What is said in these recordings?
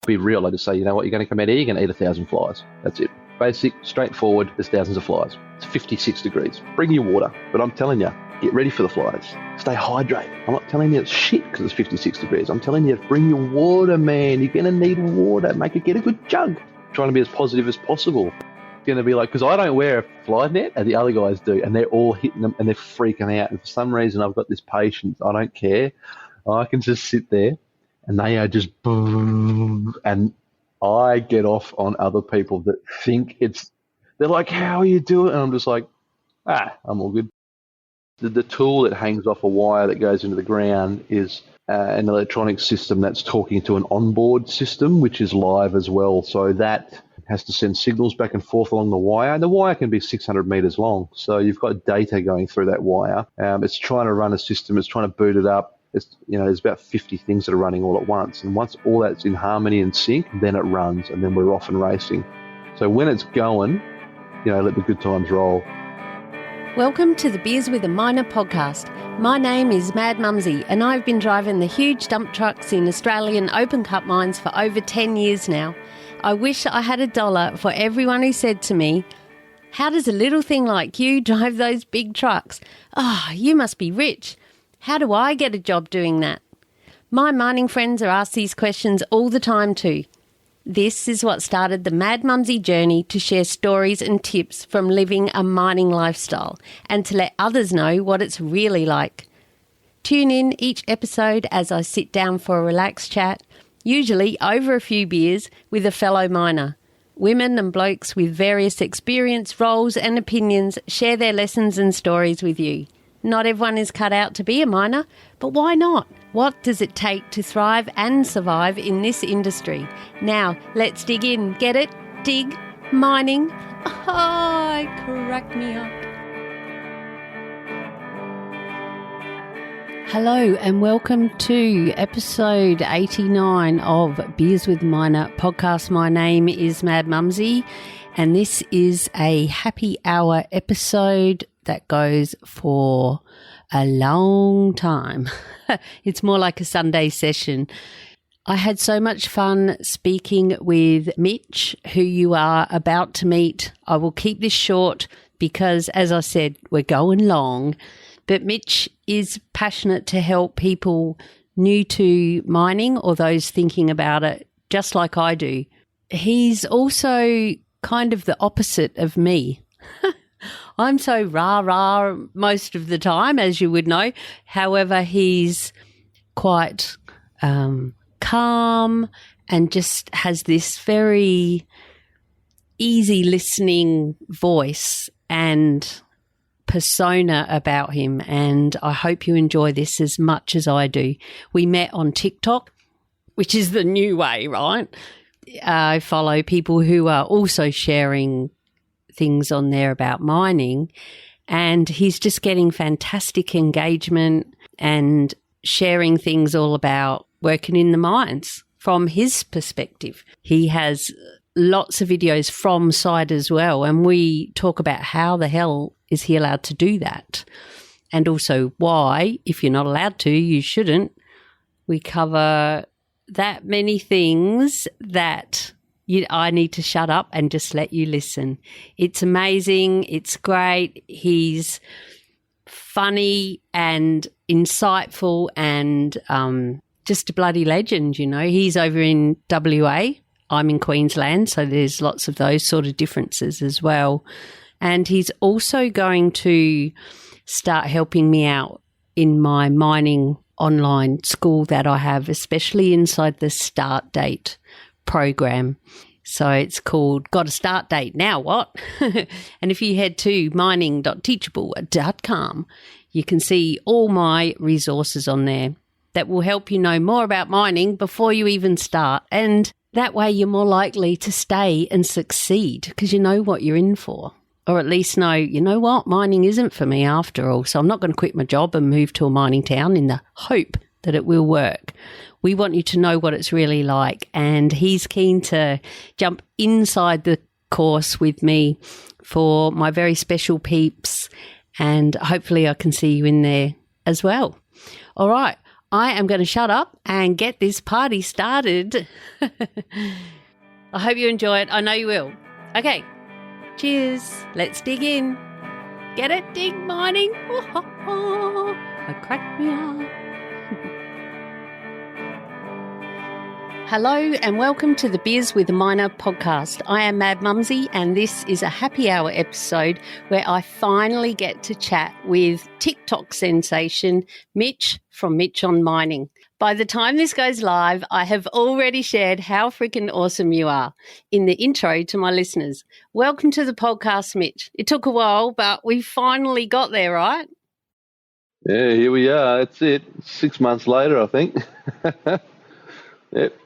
Be real. I just say, you know what, you're going to come out here, you're going to eat 1,000 flies. That's it. Basic, straightforward, there's thousands of flies. It's 56 degrees. Bring your water. But I'm telling you, get ready for the flies. Stay hydrated. I'm not telling you it's shit because it's 56 degrees. I'm telling you, bring your water, man. You're going to need water. Get a good jug. Trying to be as positive as possible. It's going to be like, because I don't wear a fly net and the other guys do, and they're all hitting them and they're freaking out. And for some reason, I've got this patience. I don't care. I can just sit there and they are just boom. And I get off on other people that think they're like, how are you doing? And I'm just like, I'm all good. The tool that hangs off a wire that goes into the ground is an electronic system that's talking to an onboard system, which is live as well. So that has to send signals back and forth along the wire. And the wire can be 600 meters long. So you've got data going through that wire. It's trying to run a system. It's trying to boot it up. There's about 50 things that are running all at once. And once all that's in harmony and sync, then it runs and then we're off and racing. So when it's going, let the good times roll. Welcome to the Beers with a Miner podcast. My name is Mad Mumsy and I've been driving the huge dump trucks in Australian open cut mines for over 10 years now. I wish I had $1 for everyone who said to me, how does a little thing like you drive those big trucks? You must be rich. How do I get a job doing that? My mining friends are asked these questions all the time too. This is what started the Mad Mumsy journey to share stories and tips from living a mining lifestyle and to let others know what it's really like. Tune in each episode as I sit down for a relaxed chat, usually over a few beers, with a fellow miner. Women and blokes with various experience, roles and opinions share their lessons and stories with you. Not everyone is cut out to be a miner, but why not? What does it take to thrive and survive in this industry? Now, let's dig in. Get it? Dig? Mining? Crack me up. Hello and welcome to episode 89 of Beers with Miner podcast. My name is Mad Mumsy and this is a happy hour episode that goes for a long time. It's more like a Sunday session. I had so much fun speaking with Mitch, who you are about to meet. I will keep this short because, as I said, we're going long. But Mitch is passionate to help people new to mining or those thinking about it, just like I do. He's also kind of the opposite of me. I'm so rah-rah most of the time, as you would know. However, he's quite calm and just has this very easy listening voice and persona about him. And I hope you enjoy this as much as I do. We met on TikTok, which is the new way, right? I follow people who are also sharing things on there about mining, and he's just getting fantastic engagement and sharing things all about working in the mines from his perspective. He has lots of videos from site as well, and we talk about how the hell is he allowed to do that, and also why, if you're not allowed to, you shouldn't. We cover that many things that I need to shut up and just let you listen. It's amazing. It's great. He's funny and insightful and just a bloody legend, He's over in WA. I'm in Queensland, so there's lots of those sort of differences as well. And he's also going to start helping me out in my mining online school that I have, especially inside the Start Date program. So it's called Got a Start Date Now What? And if you head to mining.teachable.com, you can see all my resources on there that will help you know more about mining before you even start. And that way you're more likely to stay and succeed because you know what you're in for. Or at least know, you know what, mining isn't for me after all. So I'm not going to quit my job and move to a mining town in the hope that it will work. We want you to know what it's really like, and he's keen to jump inside the course with me for my very special peeps, and hopefully I can see you in there as well. All right, I am going to shut up and get this party started. I hope you enjoy it. I know you will. Okay, cheers. Let's dig in. Get it? Dig mining. I cracked me up. Hello and welcome to the Beers with a Miner podcast. I am Mad Mumsy and this is a happy hour episode where I finally get to chat with TikTok sensation Mitch from Mitch On Mining. By the time this goes live, I have already shared how freaking awesome you are in the intro to my listeners. Welcome to the podcast, Mitch. It took a while, but we finally got there, right? Yeah, here we are. That's it. 6 months later, I think. Yep.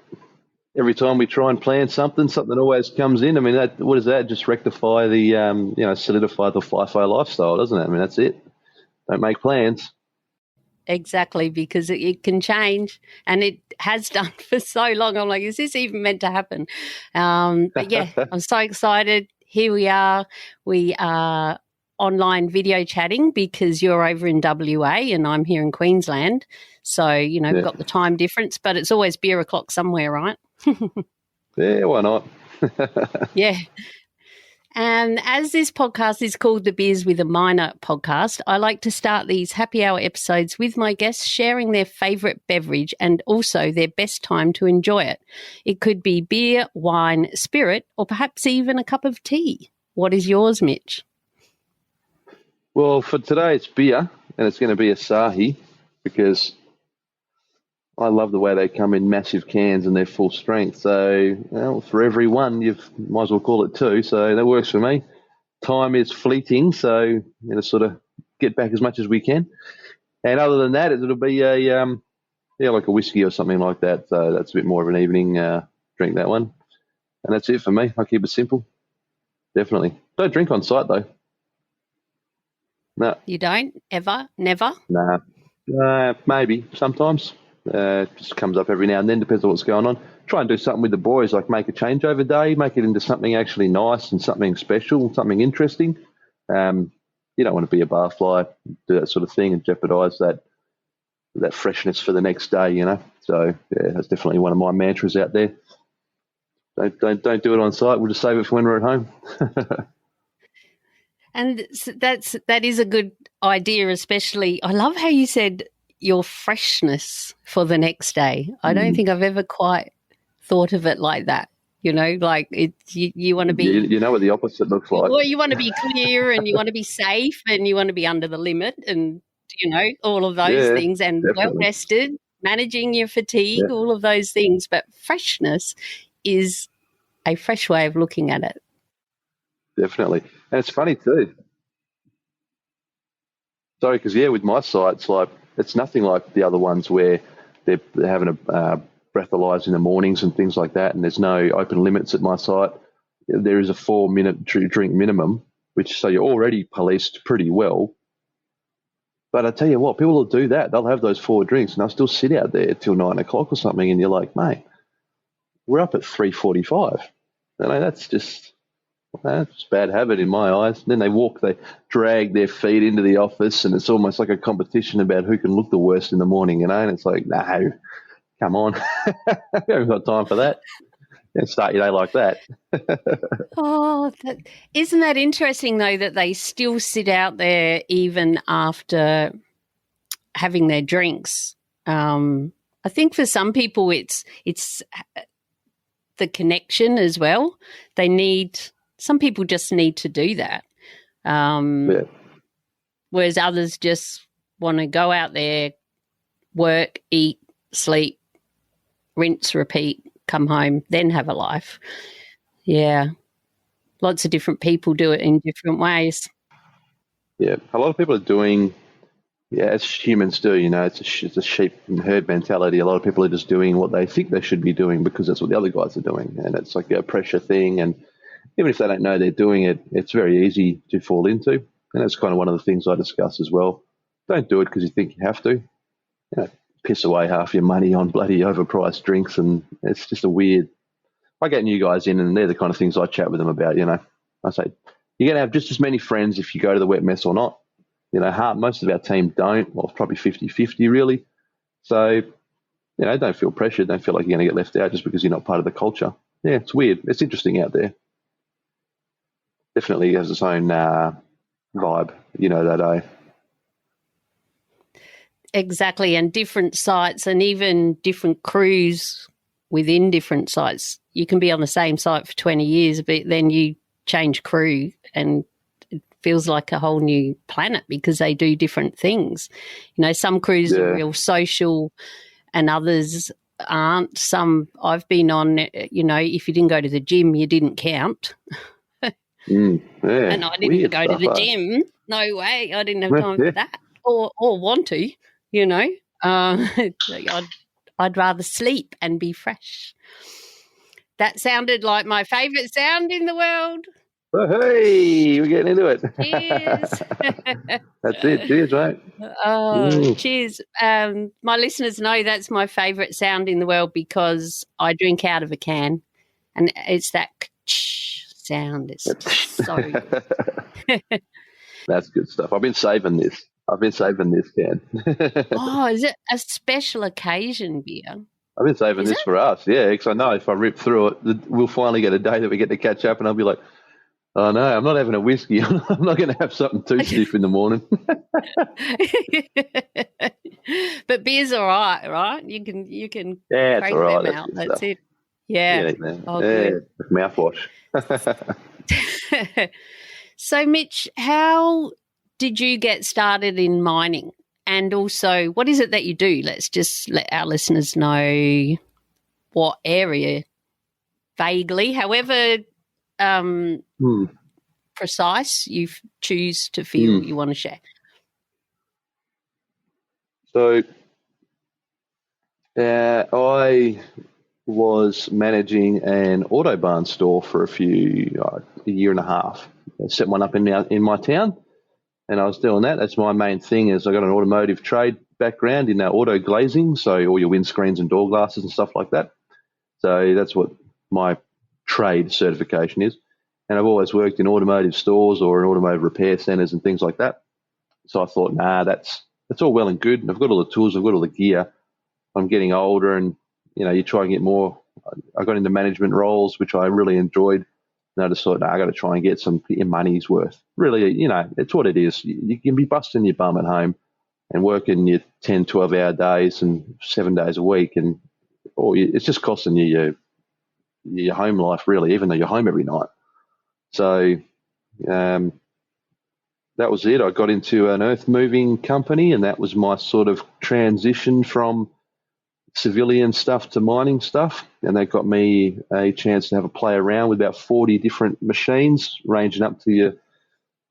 Every time we try and plan something always comes in. I mean, what does that? Just rectify the, solidify the FIFO lifestyle, doesn't it? I mean, that's it. Don't make plans. Exactly, because it can change, and it has done for so long. I'm like, is this even meant to happen? But yeah, I'm so excited. Here we are. We are online video chatting because you're over in WA and I'm here in Queensland. So, we've got the time difference, but it's always beer o'clock somewhere, right? Yeah, why not? Yeah. And as this podcast is called the Beers with a Miner podcast, I like to start these happy hour episodes with my guests sharing their favourite beverage and also their best time to enjoy it. It could be beer, wine, spirit, or perhaps even a cup of tea. What is yours, Mitch? Well, for today it's beer, and it's going to be Asahi because I love the way they come in massive cans and they're full strength. So, for every one, you might as well call it two. So that works for me. Time is fleeting, so sort of get back as much as we can. And other than that, it'll be like a whiskey or something like that. So that's a bit more of an evening drink, that one. And that's it for me. I keep it simple. Definitely. Don't drink on site, though. No. You don't? Ever? Never? Nah. Maybe. Sometimes. Just comes up every now and then, depends on what's going on. Try and do something with the boys, like make a changeover day, make it into something actually nice and something special, something interesting. You don't want to be a barfly, do that sort of thing and jeopardise that freshness for the next day, So yeah, that's definitely one of my mantras out there. Don't do it on site. We'll just save it for when we're at home. And that is a good idea, especially. I love how you said your freshness for the next day. I don't think I've ever quite thought of it like that. Like you want to be. You know what the opposite looks like. Well, you want to be clear and you want to be safe and you want to be under the limit and all of those things and well rested, managing your fatigue, all of those things. But freshness is a fresh way of looking at it. Definitely, and it's funny too. Sorry, because with my sites, like it's nothing like the other ones where they're having a breathalyzer in the mornings and things like that, and there's no open limits at my site. There is a 4-minute drink minimum, so you're already policed pretty well. But I tell you what, people will do that. They'll have those 4 drinks and they'll still sit out there till 9 o'clock or something, and you're like, mate, we're up at 3:45. That's just bad habit in my eyes. And then they drag their feet into the office, and it's almost like a competition about who can look the worst in the morning, and it's like, no, come on. We haven't got time for that. Don't start your day like that. Isn't that interesting, though, that they still sit out there even after having their drinks? I think for some people it's the connection as well. Some people just need to do that. Whereas others just want to go out there, work, eat, sleep, rinse, repeat, come home, then have a life. Yeah. Lots of different people do it in different ways. Yeah. A lot of people are doing, as humans do, it's a sheep and herd mentality. A lot of people are just doing what they think they should be doing because that's what the other guys are doing. And it's like a pressure thing. And even if they don't know they're doing it, it's very easy to fall into. And that's kind of one of the things I discuss as well. Don't do it because you think you have to. Piss away half your money on bloody overpriced drinks, and it's just a weird. I get new guys in, and they're the kind of things I chat with them about. I say you're going to have just as many friends if you go to the wet mess or not. Most of our team don't. Well, it's probably 50-50 really. So, don't feel pressured. Don't feel like you're going to get left out just because you're not part of the culture. Yeah, it's weird. It's interesting out there. Definitely has its own vibe, that. Exactly, and different sites and even different crews within different sites. You can be on the same site for 20 years, but then you change crew and it feels like a whole new planet because they do different things. Some crews are real social and others aren't. Some I've been on, if you didn't go to the gym, you didn't count. And I didn't go to the gym. No way. I didn't have time for that or want to. I'd rather sleep and be fresh. That sounded like my favourite sound in the world. Oh, hey, we're getting into it. Cheers. That's it. Cheers, mate. Cheers. My listeners know that's my favourite sound in the world because I drink out of a can, and it's that sound. It's so good. That's good stuff. I've been saving this can. Is it a special occasion beer? I've been saving this for us, because I know if I rip through it, we'll finally get a day that we get to catch up and I'll be like, oh, no, I'm not having a whiskey. I'm not going to have something too stiff in the morning. But beer's all right? You can crank them out. That's it. Yeah. Good. Mouthwash. So, Mitch, how did you get started in mining? And also, what is it that you do? Let's just let our listeners know what area, vaguely, however precise you choose to feel you want to share. So, I was managing an auto barn store for a year and a half. I set one up in my town, and I was doing that. That's my main thing. Is I got an automotive trade background in auto glazing, so all your windscreens and door glasses and stuff like that. So that's what my trade certification is. And I've always worked in automotive stores or in automotive repair centres and things like that. So I thought, that's all well and good. I've got all the tools, I've got all the gear. I'm getting older, and you try and get more. I got into management roles, which I really enjoyed. And I just thought, I got to try and get your money's worth. Really, it's what it is. You can be busting your bum at home and working your 10, 12-hour days and 7 days a week, and it's just costing you your home life, really, even though you're home every night. So that was it. I got into an earth moving company, and that was my sort of transition from civilian stuff to mining stuff, and that got me a chance to have a play around with about 40 different machines, ranging up to your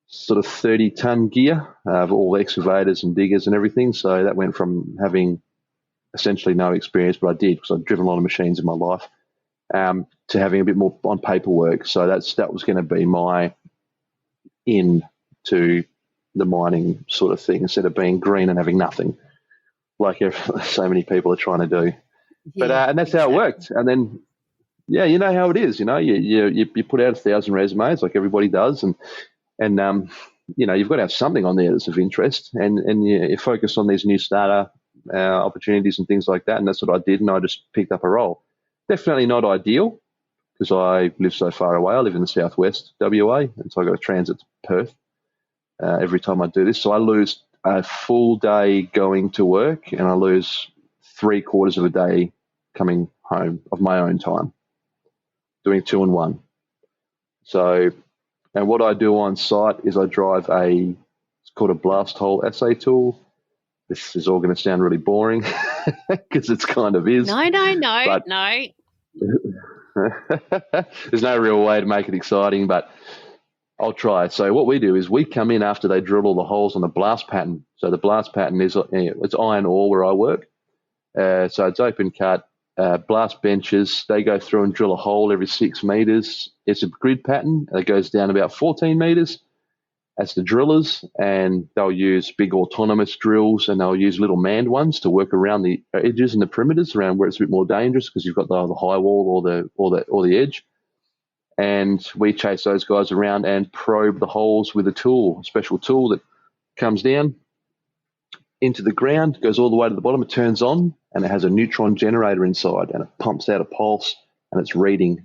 sort of 30-ton gear of all excavators and diggers and everything. So that went from having essentially no experience, but I did because I'd driven a lot of machines in my life, to having a bit more on paperwork. So that was going to be my in to the mining sort of thing, instead of being green and having nothing, like so many people are trying to do. Yeah, but and that's how it worked. And then, you know how it is. You put out 1,000 resumes like everybody does, and you've got to have something on there that's of interest, and you focus on these new starter opportunities and things like that. And that's what I did, and I just picked up a role. Definitely not ideal because I live so far away. I live in the southwest WA, and so I got to transit to Perth every time I do this. So I lose a full day going to work, and I lose 3/4 of a day coming home of my own time, doing 2 and 1. So, and what I do on site is I drive it's called a blast hole assay tool. This is all going to sound really boring because it's kind of is. No. There's no real way to make it exciting, but I'll try. So what we do is we come in after they drill all the holes on the blast pattern. So the blast pattern is it's iron ore where I work. So it's open cut, blast benches. They go through and drill a hole every 6 meters. It's a grid pattern. It goes down about 14 meters. That's the drillers, and they'll use big autonomous drills, and they'll use little manned ones to work around the edges and the perimeters around where it's a bit more dangerous because you've got the high wall or the edge. And we chase those guys around and probe the holes with a tool, a special tool that comes down, into the ground, goes all the way to the bottom, it turns on, and it has a neutron generator inside, and it pumps out a pulse, and it's reading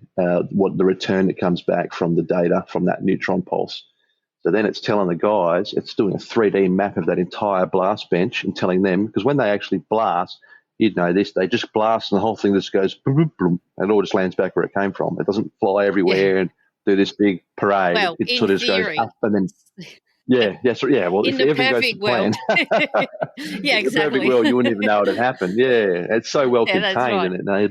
what the return that comes back from the data from that neutron pulse. So then it's telling the guys, it's doing a 3D map of that entire blast bench and telling them, because when they actually blast, you'd know this, they just blast and the whole thing just goes boom, boom, boom, and it all just lands back where it came from. It doesn't fly everywhere and do this big parade. Well, it sort of just theory. goes up and then, well, in if the everything goes to plan, yeah, exactly. in the perfect world, you wouldn't even know what had happened. Yeah, it's so well contained, right.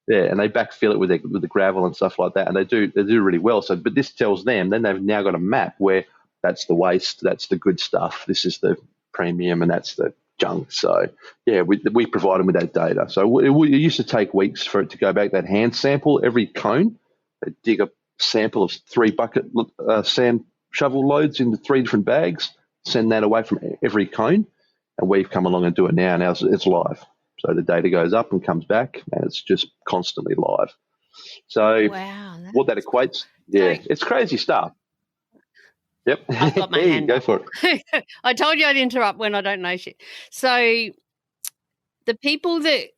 and they backfill it with the gravel and stuff like that, and they do really well. So, but this tells them, then they've now got a map where that's the waste, that's the good stuff, this is the premium, and that's the junk. So, yeah, we provide them with that data. So it used to take weeks for it to go back. That hand sample every cone, they dig a sample of 3 bucket sand shovel loads into 3 different bags, send that away from every cone, and we've come along and do it now. Now it's live. So the data goes up and comes back, and it's just constantly live. So what that equates, it's crazy stuff. Yep. I've got my hand go up. for it. I told you I'd interrupt when I don't know shit. So the people that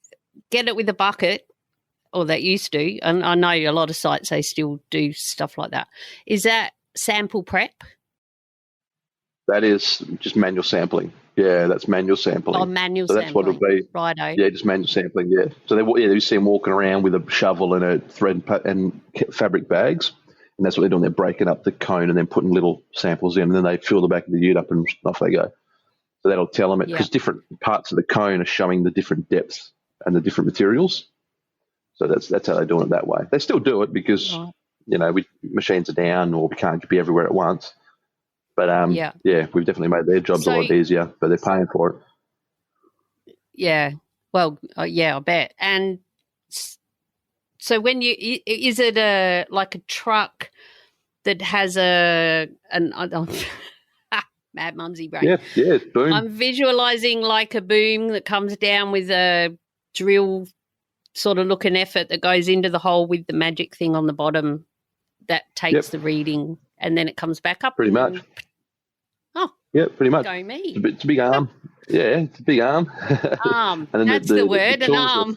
get it with a bucket, or that used to, and I know a lot of sites, they still do stuff like that, is that sample prep? That is just manual sampling. Yeah, that's manual sampling. Oh, manual sampling. That's what it'll be. Righto. Yeah, just manual sampling, yeah. So you see them walking around with a shovel and a thread and fabric bags, and that's what they're doing. They're breaking up the cone and then putting little samples in, and then they fill the back of the ute up and off they go. So that'll tell them, because different parts of the cone are showing the different depths and the different materials. So that's how they're doing it that way. They still do it because, machines are down or we can't be everywhere at once. But, we've definitely made their jobs a lot easier, but they're paying for it. Yeah. Well, I bet. And so when is it like a truck that has mad mumsy brain. Yeah, boom. I'm visualizing like a boom that comes down with a drill sort of looking effort that goes into the hole with the magic thing on the bottom that takes the reading, and then it comes back up. Pretty much. Oh. Yeah, pretty much. Go me. It's a big arm. Yeah, it's a big arm. Arm. And that's the word, an arm.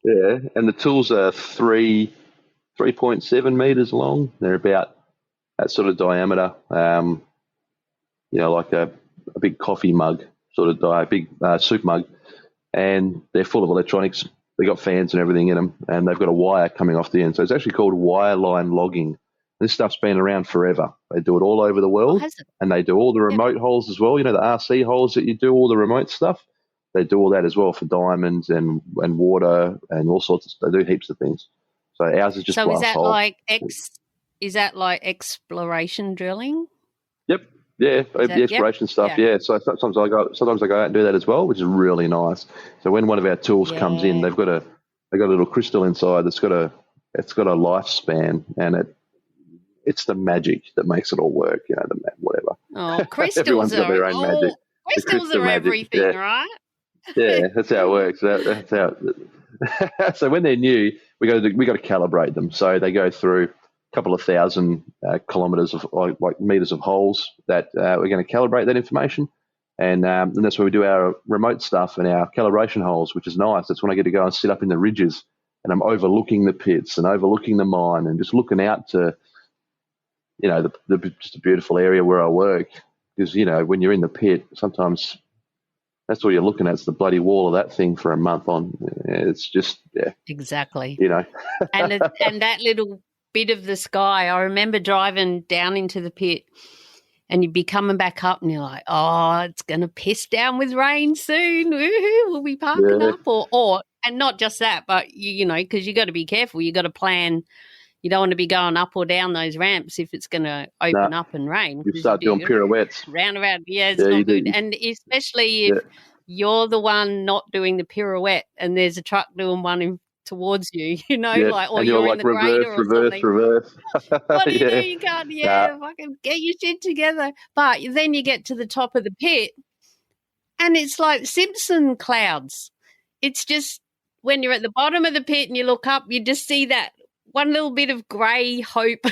And the tools are 3.7 meters long. They're about that sort of diameter, like a big coffee mug, sort of big soup mug. And they're full of electronics. They've got fans and everything in them, and they've got a wire coming off the end. So it's actually called wireline logging. This stuff's been around forever. They do it all over the world, and they do all the remote holes as well. The RC holes that you do, all the remote stuff. They do all that as well for diamonds and water and all sorts of stuff. They do heaps of things. So ours is just blast holes. Is that like exploration drilling? Yep. Yeah, the exploration stuff. Yeah. So sometimes I go out and do that as well, which is really nice. So when one of our tools comes in, they've got a little crystal inside that's got a lifespan, and it's the magic that makes it all work. Whatever. Oh, crystals Everyone's got their own magic. Crystals are everything, right? Yeah, that's how it works. That's how. So when they're new, we got to calibrate them. So they go through a couple of thousand kilometers of like meters of holes that we're going to calibrate that information, and that's where we do our remote stuff and our calibration holes, which is nice. That's when I get to go and sit up in the ridges, and I'm overlooking the pits and overlooking the mine and just looking out to, just a beautiful area where I work. Because when you're in the pit, sometimes that's all you're looking at. It's the bloody wall of that thing for a month on. It's just, exactly. And that little bit of the sky. I remember driving down into the pit, and you'd be coming back up, and you're like, "Oh, it's going to piss down with rain soon. Woo-hoo, we'll be parking up." Or and not just that, but because you got to be careful. You got to plan. You don't want to be going up or down those ramps if it's going to open up and rain. You start doing pirouettes. Roundabout, it's not good. Do. And especially if you're the one not doing the pirouette and there's a truck doing one towards you, or and you're like in the grader or something. Reverse. What do you do? You can't, fucking get your shit together. But then you get to the top of the pit and it's like Simpson clouds. It's just when you're at the bottom of the pit and you look up, you just see that one little bit of grey hope,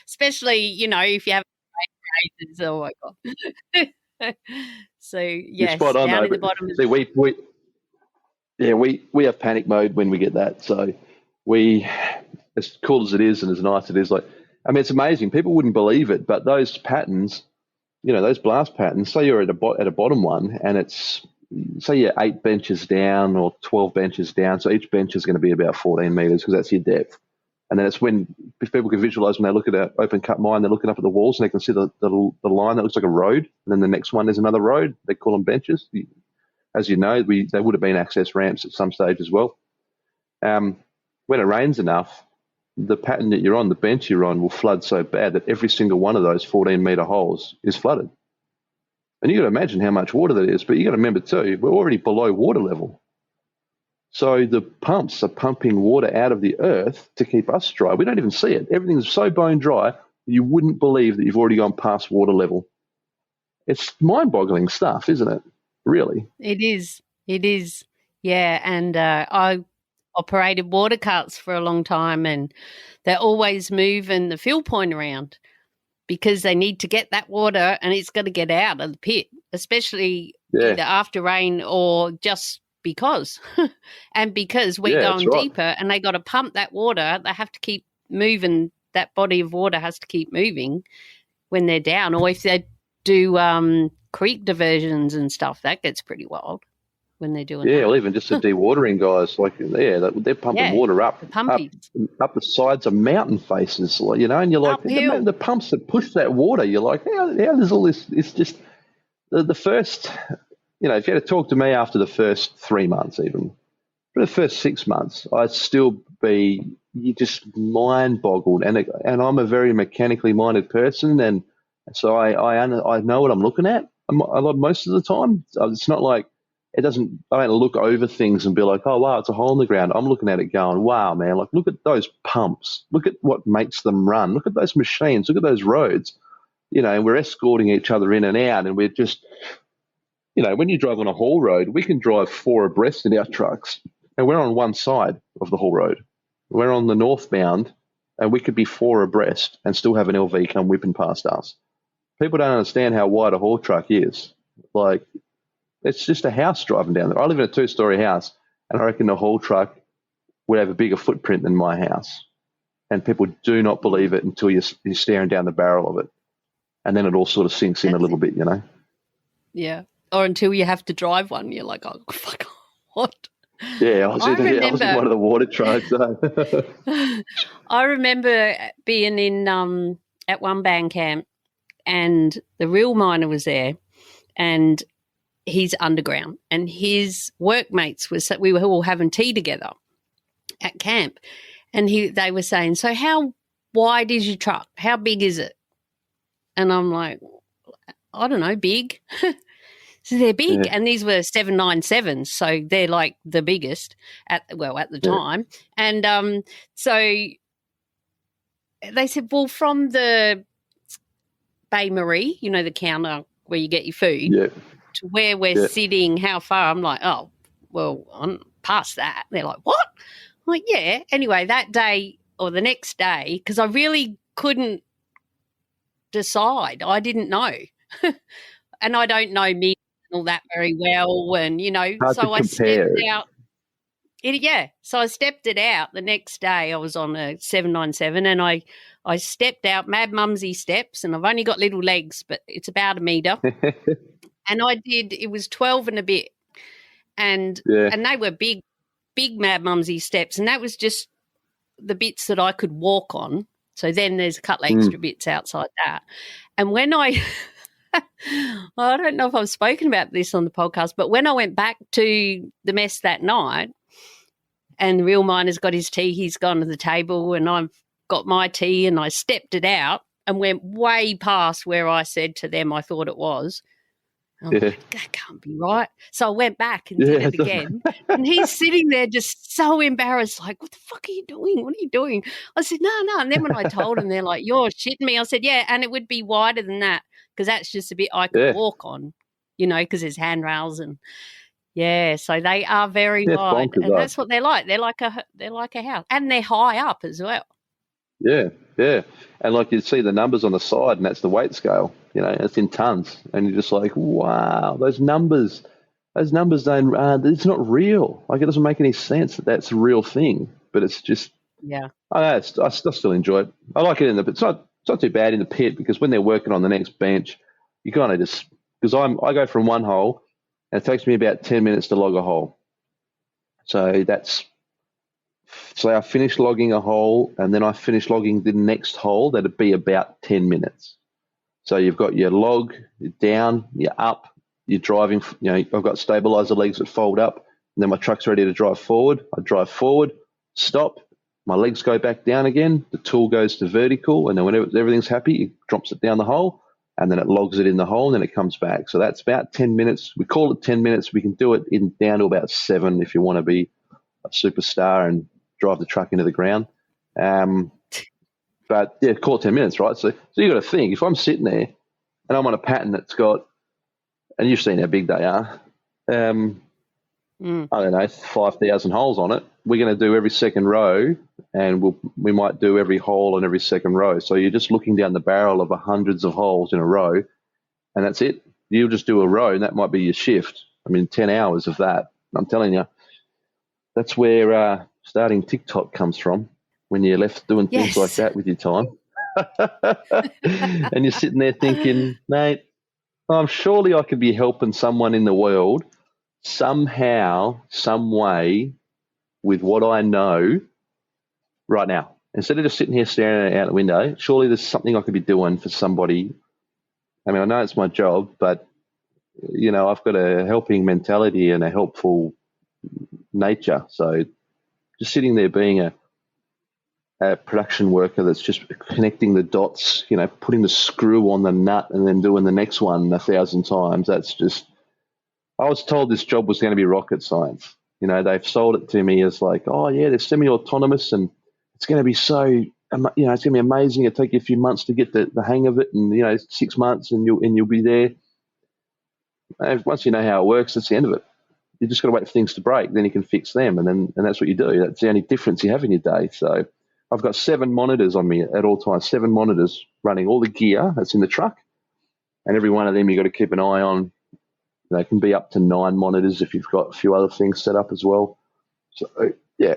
especially, if you have grey. Oh, my God. So You're yes, spot on, down though. in the But bottom of see, we have panic mode when we get that. So we, as cool as it is and as nice as it is, like, I mean, it's amazing. People wouldn't believe it, but those patterns, those blast patterns, say you're at a bottom one and it's, say you're 8 benches down or 12 benches down. So each bench is going to be about 14 meters because that's your depth. And then it's when, if people can visualize when they look at an open cut mine, they're looking up at the walls and they can see the line that looks like a road. And then the next one is another road. They call them benches. As you know, they would have been access ramps at some stage as well. When it rains enough, the pattern that you're on, the bench you're on, will flood so bad that every single one of those 14-meter holes is flooded. And you got to imagine how much water that is. But you got to remember too, we're already below water level. So the pumps are pumping water out of the earth to keep us dry. We don't even see it. Everything's so bone dry, you wouldn't believe that you've already gone past water level. It's mind-boggling stuff, isn't it? Really. It is. It is. Yeah. And I operated water cuts for a long time, and they're always moving the fill point around because they need to get that water and it's got to get out of the pit, especially either after rain or just because. And because we're going deeper and they got to pump that water, they have to keep moving. That body of water has to keep moving when they're down. Or if they do creek diversions and stuff, that gets pretty wild when they're doing that. Yeah, or even just the dewatering guys, like, they're pumping water up the sides of mountain faces, and you're like, the pumps that push that water, you're like, how does all this, it's just the first, if you had to talk to me after the first 3 months even, for the first 6 months, I'd still be just mind-boggled, and I'm a very mechanically minded person, and so I know what I'm looking at most of the time. It's not like, I don't look over things and be like, oh, wow, it's a hole in the ground. I'm looking at it going, wow, man, like, look at those pumps. Look at what makes them run. Look at those machines. Look at those roads. And we're escorting each other in and out, and we're just, when you drive on a haul road, we can drive 4 abreast in our trucks, and we're on one side of the haul road. We're on the northbound, and we could be 4 abreast and still have an LV come whipping past us. People don't understand how wide a haul truck is. Like, it's just a house driving down there. I live in a 2-story house, and I reckon the haul truck would have a bigger footprint than my house. And people do not believe it until you're staring down the barrel of it. And then it all sort of sinks in a little bit, Yeah. Or until you have to drive one, you're like, oh, fuck, what? Yeah, I was in one of the water trucks. I remember being in at one band camp, and the real miner was there, and he's underground, and his workmates we were all having tea together at camp, and they were saying, so how wide is your truck? How big is it? And I'm like, I don't know, big. So they're big, and these were 797s, so they're like the biggest at the time. And so they said, well, from the Bay Marie, the counter where you get your food, to where we're sitting, how far? I'm like, oh, well, I'm past that. They're like, what? I'm like, yeah. Anyway, that day or the next day, because I really couldn't decide. I didn't know. And I don't know me all that very well. And, so I stepped out. So I stepped it out the next day. I was on a 797, and I stepped out, Mad Mumsy steps, and I've only got little legs, but it's about 1 metre. And it was 12 and a bit. And they were big Mad Mumsy steps. And that was just the bits that I could walk on. So then there's a couple extra bits outside that. And when I don't know if I've spoken about this on the podcast, but when I went back to the mess that night, and the real miner's got his tea, he's gone to the table, and I've got my tea, and I stepped it out and went way past where I said to them I thought it was. I'm like, that can't be right. So I went back and did it again. And he's sitting there just so embarrassed, like, what the fuck are you doing? What are you doing? I said, no. And then when I told him, they're like, you're shitting me. I said, yeah, and it would be wider than that, because that's just a bit I could walk on, because there's handrails and so they are very wide, and that's what they're like. They're like a house, and they're high up as well. Yeah, yeah. And like you see the numbers on the side, and that's the weight scale. It's in tons, and you're just like, wow, those numbers. Those numbers don't. It's not real. Like it doesn't make any sense that that's a real thing. But it's just. Yeah. I know. I still enjoy it. I like it in the. It's not too bad in the pit because when they're working on the next bench, you kind of just because I go from one hole, and it takes me about 10 minutes to log a hole. So that's So I finish logging a hole, and then I finish logging the next hole. That'd be about 10 minutes. So you've got your log, you're down, you're up, you're driving. I've got stabilizer legs that fold up, and then my truck's ready to drive forward. I drive forward, stop, my legs go back down again. The tool goes to vertical, and then when everything's happy, it drops it down the hole, and then it logs it in the hole, and then it comes back. So that's about 10 minutes. We call it 10 minutes. We can do it in down to about 7 if you want to be a superstar and drive the truck into the ground. But yeah, call it 10 minutes, right? So you got to think, if I'm sitting there and I'm on a pattern that's got, and you've seen how big they are, I don't know, 5,000 holes on it. We're going to do every second row, and we might do every hole on every second row. So you're just looking down the barrel of hundreds of holes in a row, and that's it. You'll just do a row, and that might be your shift. 10 hours of that. I'm telling you, that's where starting TikTok comes from, when you're left doing things like that with your time. And you're sitting there thinking, mate, surely I could be helping someone in the world somehow, some way, with what I know right now. Instead of just sitting here staring out the window, surely there's something I could be doing for somebody. I know it's my job, but, I've got a helping mentality and a helpful nature. So just sitting there being a production worker that's just connecting the dots, putting the screw on the nut and then doing the next one 1,000 times. That's just, I was told this job was going to be rocket science. They've sold it to me as like, oh yeah, they're semi-autonomous and it's going to be so, it's going to be amazing. It'll take you a few months to get the hang of it, and 6 months and you'll be there. And once you know how it works, that's the end of it. You just got to wait for things to break, then you can fix them, and that's what you do. That's the only difference you have in your day. So I've got 7 monitors on me at all times, 7 monitors running all the gear that's in the truck, and every one of them you got to keep an eye on. They can be up to 9 monitors if you've got a few other things set up as well. So yeah,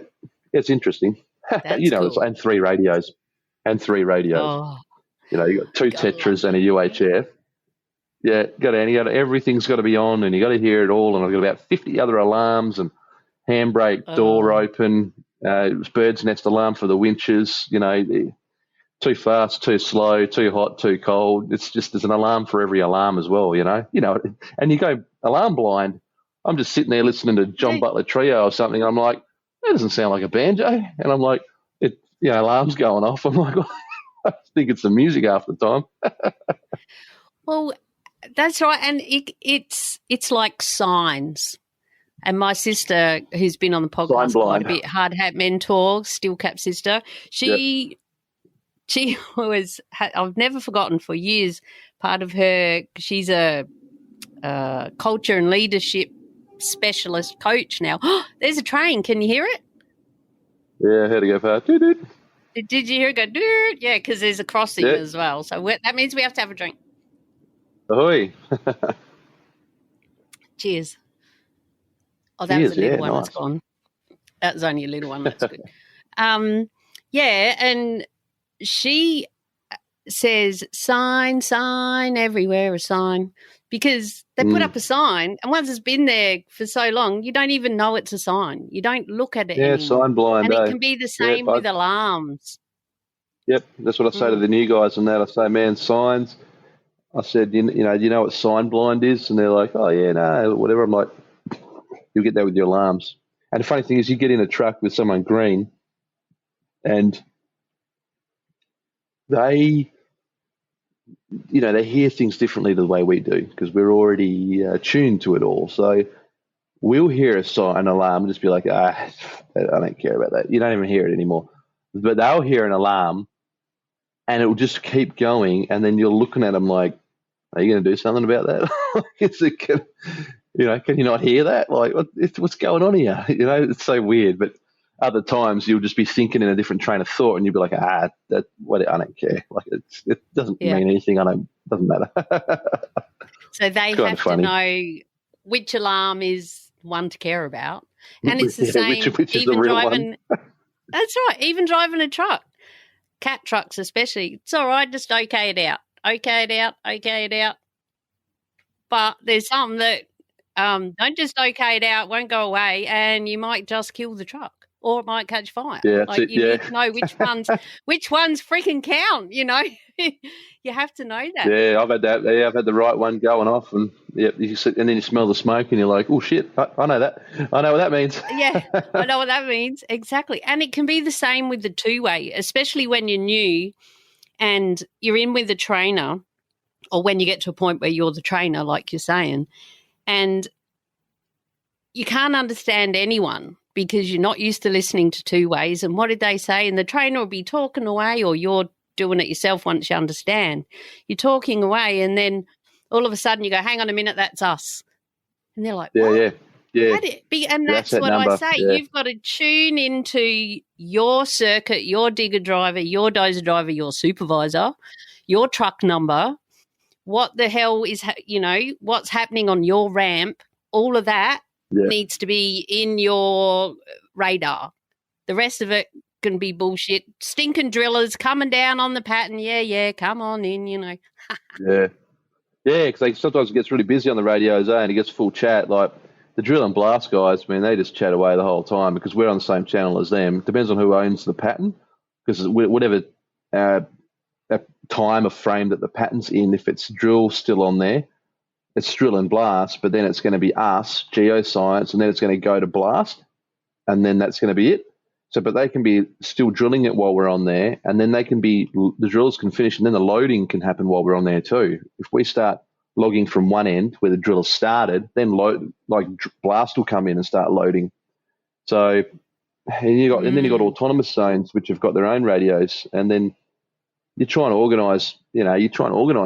it's interesting. Cool. And 3 radios. Oh. You got 2 Tetras and a UHF. Yeah, everything's got to be on, and you got to hear it all. And I've got about 50 other alarms and handbrake, door open, bird's nest alarm for the winches. Too fast, too slow, too hot, too cold. It's just there's an alarm for every alarm as well. And you go alarm blind. I'm just sitting there listening to John Butler Trio or something. I'm like, that doesn't sound like a banjo. And I'm like, alarm's going off. I'm like, I think it's the music half the time. Well, that's right, and it's like signs. And my sister, who's been on the podcast quite a bit, Hard Hat Mentor, Steel Cap sister, she always I've never forgotten for years. Part of her, she's a culture and leadership specialist coach now. There's a train. Can you hear it? Yeah, I heard it go fast. Did you hear it go? Doot? Yeah, because there's a crossing as well. So that means we have to have a drink. Ahoy. Cheers. Oh, that was a little one that's gone. That was only a little one. That's good. And she says, sign everywhere, a sign, because they put up a sign, and once it's been there for so long, you don't even know it's a sign. You don't look at it anymore. Sign blind. And it can be the same with alarms. Yep, that's what I say to the new guys and that. I say, man, signs. I said, do you know what sign blind is? And they're like, oh, yeah, no, whatever. I'm like, you'll get that with your alarms. And the funny thing is you get in a truck with someone green and they hear things differently to the way we do because we're already tuned to it all. So we'll hear an alarm and just be like, I don't care about that. You don't even hear it anymore. But they'll hear an alarm and it will just keep going. And then you're looking at them like, are you going to do something about that? Can you not hear that? Like, what's going on here? It's so weird. But other times you'll just be thinking in a different train of thought, and you'll be like, I don't care. Like it doesn't mean anything. Doesn't matter. So they have to know which alarm is one to care about, and it's the same. Which is the real one. That's right. Even driving a truck, cat trucks especially. It's all right. Just okay it out. But there's some that don't just okay it out, won't go away, and you might just kill the truck, or it might catch fire. Yeah, you need to know which ones freaking count. You know, you have to know that. Yeah, I've had that. Yeah, I've had the right one going off, and you sit, and then you smell the smoke, and you're like, oh shit, I know that. I know what that means. Yeah, I know what that means exactly. And it can be the same with the two-way, especially when you're new and you're in with a trainer, or when you get to a point where you're the trainer, like you're saying, and you can't understand anyone because you're not used to listening to two ways. And what did they say? And the trainer will be talking away, or you're doing it yourself once you understand. You're talking away, and then all of a sudden you go, hang on a minute, that's us. And they're like, what? Yeah. And that's what number. I say. Yeah. You've got to tune into your circuit, your digger driver, your dozer driver, your supervisor, your truck number, what the hell is, what's happening on your ramp, all of that needs to be in your radar. The rest of it can be bullshit. Stinking drillers coming down on the pattern. Yeah, come on in, Yeah, because sometimes it gets really busy on the radios, and it gets full chat. Like the drill and blast guys, I mean, they just chat away the whole time because we're on the same channel as them. It depends on who owns the pattern, because whatever time of frame that the pattern's in, if it's drill still on there, it's drill and blast, but then it's going to be us, geoscience, and then it's going to go to blast, and then that's going to be it. So, but they can be still drilling it while we're on there, and then the drillers can finish, and then the loading can happen while we're on there too. If we start logging from one end where the driller started, then blast will come in and start loading. So, and then you got autonomous zones which have got their own radios, and then you're trying to organise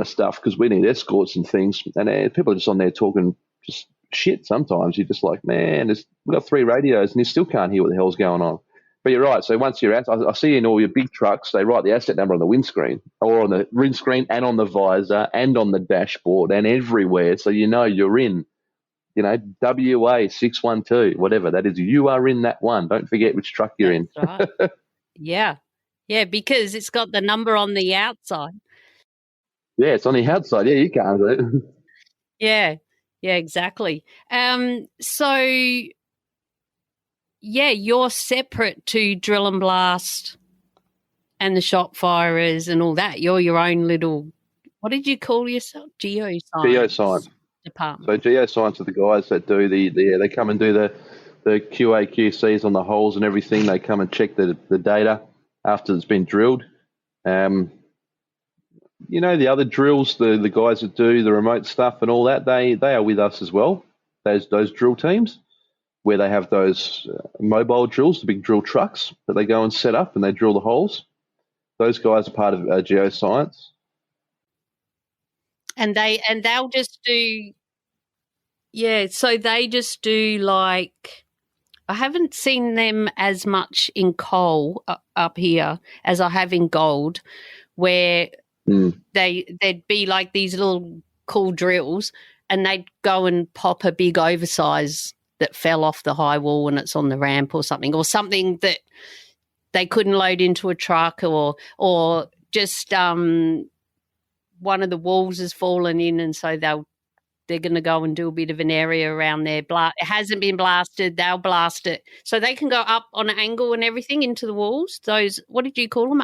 stuff because we need escorts and things, and people are just on there talking just shit. Sometimes you're just like, man, we've got 3 radios and you still can't hear what the hell's going on. But you're right. So once you're out, I see in all your big trucks, they write the asset number on the windscreen, or on the windscreen and on the visor and on the dashboard and everywhere. So you're in, WA 612, whatever that is. You are in that one. Don't forget which truck you're in. Right. Yeah. Yeah, because it's got the number on the outside. Yeah, it's on the outside. Yeah, you can't do it. Yeah, exactly. So... yeah, you're separate to drill and blast and the shot firers and all that. You're your own little, what did you call yourself? Geoscience department. So geoscience are the guys that do they come and do the QA QCs on the holes and everything. They come and check the data after it's been drilled. The other drills, the guys that do the remote stuff and all that, they are with us as well. Those drill teams, where they have those mobile drills, the big drill trucks that they go and set up and they drill the holes. Those guys are part of geoscience. And they'll just do, so they just do like, I haven't seen them as much in coal up here as I have in gold, where there'd be like these little cool drills and they'd go and pop a big oversize that fell off the high wall and it's on the ramp or something that they couldn't load into a truck, or just one of the walls has fallen in, and so they're going to go and do a bit of an area around there. It hasn't been blasted, they'll blast it. So they can go up on an angle and everything into the walls. Those, what did you call them?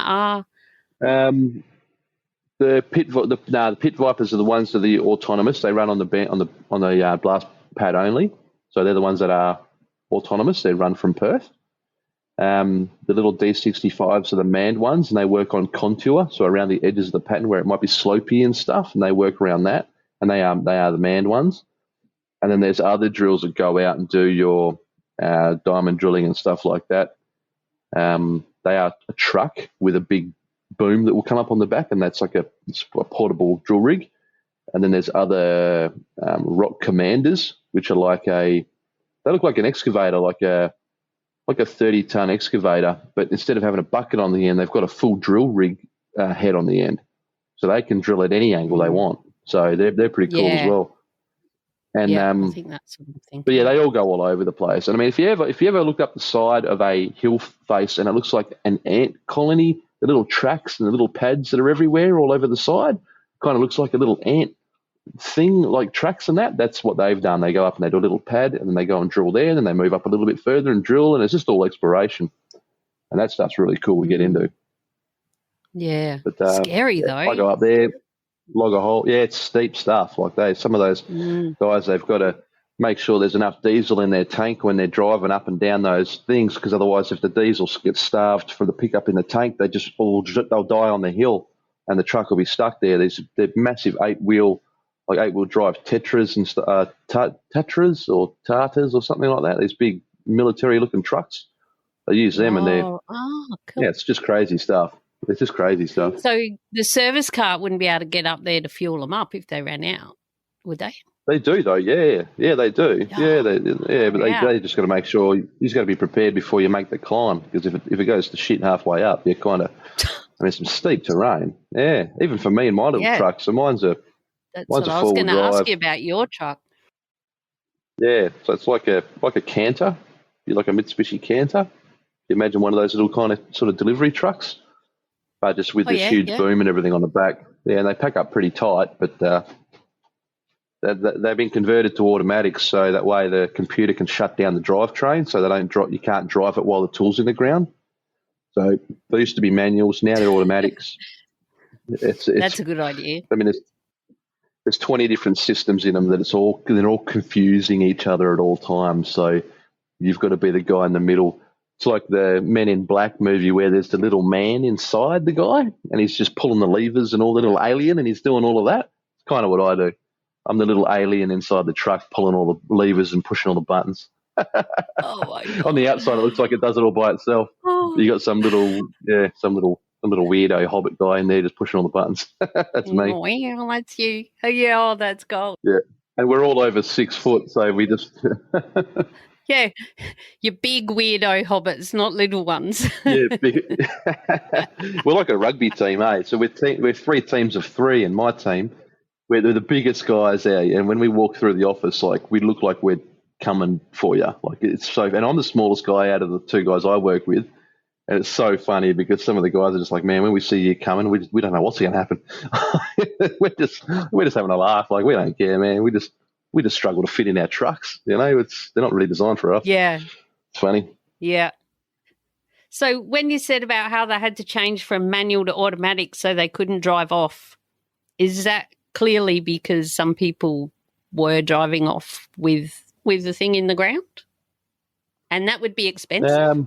The pit vipers are the ones that are the autonomous. They run on the blast pad only. So they're the ones that are autonomous. They run from Perth. The little D65s are the manned ones, and they work on contour, so around the edges of the pattern where it might be slopey and stuff, and they work around that, and they are the manned ones. And then there's other drills that go out and do your diamond drilling and stuff like that. They are a truck with a big boom that will come up on the back, and that's like a portable drill rig. And then there's other rock commanders, which are they look like an excavator, like a like a 30-ton excavator, but instead of having a bucket on the end, they've got a full drill rig head on the end, so they can drill at any angle they want. So they're pretty cool as well. And I think that's what I'm thinking. But yeah, they all go all over the place. And I mean, if you ever look up the side of a hill face and it looks like an ant colony, the little tracks and the little pads that are everywhere all over the side, kind of looks like a little ant thing, like tracks and that. That's what they've done. They go up and they do a little pad, and then they go and drill there, and then they move up a little bit further and drill, and it's just all exploration. And that stuff's really cool to get into. Yeah, but scary though. I go up there, log a hole. Yeah, it's steep stuff. Like some of those guys, they've got to make sure there's enough diesel in their tank when they're driving up and down those things, because otherwise, if the diesel gets starved for the pickup in the tank, they'll die on the hill, and the truck will be stuck there. They're massive eight-wheel drive Tetras and Tatras or Tartars or something like that. These big military-looking trucks. They use them, and they're cool. Yeah, it's just crazy stuff. It's just crazy stuff. So the service car wouldn't be able to get up there to fuel them up if they ran out, would they? They do though, yeah, they do, but they just got to make sure you just got to be prepared before you make the climb, because if it goes to shit halfway up, you're kind of, some steep terrain. Yeah, even for me and my little truck. So mine's a what I was going to ask you about your truck. Yeah, so it's like a canter, like a Mitsubishi canter. You imagine one of those little kind of sort of delivery trucks, but just with this huge boom and everything on the back. Yeah, and they pack up pretty tight, but. They've been converted to automatics, so that way the computer can shut down the drivetrain, so they don't drop. You can't drive it while the tool's in the ground. So they used to be manuals, now they're automatics. That's a good idea. I mean, there's 20 different systems in them that they're all confusing each other at all times. So you've got to be the guy in the middle. It's like the Men in Black movie where there's the little man inside the guy, and he's just pulling the levers and all the little alien, and he's doing all of that. It's kind of what I do. I'm the little alien inside the truck pulling all the levers and pushing all the buttons. Oh my God. On the outside, it looks like it does it all by itself. Oh. You got some little weirdo hobbit guy in there just pushing all the buttons. That's me. Oh, well, that's you. Oh, yeah, oh, that's gold. Yeah, and we're all over 6 foot, so we just... Yeah, you're big weirdo hobbits, not little ones. Yeah, big. We're like a rugby team, eh? So we're 3 teams of 3 in my team. We're the biggest guys there, and when we walk through the office, like, we look like we're coming for you. Like, it's so, and I'm the smallest guy out of the 2 guys I work with, and it's so funny because some of the guys are just like, man, when we see you coming, we don't know what's going to happen. we're just having a laugh. Like, we don't care, man. We just struggle to fit in our trucks. You know, they're not really designed for us. Yeah, it's funny. Yeah. So when you said about how they had to change from manual to automatic so they couldn't drive off, is that clearly because some people were driving off with the thing in the ground? And that would be expensive.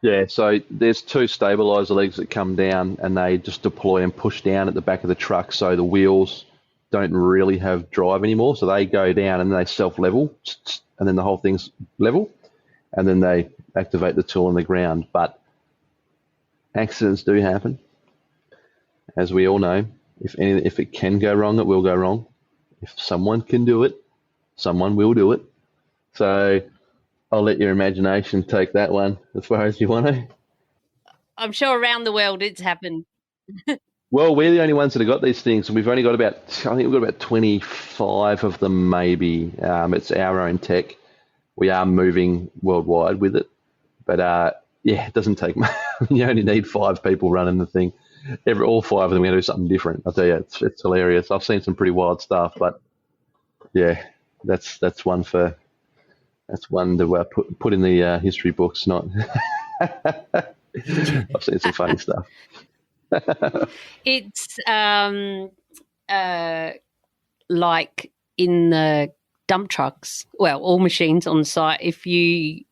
Yeah, so there's 2 stabiliser legs that come down, and they just deploy and push down at the back of the truck, so the wheels don't really have drive anymore. So they go down and they self-level, and then the whole thing's level, and then they activate the tool on the ground. But accidents do happen, as we all know. If it can go wrong, it will go wrong. If someone can do it, someone will do it. So I'll let your imagination take that one as far as you want to. I'm sure around the world it's happened. Well, we're the only ones that have got these things. We've only got about 25 of them maybe. It's our own tech. We are moving worldwide with it. But, it doesn't take much. You only need 5 people running the thing. All 5 of them are going to do something different. I'll tell you, it's hilarious. I've seen some pretty wild stuff, but yeah, that's one to put in the history books. Not, I've seen some funny stuff. It's like in the dump trucks, well, all machines on site, if you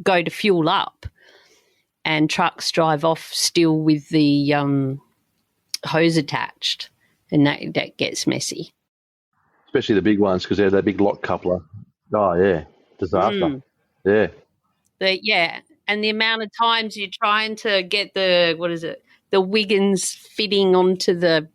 go to fuel up and trucks drive off still with the hose attached, and that gets messy. Especially the big ones, because they're that big lock coupler. Oh, yeah, disaster. Yeah. And the amount of times you're trying to get the Wiggins fitting onto the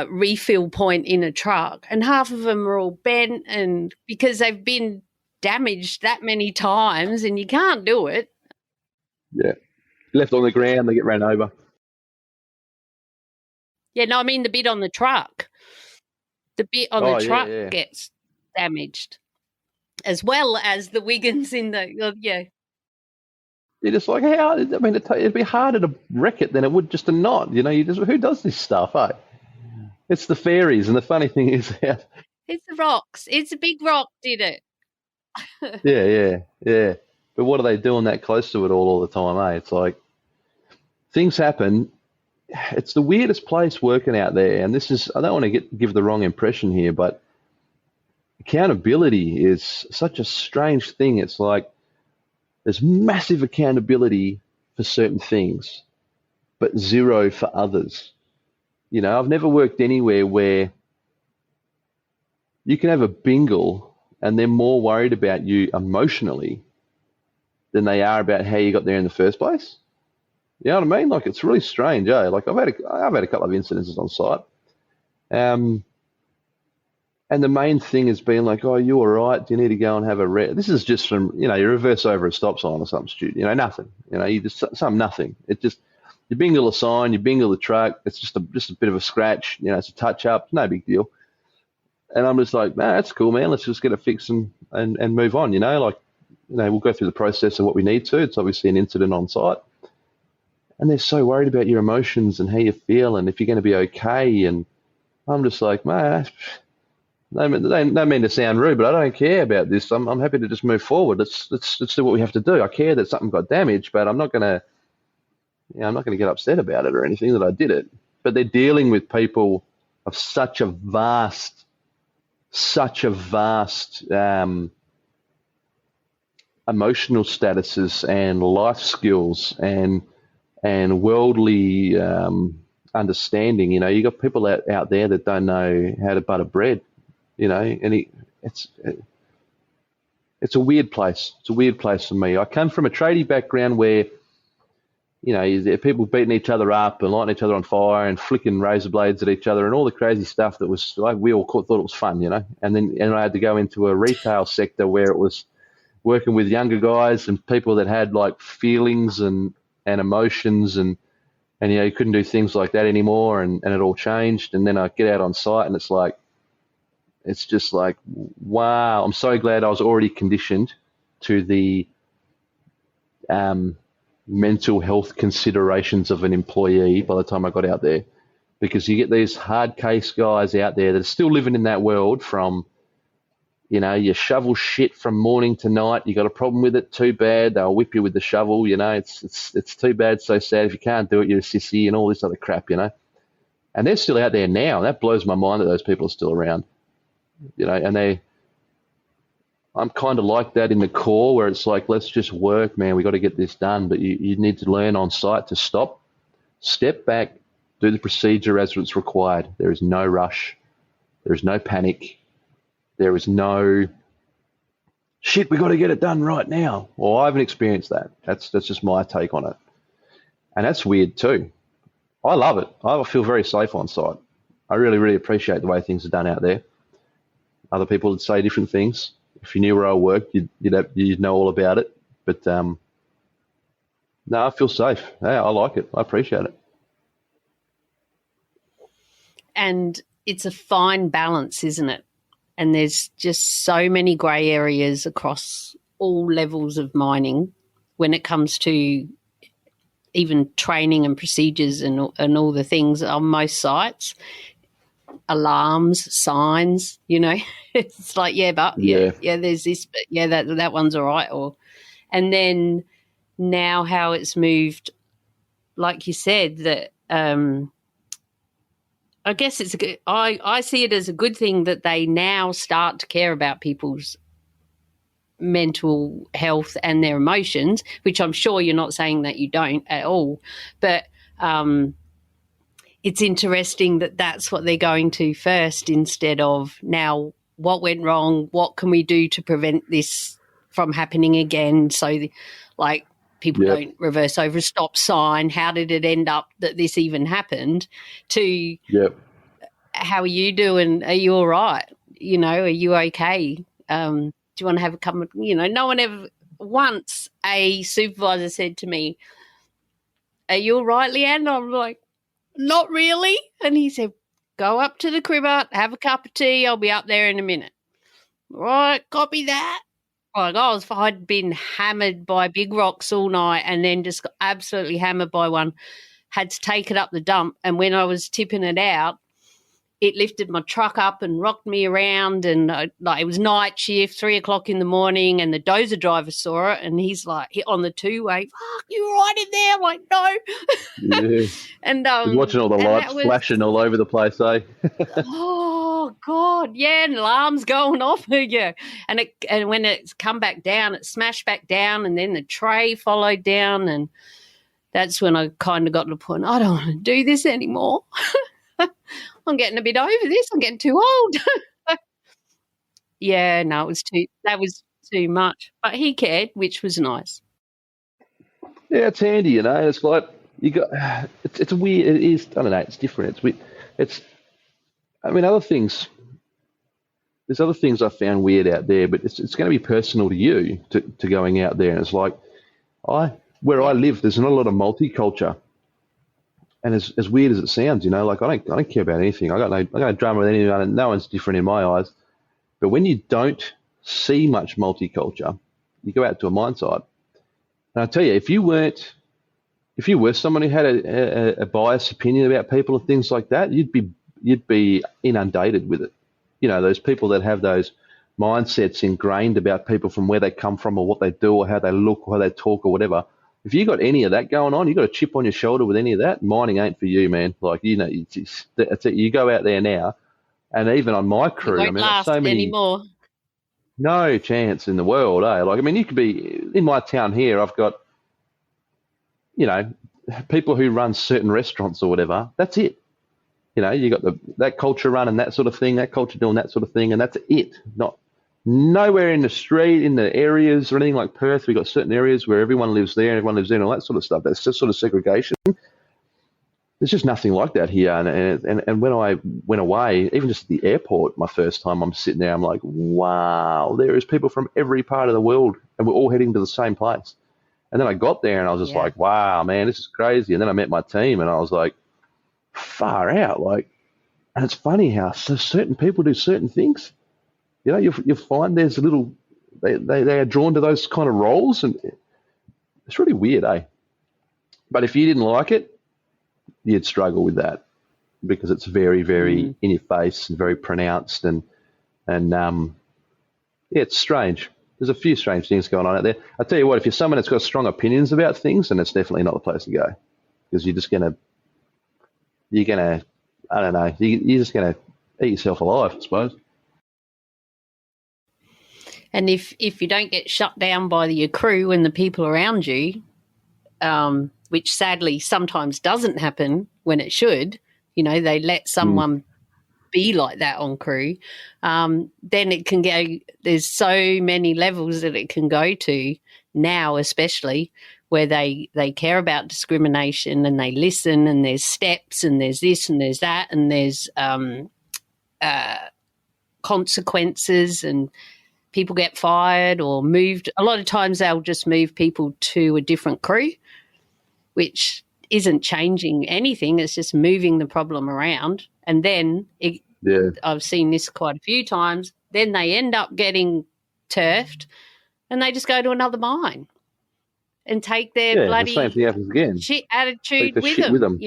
refill point in a truck, and half of them are all bent, and because they've been damaged that many times and you can't do it. Yeah. Left on the ground, they get ran over. Yeah, no, I mean the bit on the truck. The bit on the truck gets damaged, as well as the Wiggins in the You're just like, how? I mean, it'd be harder to wreck it than it would just to not. You know, who does this stuff? Eh? It's the fairies, and the funny thing is, it's the rocks. It's a big rock, did it? yeah. But what are they doing that close to it all the time? Eh? It's like things happen. It's the weirdest place working out there, and this is, I don't want to give the wrong impression here, but accountability is such a strange thing. It's like there's massive accountability for certain things, but zero for others. You know, I've never worked anywhere where you can have a bingle and they're more worried about you emotionally than they are about how you got there in the first place. You know what I mean? Like, it's really strange, eh? Like, I've had a couple of incidences on site. And the main thing has been like, oh, you all right? Do you need to go and have a rest? This is just from, you reverse over a stop sign or something stupid. Nothing. You just nothing. It just, you bingle a sign, you bingle the truck. It's just a bit of a scratch. It's a touch up. No big deal. And I'm just like, nah, that's cool, man. Let's just get it fixed and move on. We'll go through the process of what we need to. It's obviously an incident on site. And they're so worried about your emotions and how you feel and if you're going to be okay. And I'm just like, man, I don't mean to sound rude, but I don't care about this. I'm happy to just move forward. Let's do what we have to do. I care that something got damaged, but I'm not gonna get upset about it or anything that I did it. But they're dealing with people of such a vast emotional statuses and life skills and worldly understanding. You got people out there that don't know how to butter bread. And it's a weird place. It's a weird place for me. I come from a tradie background where, people beating each other up and lighting each other on fire and flicking razor blades at each other and all the crazy stuff that was, like, we all thought it was fun, and I had to go into a retail sector where it was working with younger guys and people that had like feelings and emotions and you couldn't do things like that anymore and it all changed. And then I get out on site and it's just like, wow, I'm so glad I was already conditioned to the mental health considerations of an employee by the time I got out there, because you get these hard case guys out there that are still living in that world from, you shovel shit from morning to night. You got a problem with it, too bad. They'll whip you with the shovel, it's too bad, so sad. If you can't do it, you're a sissy and all this other crap, And they're still out there now. That blows my mind that those people are still around. And I'm kind of like that in the core where it's like, let's just work, man. We got to get this done. But you need to learn on site to stop, step back, do the procedure as it's required. There is no rush. There is no panic. There is no shit. We got to get it done right now. Well, I haven't experienced that. That's just my take on it. And that's weird too. I love it. I feel very safe on site. I really, really appreciate the way things are done out there. Other people would say different things. If you knew where I worked, you'd know all about it. But no, I feel safe. Yeah, I like it. I appreciate it. And it's a fine balance, isn't it? And there's just so many grey areas across all levels of mining when it comes to even training and procedures and all the things on most sites. Alarms, signs, it's like, there's this, but that one's all right. And then now how it's moved, like you said, that I guess it's I see it as a good thing that they now start to care about people's mental health and their emotions, which I'm sure you're not saying that you don't at all, but it's interesting that that's what they're going to first instead of now what went wrong, what can we do to prevent this from happening again, so people don't reverse over a stop sign. How did it end up that this even happened? To how are you doing? Are you all right? Are you okay? do you want to have a cup of, no one ever, once a supervisor said to me, are you all right, Leanne? I'm like, not really. And he said, go up to the cribber, have a cup of tea. I'll be up there in a minute. Right, copy that. Like I'd been hammered by big rocks all night and then just got absolutely hammered by one. Had to take it up the dump. And when I was tipping it out, it lifted my truck up and rocked me around, and it was night shift, 3 o'clock in the morning, and the dozer driver saw it, and he's like, on the two-way, fuck, you right in there? I'm like, no. Yeah. And he's watching all the lights flashing all over the place, eh? Oh God, yeah, and alarms going off, yeah. And when it's come back down, it smashed back down, and then the tray followed down, and that's when I kind of got to the point, I don't want to do this anymore. I'm getting a bit over this. I'm getting too old. Yeah, no, that was too much. But he cared, which was nice. Yeah, it's handy, It's like it's weird. It is. I don't know. It's different. It's weird. Other things. There's other things I found weird out there, but it's going to be personal to you to going out there, and it's like where I live, there's not a lot of multiculture. And as weird as it sounds, I don't care about anything. I got no drama with anyone, and no one's different in my eyes. But when you don't see much multiculture, you go out to a mine site, and I tell you, if you were someone who had a biased opinion about people and things like that, you'd be inundated with it. Those people that have those mindsets ingrained about people from where they come from or what they do or how they look or how they talk or whatever. If you got any of that going on, you got a chip on your shoulder with any of that, mining ain't for you, man. Like, that's it. You go out there now, and even on my crew, it won't last so many anymore. No chance in the world, eh? Like, you could be in my town here. I've got, people who run certain restaurants or whatever. That's it. You got that culture running that sort of thing, that culture doing that sort of thing, and that's it. Not nowhere in the street, in the areas or anything like Perth. We've got certain areas where everyone lives there and everyone lives there and all that sort of stuff. That's just sort of segregation. There's just nothing like that here. And when I went away, even just at the airport, my first time, I'm sitting there, I'm like, wow, there is people from every part of the world, and we're all heading to the same place. And then I got there and I was just like, wow, man, this is crazy. And then I met my team and I was like, far out. And it's funny how certain people do certain things. You find there's they are drawn to those kind of roles, and it's really weird, eh? But if you didn't like it, you'd struggle with that because it's very, very in your face and very pronounced, and it's strange. There's a few strange things going on out there. I tell you what, if you're someone that's got strong opinions about things, then it's definitely not the place to go, because you're gonna, I don't know, you're just gonna eat yourself alive, I suppose. And if you don't get shut down by your crew and the people around you, which sadly sometimes doesn't happen when it should, they let someone be like that on crew, then it can go, there's so many levels that it can go to now, especially where they care about discrimination and they listen, and there's steps and there's this and there's that and there's consequences, and people get fired or moved. A lot of times they'll just move people to a different crew, which isn't changing anything. It's just moving the problem around. And then I've seen this quite a few times. Then they end up getting turfed and they just go to another mine and take their bloody the same thing happens again. Shit attitude with them.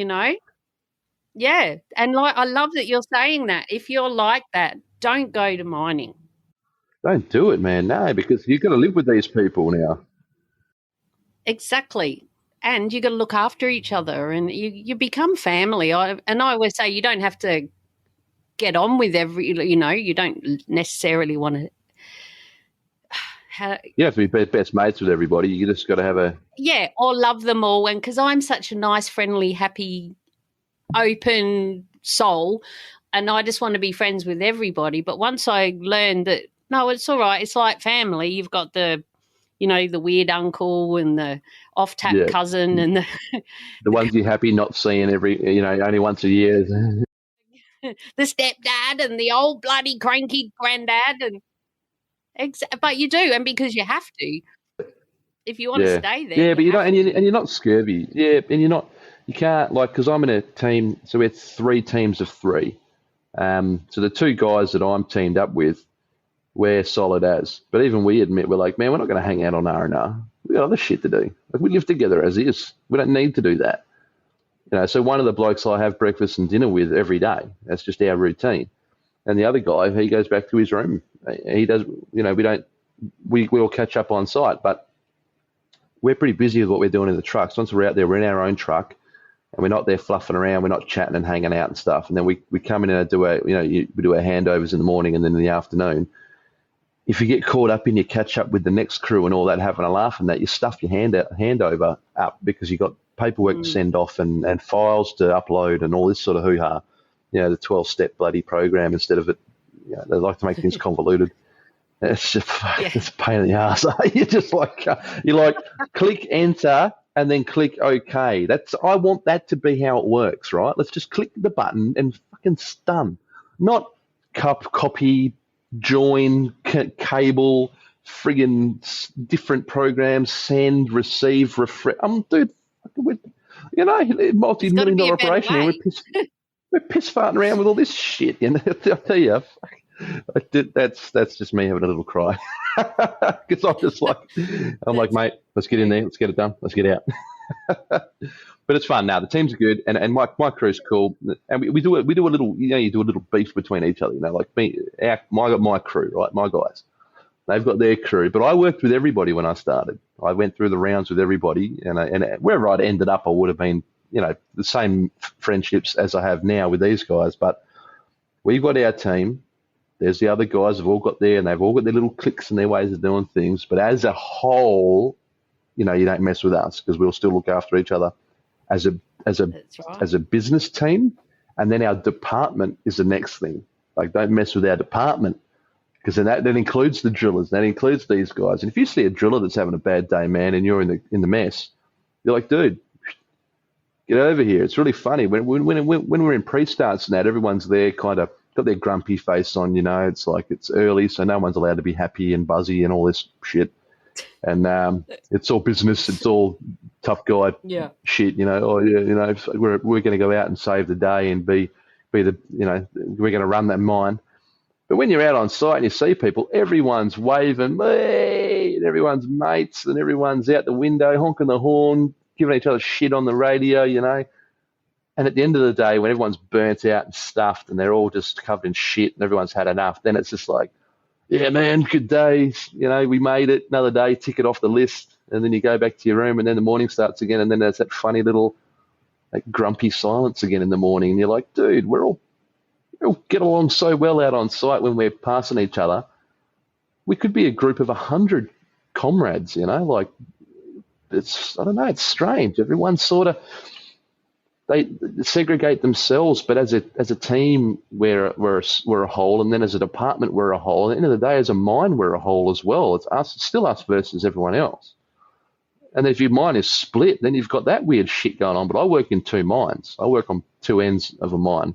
Yeah. And I love that you're saying that. If you're like that, don't go to mining. Don't do it, man. No, because you've got to live with these people now. Exactly. And you've got to look after each other, and you become family. I always say you don't have to get on with you don't necessarily want to. You have to be best mates with everybody. You just got to have or love them all. And because I'm such a nice, friendly, happy, open soul, and I just want to be friends with everybody. But once I learned that, no, it's all right. It's like family. You've got the weird uncle and the off-tap cousin and the ones you're happy not seeing only once a year. The stepdad and the old bloody cranky granddad. And But you do, and because you have to. If you want to Yeah, stay there, yeah, but you you don't, have to. and you're not scurvy. Yeah, and you can't like because I'm in a team, so we're 3 teams of 3. So the 2 guys that I'm teamed up with, we're solid as. But even we admit we're like, man, we're not going to hang out on R&R. We got other shit to do. Like we live together as is. We don't need to do that. So one of the blokes I have breakfast and dinner with every day. That's just our routine. And the other guy, he goes back to his room. He does. We don't. We all catch up on site, but we're pretty busy with what we're doing in the trucks. Once we're out there, we're in our own truck, and we're not there fluffing around. We're not chatting and hanging out and stuff. And then we come in and do we do our handovers in the morning, and then in the afternoon. If you get caught up in your catch up with the next crew and all that, having a laugh and that, you stuff your handover up because you've got paperwork to send off and files to upload and all this sort of hoo-ha. The 12-step bloody program instead of it. They like to make things convoluted. It's just it's a pain in the ass. You're just like click enter and then click OK. I want that to be how it works, right? Let's just click the button and fucking stun, not copy, join, cable, friggin' different programs, send, receive, refresh. Dude, multi-million-dollar operation here. We're piss farting around with all this shit. I'll tell you. That's just me having a little cry because I'm like, mate, let's get in there, let's get it done, let's get out. But it's fun now. The teams are good, and my crew's cool, and we do a little, you do a little beef between each other, like me, I got my crew, right, my guys, they've got their crew, but I worked with everybody when I started. I went through the rounds with everybody, and wherever I'd ended up, I would have been, the same friendships as I have now with these guys. But we've got our team. There's the other guys have all got there, and they've all got their little cliques and their ways of doing things. But as a whole, you don't mess with us because we'll still look after each other as a business team. And then our department is the next thing. Like, don't mess with our department because then that includes the drillers, that includes these guys. And if you see a driller that's having a bad day, man, and you're in the mess, you're like, dude, get over here. It's really funny when we're in pre-starts and that, everyone's there kind of got their grumpy face on, it's like it's early, so no one's allowed to be happy and buzzy and all this shit. And it's all business, it's all tough guy shit, we're going to go out and save the day and be the, we're going to run that mine. But when you're out on site and you see people, everyone's waving, hey, and everyone's mates, and everyone's out the window honking the horn, giving each other shit on the radio, And at the end of the day, when everyone's burnt out and stuffed and they're all just covered in shit and everyone's had enough, then it's just like, yeah, man, good day. We made it. Another day, tick it off the list. And then you go back to your room and then the morning starts again. And then there's that funny little grumpy silence again in the morning. And you're like, dude, we all get along so well out on site when we're passing each other. We could be a group of 100 comrades, like it's, I don't know, it's strange. Everyone's sort of, they segregate themselves, but as a team, we're a whole, and then as a department, we're a whole. At the end of the day, as a mine, we're a whole as well. It's us, it's still us versus everyone else. And if your mine is split, then you've got that weird shit going on. But I work in 2 mines. I work on 2 ends of a mine,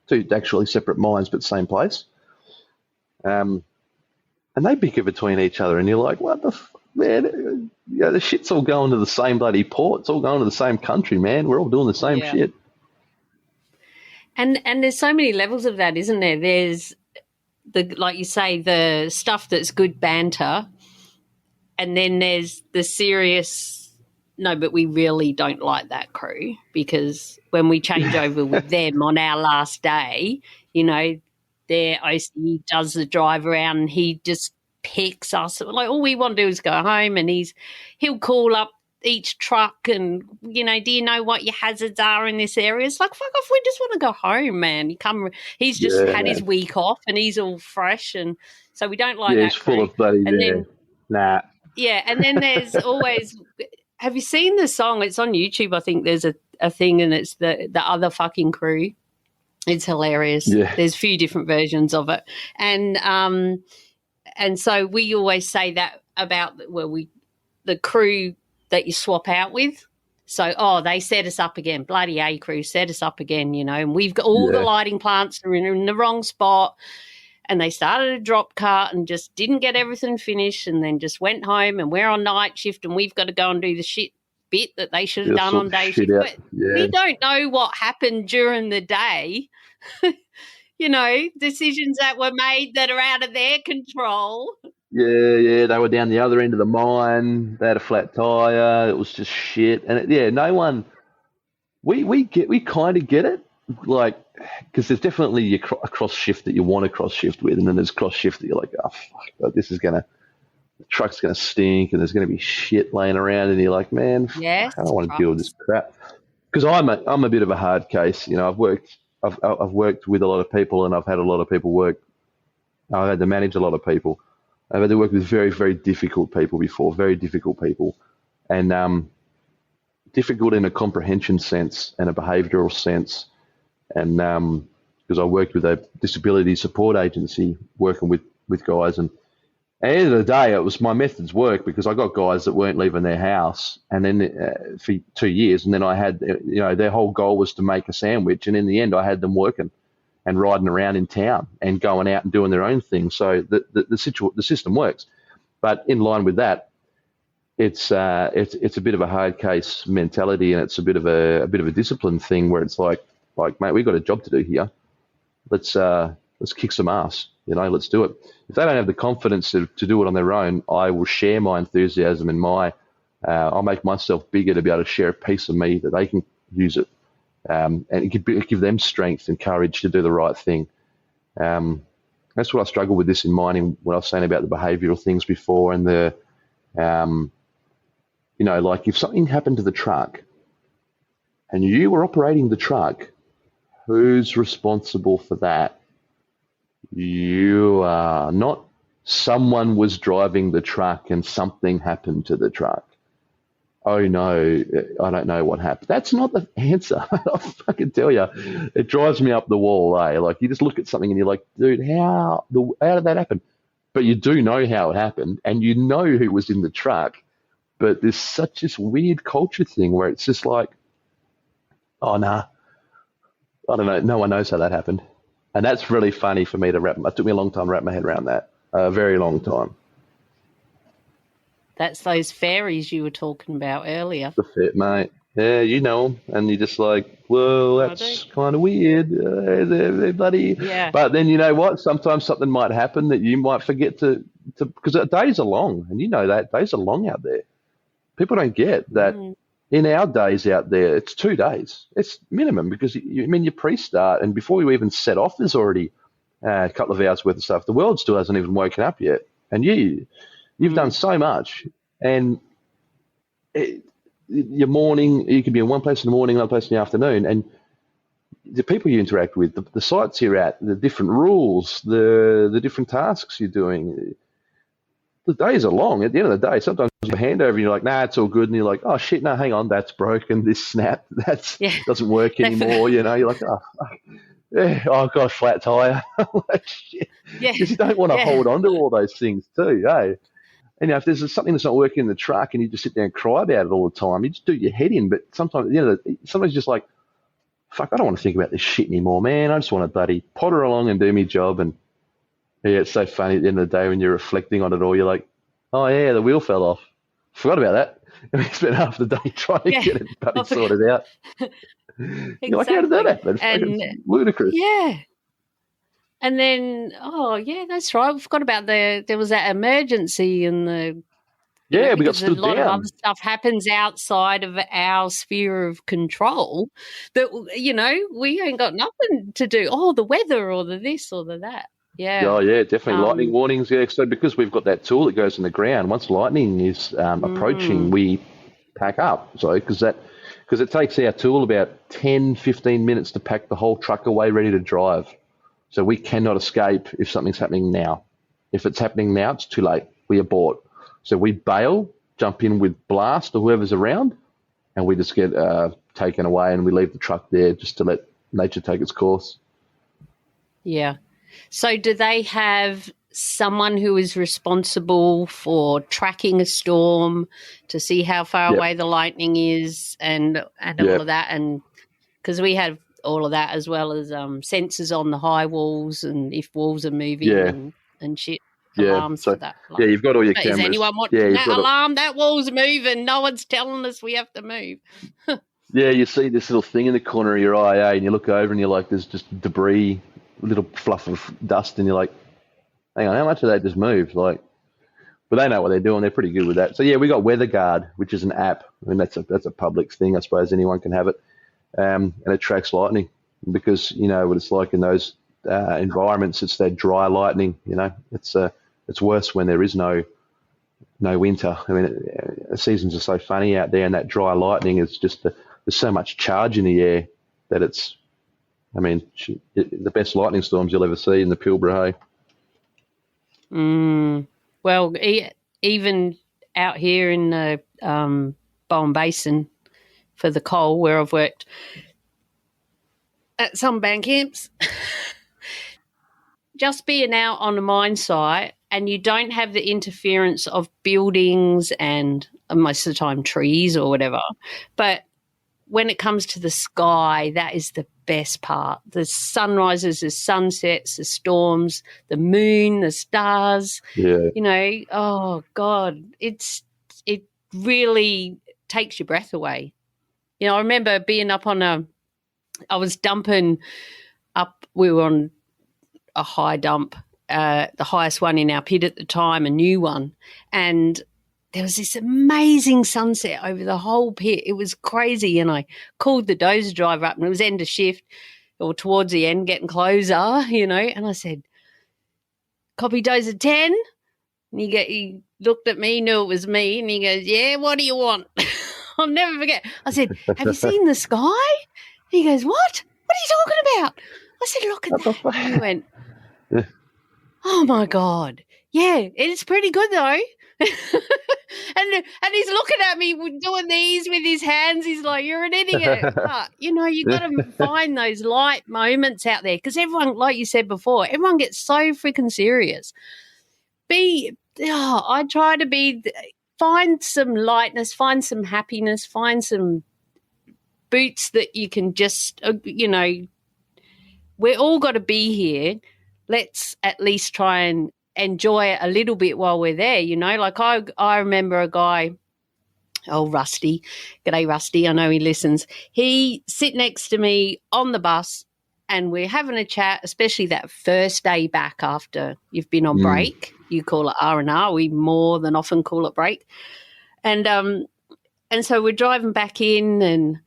2 actually separate mines, but same place. And they bicker between each other, and you're like, what the man? The shit's all going to the same bloody port. It's all going to the same country, man. We're all doing the same shit. And there's so many levels of that, isn't there? There's like you say, the stuff that's good banter, and then there's the serious. No, but we really don't like that crew because when we change over with them on our last day, their OC does the drive around and he just picks us. Like, all we want to do is go home, and he'll call up each truck and, do you know what your hazards are in this area? It's like, fuck off, we just want to go home, man. He's just had his week off and he's all fresh, and so we don't like that. He's full of bloody nah. Yeah, and then there's always have you seen the song? It's on YouTube, I think there's a thing, and it's the other fucking crew. It's hilarious. Yeah. There's a few different versions of it. And so we always say that about, the crew that you swap out with. So, they set us up again. Bloody A crew set us up again, and we've got all the lighting plants are in the wrong spot. and they started a drop cart and just didn't get everything finished and then just went home, and we're on night shift and we've got to go and do the shit bit that they should have done on day shift. But we don't know what happened during the day. You know, decisions that were made that are out of their control. Yeah, they were down the other end of the mine. They had a flat tire. It was just shit. And no one. We kind of get it, like, because there's definitely a cross shift that you want to cross shift with, and then there's cross shift that you're like, oh fuck, the truck's gonna stink, and there's gonna be shit laying around, and you're like, man, yes, I don't want to deal with this crap. Because I'm a bit of a hard case, you know. I've worked with a lot of people, and I've had a lot of people work. I've had to manage a lot of people. I've had to work with very, very difficult people before, very difficult people, and difficult in a comprehension sense and a behavioural sense. And because I worked with a disability support agency working with guys, and at the end of the day, it was my methods work, because I got guys that weren't leaving their house, and then for 2 years, and then I had, you know, their whole goal was to make a sandwich, and in the end I had them working and riding around in town and going out and doing their own thing. So the system works. But in line with that, it's a bit of a hard case mentality, and it's a bit of a discipline thing where it's like, mate, we've got a job to do here. Let's kick some ass, you know, let's do it. If they don't have the confidence to do it on their own, I will share my enthusiasm and I'll make myself bigger to be able to share a piece of me that they can use it, and give them strength and courage to do the right thing. That's what I struggle with this in mining, when I was saying about the behavioural things before, and the you know, like if something happened to the truck and you were operating the truck, who's responsible for that? You are not. Someone was driving the truck and something happened to the truck. Oh no, I don't know what happened. That's not the answer. I'll fucking tell you. It drives me up the wall, eh? Like, you just look at something and you're like, dude, how did that happen? But you do know how it happened, and you know who was in the truck. But there's such this weird culture thing where it's just like, oh, nah, I don't know. No one knows how that happened. And that's really funny for me to wrap. It took me a long time to wrap my head around that. A very long time. That's those fairies you were talking about earlier. The fit, mate. Yeah, you know them. And you're just like, well, that's kind of weird. They're bloody. Yeah. But then you know what? Sometimes something might happen that you might forget to because days are long. And you know that. Days are long out there. People don't get that. In our days out there, it's 2 days. It's minimum, because you pre-start, and before you even set off, there's already a couple of hours worth of stuff. The world still hasn't even woken up yet, and you've done so much. And your morning, you could be in one place in the morning, another place in the afternoon, and the people you interact with, the sites you're at, the different rules, the different tasks you're doing. The days are long. At the end of the day, sometimes you have a handover and you're like, nah, it's all good. And you're like, oh, shit, no, hang on, that's broken. This snap, doesn't work anymore. You know, you're like, oh, fuck. Yeah, oh, gosh, flat tire. Like, shit. Yeah. Because you don't want to hold on to all those things too, eh? And, you know, if there's something that's not working in the truck and you just sit there and cry about it all the time, you just do your head in. But sometimes, you know, sometimes you're just like, fuck, I don't want to think about this shit anymore, man. I just want to bloody potter along and do my job. And yeah, it's so funny at the end of the day when you're reflecting on it all, you're like, oh yeah, the wheel fell off. Forgot about that. And we spent half the day trying to get it bloody sorted out. Exactly. You're like, how did that happen? It's ludicrous. Yeah. And then, oh yeah, that's right. We forgot about there was that emergency and the we got stood down. A lot of other stuff happens outside of our sphere of control that, you know, we ain't got nothing to do. Oh, the weather or the this or the that. Yeah. Oh, yeah, definitely. Lightning warnings. Yeah. So because we've got that tool that goes in the ground, once lightning is approaching, we pack up. So because it takes our tool about 10, 15 minutes to pack the whole truck away ready to drive. So we cannot escape if something's happening now. If it's happening now, it's too late. We abort. So we bail, jump in with blast or whoever's around, and we just get taken away, and we leave the truck there just to let nature take its course. Yeah. So do they have someone who is responsible for tracking a storm to see how far away the lightning is and all of that? And because we have all of that, as well as sensors on the high walls and if walls are moving and shit. Alarms for that. Yeah, you've got all your cameras. Is anyone watching that alarm? That wall's moving. No one's telling us we have to move. Yeah, you see this little thing in the corner of your eye, and you look over and you're like, there's just debris, a little fluff of dust, and you're like, hang on, how much of that just moved? Like, but they know what they're doing. They're pretty good with that. So yeah, we got Weather Guard, which is an app. I mean, that's a public thing. I suppose anyone can have it, and it tracks lightning because you know what it's like in those environments. It's that dry lightning. You know, it's worse when there is no winter. I mean, the seasons are so funny out there, and that dry lightning is just there's so much charge in the air that it's. I mean, the best lightning storms you'll ever see in the Pilbara. Well, even out here in the Bowen Basin for the coal, where I've worked at some band camps, just being out on a mine site and you don't have the interference of buildings and most of the time trees or whatever, but when it comes to the sky, that is the best part. The sunrises, the sunsets, the storms, the moon, the stars. Yeah. You know, oh God, it really takes your breath away. You know, I remember being up on I was dumping up, we were on a high dump, the highest one in our pit at the time, a new one, and there was this amazing sunset over the whole pit. It was crazy, and I called the dozer driver up, and it was end of shift or towards the end, getting closer, you know, and I said, copy dozer 10? And he looked at me, knew it was me, and he goes, yeah, what do you want? I'll never forget. I said, have you seen the sky? And he goes, what? What are you talking about? I said, look at that. And he went, oh, my God. Yeah, it's pretty good, though. and he's looking at me doing these with his hands. He's like, you're an idiot. But, you know, you got to find those light moments out there because everyone, like you said before, everyone gets so freaking serious. I try to find some lightness, find some happiness, find some boots that you can just, you know, we're all got to be here. Let's at least try and enjoy it a little bit while we're there, you know. Like I remember a guy, Rusty, g'day Rusty, I know he listens. He sit next to me on the bus and we're having a chat, especially that first day back after you've been on break. You call it R&R, we more than often call it break. And so we're driving back in, and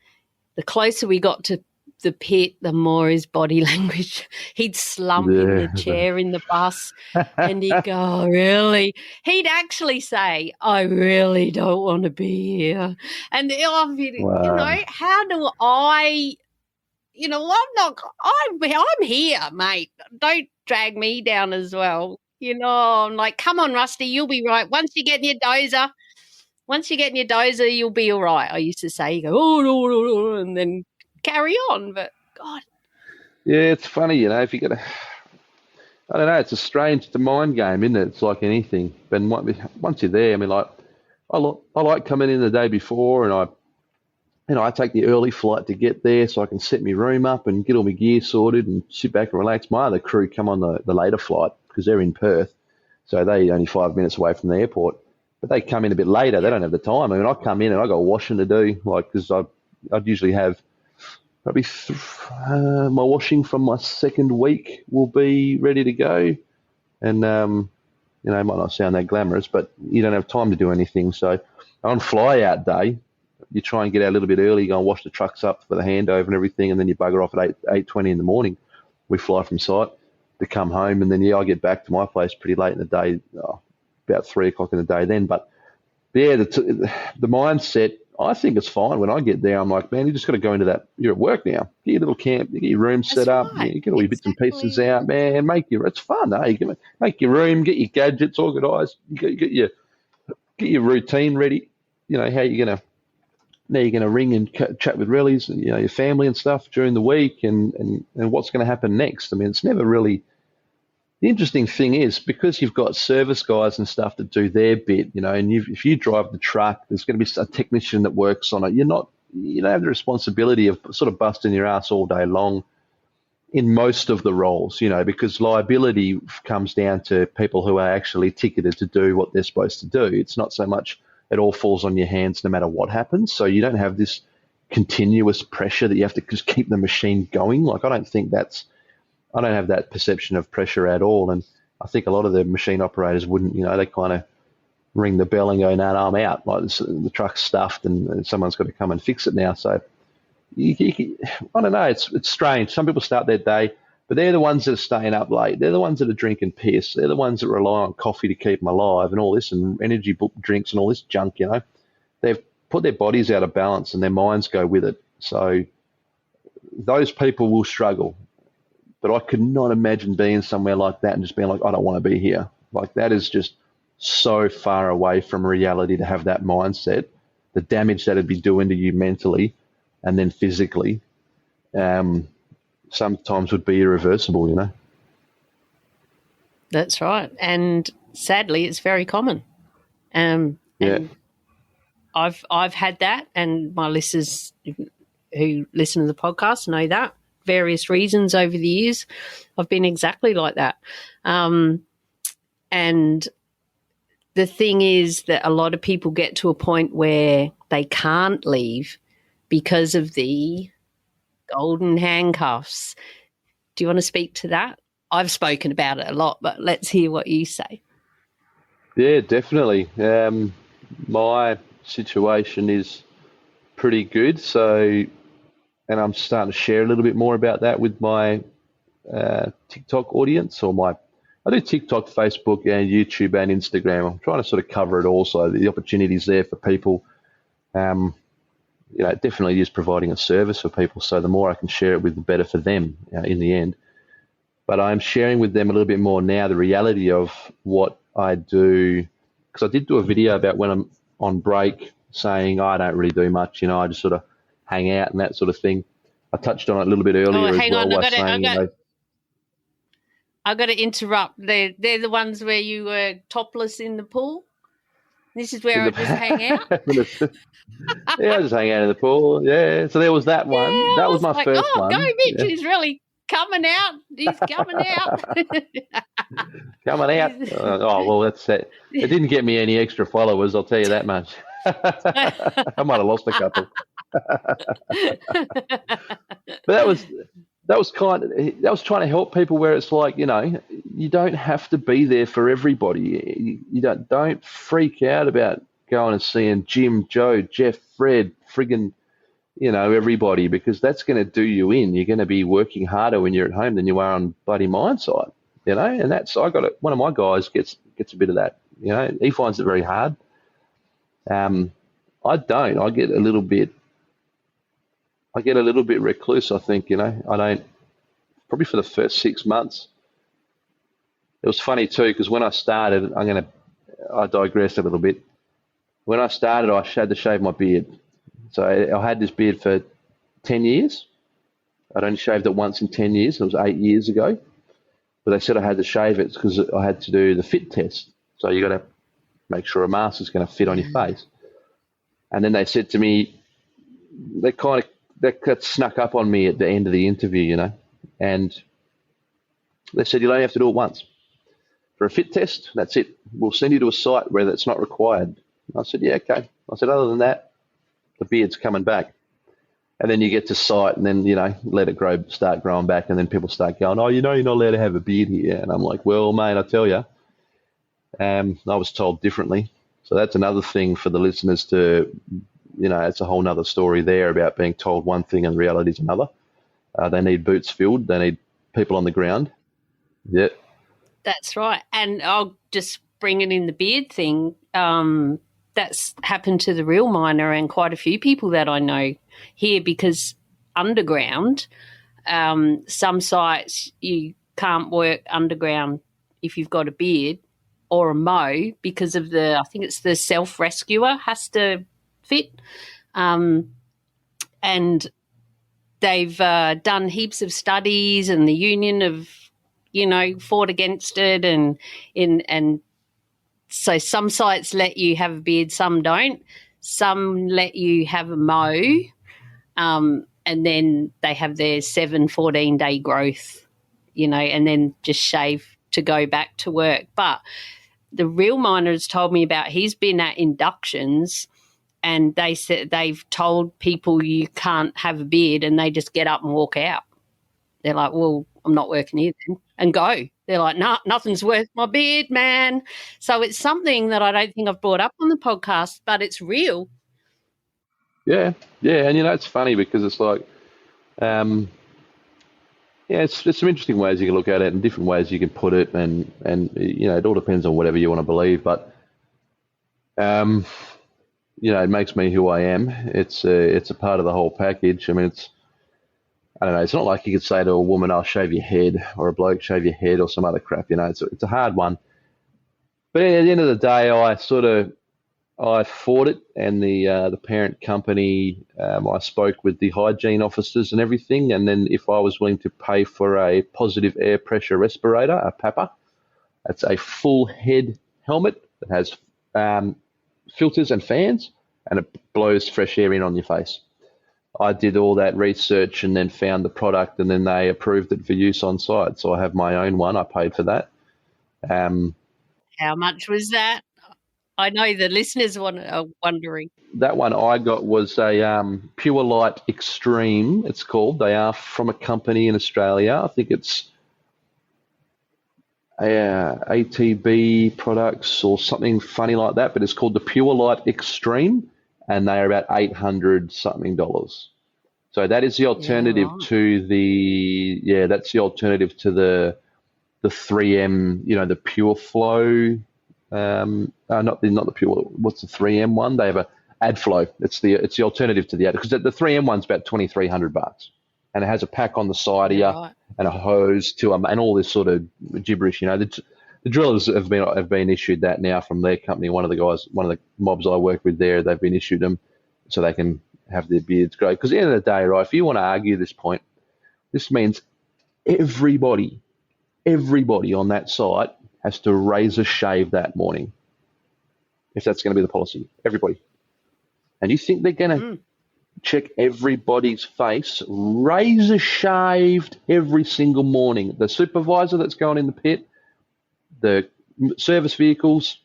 the closer we got to the pit, the more his body language. He'd slump in the chair in the bus and he'd go, oh, really? He'd actually say, I really don't want to be here. And, you know, how do I, you know, I'm here, mate. Don't drag me down as well. You know, I'm like, come on, Rusty, you'll be right. Once you get in your dozer, you'll be all right. I used to say, you go, oh, no, and then carry on. But God, yeah, it's funny, you know. If you get I don't know, it's a mind game, isn't it? It's like anything. But once you're there, I mean, like I like coming in the day before, and I take the early flight to get there so I can set my room up and get all my gear sorted and sit back and relax. My other crew come on the later flight because they're in Perth, so they're only 5 minutes away from the airport. But they come in a bit later. They don't have the time. I mean, I come in and I got washing to do, like, because I'd usually have probably my washing from my second week will be ready to go. And, you know, it might not sound that glamorous, but you don't have time to do anything. So on fly out day, you try and get out a little bit early, you go and wash the trucks up for the handover and everything, and then you bugger off at 8:20 in the morning. We fly from site to come home, and then, I get back to my place pretty late in the day, about 3 o'clock in the day then. But, yeah, the mindset, I think it's fine. When I get there, I'm like, man, you just got to go into that. You're at work now. Get your little camp, get your room set up, you get all your bits and pieces out, man. It's fun, eh? You can make your room, get your gadgets organised, get your routine ready. You know, how you're going to. Now you're going to ring and chat with rellies and, you know, your family and stuff during the week and what's going to happen next. I mean, it's never really – the interesting thing is because you've got service guys and stuff that do their bit, you know, and if you drive the truck, there's going to be a technician that works on it. You're you don't have the responsibility of sort of busting your ass all day long in most of the roles, because liability comes down to people who are actually ticketed to do what they're supposed to do. It's not so much it all falls on your hands no matter what happens. So you don't have this continuous pressure that you have to just keep the machine going. Like, I don't have that perception of pressure at all. And I think a lot of the machine operators wouldn't, they kind of ring the bell and go, no, I'm out. Like, the truck's stuffed and someone's got to come and fix it now. So I don't know. It's strange. Some people start their day, but they're the ones that are staying up late. They're the ones that are drinking piss. They're the ones that rely on coffee to keep them alive and all this, and energy drinks and all this junk, They've put their bodies out of balance and their minds go with it. So those people will struggle. But I could not imagine being somewhere like that and just being like, I don't want to be here. Like, that is just so far away from reality to have that mindset. The damage that it'd be doing to you mentally and then physically, sometimes would be irreversible, That's right. And sadly, it's very common. Yeah. And I've had that, and my listeners who listen to the podcast know that. Various reasons over the years, I've been exactly like that. And the thing is that a lot of people get to a point where they can't leave because of the golden handcuffs. Do you want to speak to that? I've spoken about it a lot, but let's hear what you say. Yeah, definitely. My situation is pretty good. So, and I'm starting to share a little bit more about that with my TikTok audience, I do TikTok, Facebook, and YouTube and Instagram. I'm trying to sort of cover it all, so the opportunities there for people. It definitely is providing a service for people. So the more I can share it with, the better for them in the end. But I'm sharing with them a little bit more now the reality of what I do, because I did do a video about when I'm on break saying I don't really do much. I just sort of hang out and that sort of thing. I touched on it a little bit earlier as well. I've got to interrupt. They're the ones where you were topless in the pool. This is where I just hang out. Yeah, I just hang out in the pool. Yeah, so there was that one. Yeah, that was my first one. Go, Mitch! He's really coming out. He's coming out. Coming out. Well, that's it. It didn't get me any extra followers, I'll tell you that much. I might have lost a couple. But that was trying to help people where it's like, you don't have to be there for everybody. You don't freak out about going and seeing Jim, Joe, Jeff, Fred, friggin', everybody, because that's going to do you in. You're going to be working harder when you're at home than you are on bloody mine site, and that's, I got it. One of my guys gets a bit of that, he finds it very hard. I don't, I get a little bit recluse, I think, I don't, probably for the first 6 months. It was funny too, because when I started, I digressed a little bit. When I started, I had to shave my beard. So I had this beard for 10 years. I'd only shaved it once in 10 years. It was 8 years ago. But they said I had to shave it because I had to do the fit test. So you got to make sure a mask is going to fit on your face. And then they said to me, that got snuck up on me at the end of the interview, and they said, you'll only have to do it once. For a fit test, that's it. We'll send you to a site where that's not required. I said, yeah, okay. I said, other than that, the beard's coming back. And then you get to site and then, let it start growing back, and then people start going, oh, you're not allowed to have a beard here. And I'm like, well, mate, I tell you, I was told differently. So that's another thing for the listeners to, it's a whole nother story there about being told one thing and reality is another. They need boots filled. They need people on the ground. Yeah. That's right. And I'll just bring it in the beard thing. That's happened to the real miner and quite a few people that I know here, because underground, some sites you can't work underground if you've got a beard or a mow because of I think it's the self-rescuer has to fit. And they've done heaps of studies, and the union have, fought against it. And so some sites let you have a beard, some don't. Some let you have a mow. And then they have their 14-day growth, and then just shave to go back to work. But the real miner has told me about, he's been at inductions and they said they've told people you can't have a beard and they just get up and walk out. They're like, well, I'm not working here then, and go. They're like, nah, nothing's worth my beard, man. So it's something that I don't think I've brought up on the podcast, but it's real. Yeah. And, it's funny because it's like, it's some interesting ways you can look at it and different ways you can put it. And it all depends on whatever you want to believe. But, it makes me who I am. It's a part of the whole package. I mean, I don't know. It's not like you could say to a woman, "I'll shave your head," or a bloke, "Shave your head," or some other crap. It's a hard one. But at the end of the day, I fought it, and the parent company, I spoke with the hygiene officers and everything, and then if I was willing to pay for a positive air pressure respirator, a PAPA, that's a full head helmet that has filters and fans, and it blows fresh air in on your face. I did all that research and then found the product, and then they approved it for use on site. So I have my own one. I paid for that. How much was that? I know the listeners are wondering. That one I got was a Pure Light Extreme, it's called. They are from a company in Australia. I think it's ATB products or something funny like that, but it's called the Pure Light Extreme, and they are about $800 something. So that is the alternative to that's the alternative to the 3M, the Pure Flow. Not the Pure. What's the 3M one? They have a AdFlow. It's the alternative to the Ad, because the 3M one's about $2,300, and it has a pack on the side of you and a hose to them and all this sort of gibberish. The drillers have been issued that now from their company. One of the mobs I work with there, they've been issued them so they can have their beards grow. Because at the end of the day, right, if you want to argue this point, this means everybody on that site has to razor shave that morning, if that's going to be the policy. Everybody. And you think they're going to check everybody's face razor shaved every single morning? The supervisor that's going in the pit, the service vehicles,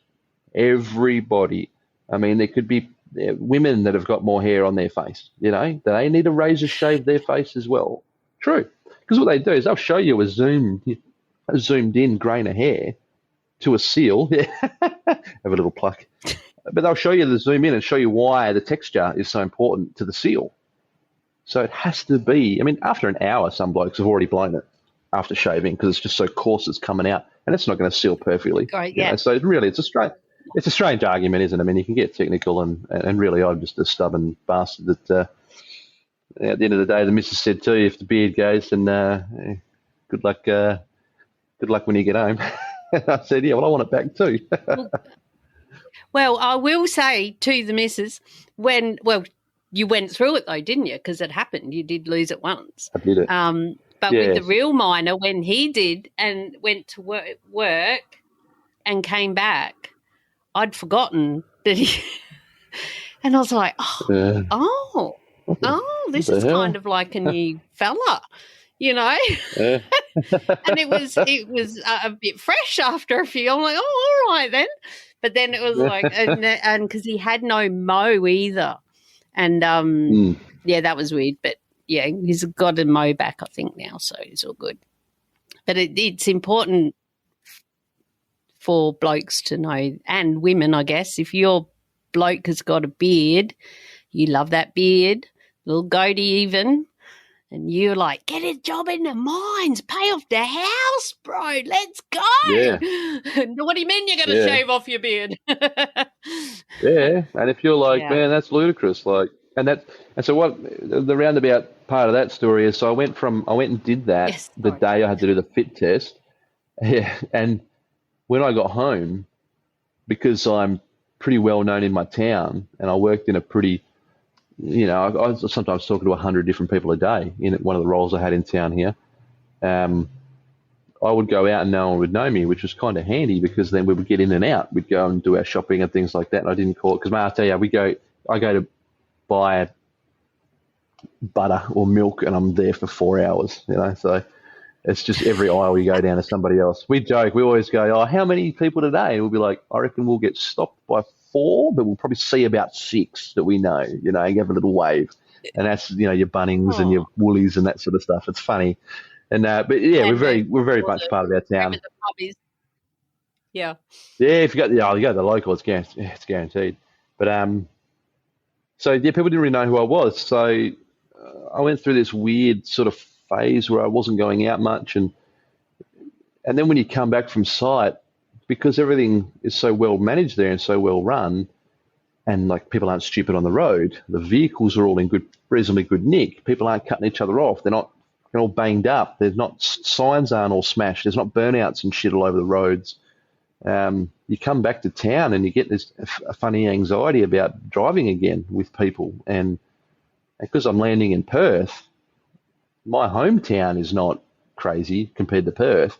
everybody. I mean, there could be women that have got more hair on their face, they need to razor shave their face as well. True. Because what they do is they'll show you a zoomed in grain of hair to a seal. Have a little pluck. But they'll show you the zoom in and show you why the texture is so important to the seal. So it has to be, after an hour, some blokes have already blown it after shaving because it's just so coarse it's coming out, and it's not going to seal perfectly. Right, yeah. So really, it's a strange argument, isn't it? You can get technical, and really I'm just a stubborn bastard that at the end of the day, the missus said to you, if the beard goes, then good luck when you get home. I said, yeah, well, I want it back too. Well, I will say to the missus, you went through it though, didn't you? Because it happened. You did lose it once. I did it. But with the real miner, when he did and went to work and came back, I'd forgotten that he – and I was like, this is kind of like a new fella, Yeah. And it was a bit fresh after a few. I'm like, all right then. But then it was like, and because he had no mow either. And, that was weird. But, yeah, he's got a mow back, I think, now, so it's all good. But it's important for blokes to know, and women, I guess. If your bloke has got a beard, you love that beard, little goatee even, and you're like, get a job in the mines, pay off the house, bro, let's go. Yeah. What do you mean you're going to shave off your beard? Yeah, and if you're like, man, that's ludicrous, and so what the roundabout part of that story is, so I went and did that the day I had to do the fit test, and when I got home, because I'm pretty well known in my town, and I worked in a pretty, I was sometimes talking to 100 different people a day in one of the roles I had in town here. I would go out and no one would know me, which was kind of handy because then we would get in and out. We'd go and do our shopping and things like that. And I didn't call it because, I tell you, I go to buy butter or milk, and I'm there for 4 hours, so it's just every aisle you go down to somebody else. We joke, we always go, oh, how many people today? And we'll be like, I reckon we'll get stopped by 4, but we'll probably see about 6 that we know, and you have a little wave. And that's, your Bunnings and your Woolies and that sort of stuff. It's funny. And but yeah, we're very much part of our town. Yeah. Yeah, if you go to the local, it's guaranteed. But so yeah, people didn't really know who I was. So I went through this weird sort of phase where I wasn't going out much, and then when you come back from site, because everything is so well managed there and so well run, and like people aren't stupid on the road, the vehicles are all in reasonably good nick. People aren't cutting each other off. They're all banged up. There's not signs aren't all smashed. There's not burnouts and shit all over the roads. You come back to town and you get this funny anxiety about driving again with people. And because I'm landing in Perth, my hometown is not crazy compared to Perth,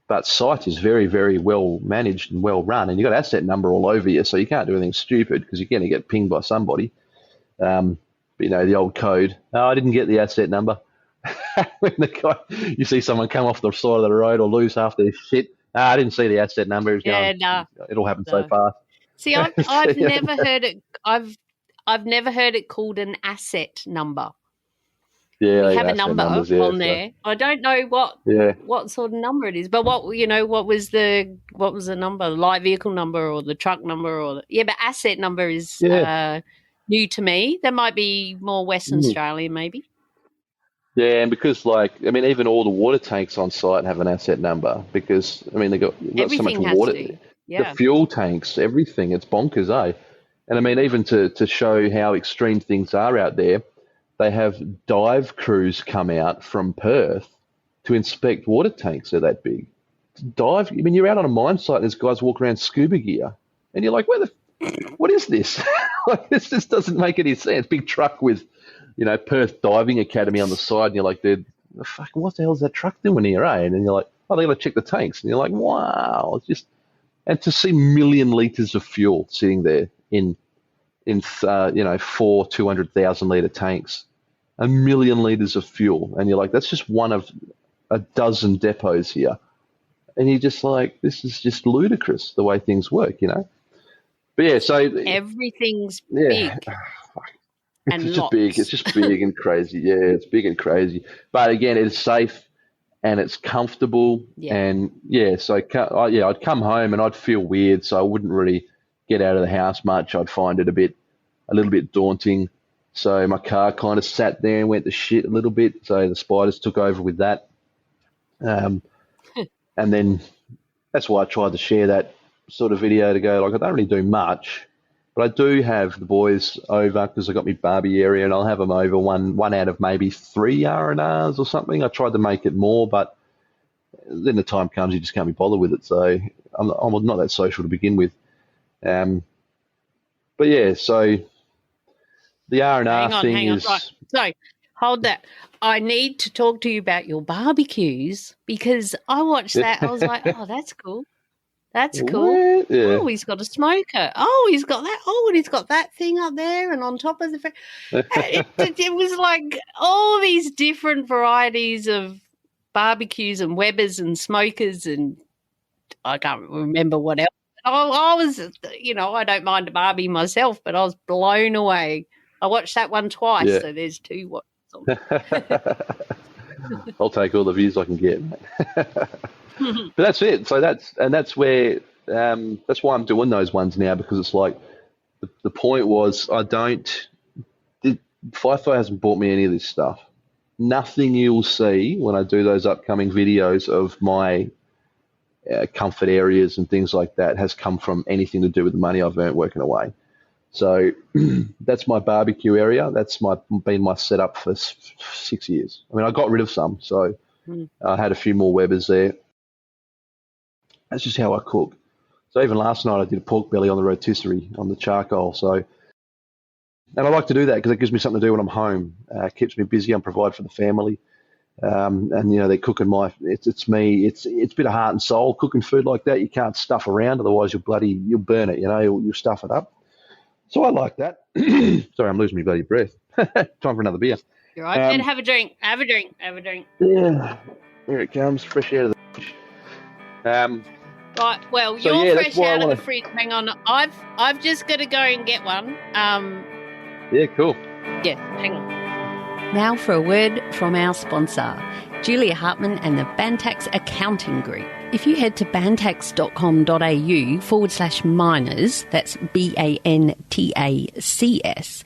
but site is very, very well managed and well run. And you've got asset number all over you, so you can't do anything stupid because you're going to get pinged by somebody. But the old code, oh, I didn't get the asset number. When you see someone come off the side of the road or lose half their shit, I didn't see the asset number. It'll happen so fast. See, I've never heard it. I've never heard it called an asset number. Yeah, we have a number on there. I don't know what sort of number it is, but what was the number? The light vehicle number or the truck number but asset number is new to me. That might be more Western Australian, maybe. Yeah, and because even all the water tanks on site have an asset number because they've got so much water. The fuel tanks, everything. It's bonkers, eh? And even to show how extreme things are out there, they have dive crews come out from Perth to inspect water tanks. They're that big. Dive. You're out on a mine site and there's guys walking around scuba gear, and you're like, what is this? This just doesn't make any sense. Big truck with, Perth Diving Academy on the side, and you're like, dude, what the hell is that truck doing here, eh? And then you're like, oh, they're going to check the tanks, and you're like, wow, and to see million litres of fuel sitting there in 4 200,000 litre tanks. 1 million litres of fuel, and you're like, that's just one of a dozen depots here, and you're just like, this is just ludicrous the way things work, But yeah, so everything's big. It's just big and crazy. Yeah, it's big and crazy. But again, it's safe and it's comfortable. Yeah. And so I'd come home and I'd feel weird, so I wouldn't really get out of the house much. I'd find it a little bit daunting. So my car kind of sat there and went to shit a little bit. So the spiders took over with that. And then that's why I tried to share that sort of video to go, I don't really do much, but I do have the boys over because I got my Barbie area, and I'll have them over one out of maybe 3 R&Rs or something. I tried to make it more, but then the time comes you just can't be bothered with it. So I'm not that social to begin with. But yeah, so the R&R thing is... Right. So hold that. I need to talk to you about your barbecues because I watched that. I was like, oh, that's cool. That's cool. Yeah. Oh, he's got a smoker. Oh, he's got that. Oh, and he's got that thing up there and on top of the... it was like all these different varieties of barbecues and Webbers and smokers, and I can't remember what else. I was, I don't mind a barbie myself, but I was blown away. I watched that one twice, so there's 2 watches on. I'll take all the views I can get. But that's it. So that's where that's why I'm doing those ones now, because it's like the point was FIFO hasn't bought me any of this stuff. Nothing you'll see when I do those upcoming videos of my comfort areas and things like that has come from anything to do with the money I've earned working away. So that's my barbecue area. That's been my setup for 6 years. I got rid of some, so I had a few more Webbers there. That's just how I cook. So even last night I did a pork belly on the rotisserie on the charcoal. So, and I like to do that because it gives me something to do when I'm home. It keeps me busy. I'm provide for the family. And they're cooking it's me. It's a bit of heart and soul cooking food like that. You can't stuff around, otherwise you'll burn it. You'll stuff it up. So I like that. Sorry, I'm losing my bloody breath. Time for another beer. You're right. And have a drink. Have a drink. Have a drink. Yeah, here it comes, fresh out of the fridge. Right. Well, So, you're yeah, fresh that's why I out of wanna- the fridge. Hang on. I've just got to go and get one. Yeah, cool. Yeah. Hang on. Now for a word from our sponsor, Julia Hartman and the Bantax Accounting Group. If you head to bantax.com.au/miners, that's BANTACS,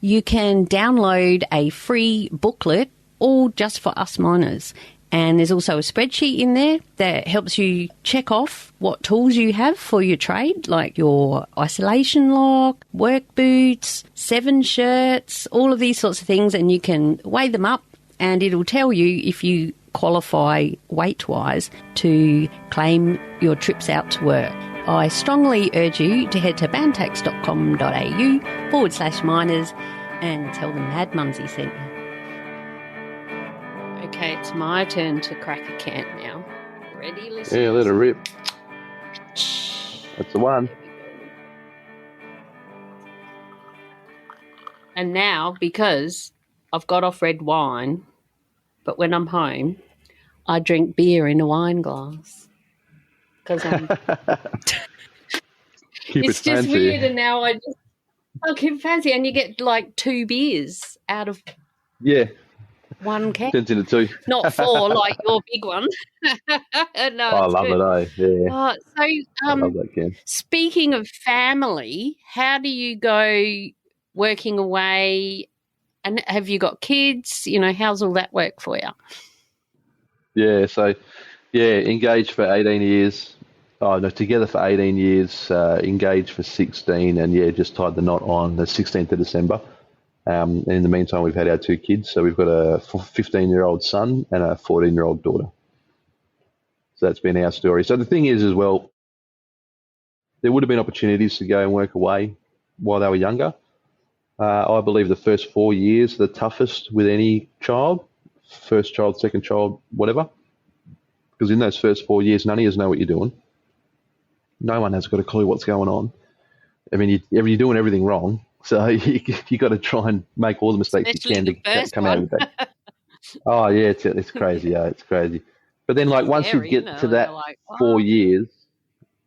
you can download a free booklet all just for us miners. And there's also a spreadsheet in there that helps you check off what tools you have for your trade, like your isolation lock, work boots, 7 shirts, all of these sorts of things. And you can weigh them up and it'll tell you if you qualify weight-wise to claim your trips out to work. I strongly urge you to head to bantax.com.au/miners and tell them Mad Mumsy sent you. Okay, it's my turn to crack a can now. Ready, listeners? Yeah, let it rip. That's the one. And now, because I've got off red wine, but when I'm home, I drink beer in a wine glass. Because Keep it's it just fancy. weird, and now I keep it fancy, and you get like 2 beers out of Yeah, 1 can. turns into 2. Not 4 like your big one. No, I it's love good. it, Yeah, So, I love that can. speaking of family, how do you go working away? And have you got kids? You know, how's all that work for you? Yeah, so, engaged for 18 years. Oh, no, together for 18 years, engaged for 16, and, just tied the knot on the 16th of December. And in the meantime, we've had our 2 kids. So we've got a 15-year-old son and a 14-year-old daughter. So that's been our story. So the thing is as well, there would have been opportunities to go and work away while they were younger. I believe the first 4 years are the toughest with any child, first child, second child, whatever. Because in those first 4 years, none of you know what you're doing. No one has got a clue what's going on. I mean, you're doing everything wrong. So you got to try and make all the mistakes Especially you the can to first come one. out of that. Oh, yeah, it's crazy. Yeah, it's crazy. But then, like, once Scary, you isn't get it? to that You're like, 4 years,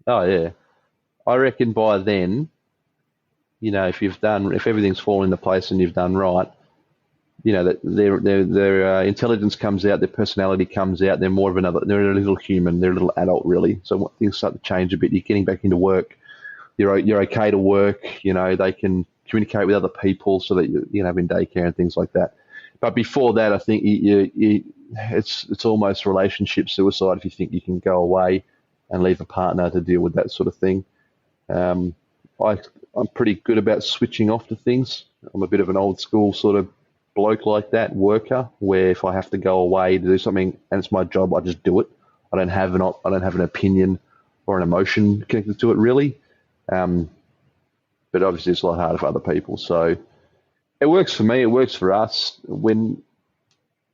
oh, yeah. I reckon by then, if everything's fallen into place and you've done right, that their intelligence comes out, their personality comes out. They're more of they're a little human, they're a little adult, really. So when things start to change a bit, you're getting back into work. You're okay to work. They can communicate with other people so that you have in daycare and things like that. But before that, I think it's almost relationship suicide if you think you can go away and leave a partner to deal with that sort of thing. I'm pretty good about switching off to things. I'm a bit of an old school sort of bloke like that, worker, where if I have to go away to do something and it's my job, I just do it. I don't have an opinion or an emotion connected to it, really. But obviously it's a lot harder for other people. So it works for me. It works for us. When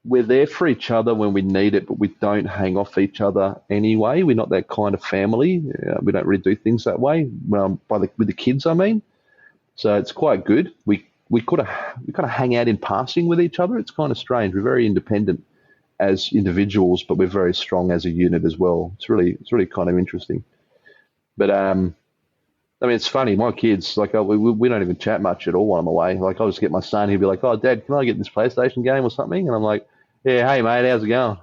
we're there for each other when we need it, but we don't hang off each other anyway. We're not that kind of family. We don't really do things that way. With the kids, I mean. So it's quite good. We kind of hang out in passing with each other. It's kind of strange. We're very independent as individuals, but we're very strong as a unit as well. It's really kind of interesting. But I mean, it's funny. My kids, like, we don't even chat much at all while I'm away. Like, I'll just get my son. He'll be like, "Oh, Dad, can I get this PlayStation game or something?" And I'm like, "Yeah, hey mate, how's it going?"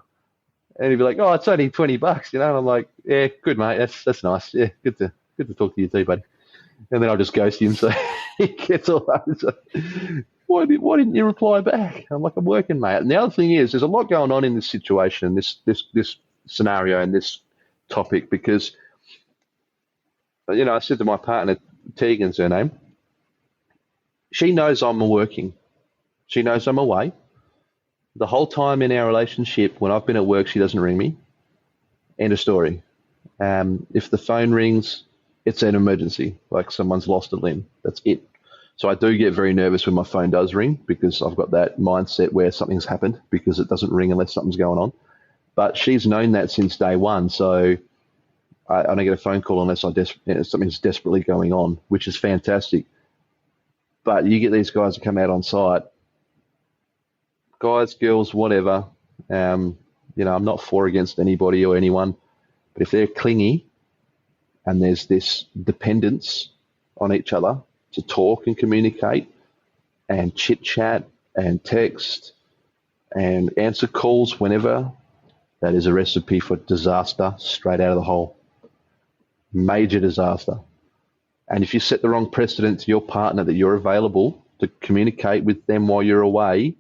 And he'd be like, "Oh, it's only $20, And I'm like, "Yeah, good mate. That's nice. Yeah, good to talk to you too, buddy." And then I'll just ghost him, so he gets all over. So, why didn't you reply back? I'm like, "I'm working, mate." And the other thing is, there's a lot going on in this situation, this scenario, and this topic, because I said to my partner, Tegan's her name. She knows I'm working. She knows I'm away. The whole time in our relationship, when I've been at work, she doesn't ring me. End of story. If the phone rings, it's an emergency, like someone's lost a limb. That's it. So I do get very nervous when my phone does ring, because I've got that mindset where something's happened, because it doesn't ring unless something's going on. But she's known that since day one, so I don't get a phone call unless something's desperately going on, which is fantastic. But you get these guys that come out on site, guys, girls, whatever. I'm not for or against anybody or anyone, but if they're clingy and there's this dependence on each other to talk and communicate and chit chat and text and answer calls whenever, that is a recipe for disaster straight out of the hole. Major disaster. And if you set the wrong precedent to your partner that you're available to communicate with them while you're away,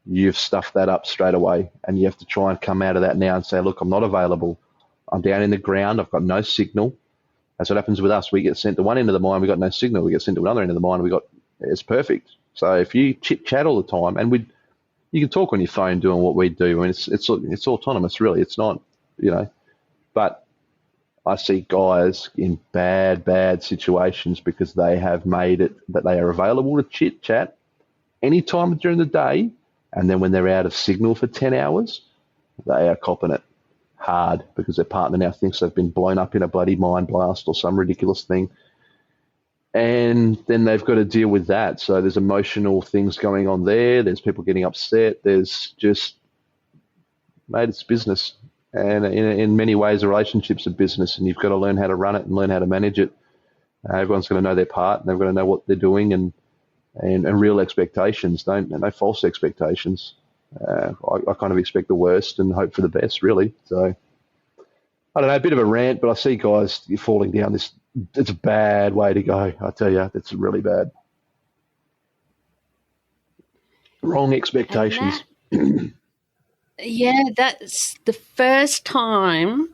you've stuffed that up straight away. And you have to try and come out of that now and say, look, I'm not available. I'm down in the ground. I've got no signal. That's what happens with us. We get sent to one end of the mine, we got no signal. We get sent to another end of the mine, it's perfect. So if you chit chat all the time, and you can talk on your phone doing what we do. I mean, it's autonomous, really. It's not, but I see guys in bad situations because they have made it that they are available to chit chat anytime during the day, and then when they're out of signal for 10 hours, they are copping it hard because their partner now thinks they've been blown up in a bloody mine blast or some ridiculous thing. And then they've got to deal with that. So there's emotional things going on there. There's people getting upset. There's just, mate, it's business. And in many ways, a relationship's a business, and you've got to learn how to run it and learn how to manage it. Everyone's going to know their part, and they've got to know what they're doing and real expectations. No false expectations. I kind of expect the worst and hope for the best, really. So, I don't know, a bit of a rant, but I see guys falling down this. It's a bad way to go. I tell you, it's really bad. Wrong expectations. Yeah, that's the first time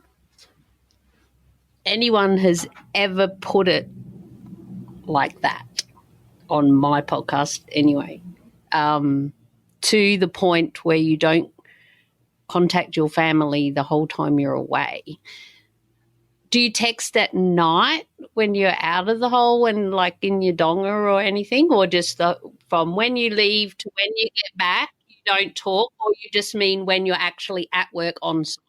anyone has ever put it like that on my podcast anyway, to the point where you don't contact your family the whole time you're away. Do you text at night when you're out of the hole, when like in your donga or anything, or just from when you leave to when you get back? Don't talk, or you just mean when you're actually at work on site?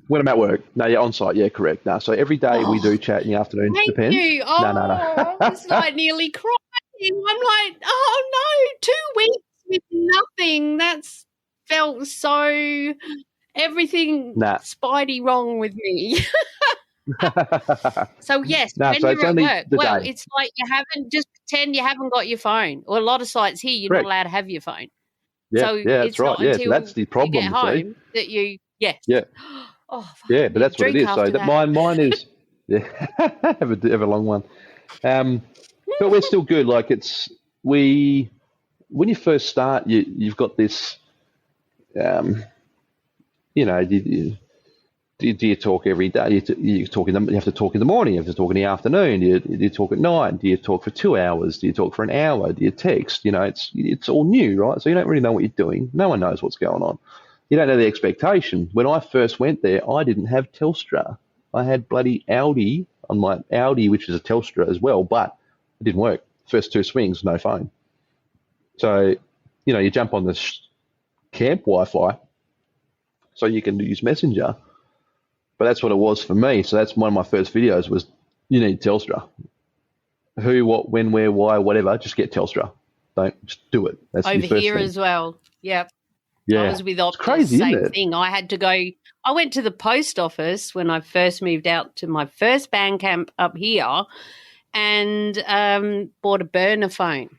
When I'm at work. No, yeah, on site. Yeah, correct. No, so every day we do chat in the afternoon. Thank Depends. you. Oh, no. I was like nearly crying. I'm like, oh no, 2 weeks with nothing. That's felt so spidey wrong with me. So yes, when you're at work, it's like you haven't, just pretend you haven't got your phone. Or a lot of sites here, you're not allowed to have your phone. Yeah, so yeah, it's that's right. not Yeah, until that's the problem. You get home that you, Yeah. Oh, yeah, but that's what it is. So mine is, have a long one. But we're still good. Like when you first start, you've got this, do you talk every day? You have to talk in the morning. You have to talk in the afternoon. Do you talk at night? Do you talk for 2 hours? Do you talk for an hour? Do you text? It's all new, right? So you don't really know what you're doing. No one knows what's going on. You don't know the expectation. When I first went there, I didn't have Telstra. I had bloody Audi on my Audi, which is a Telstra as well, but it didn't work. First 2 swings, no phone. So, you jump on this camp Wi-Fi so you can use Messenger. But that's what it was for me. So that's one of my first videos was, you need Telstra. Who, what, when, where, why, whatever, just get Telstra. Don't, just do it. That's over here thing. As well. Yep. Yeah. I was with Optus, crazy, same thing. I had to go, I went to the post office when I first moved out to my first band camp up here and bought a burner phone.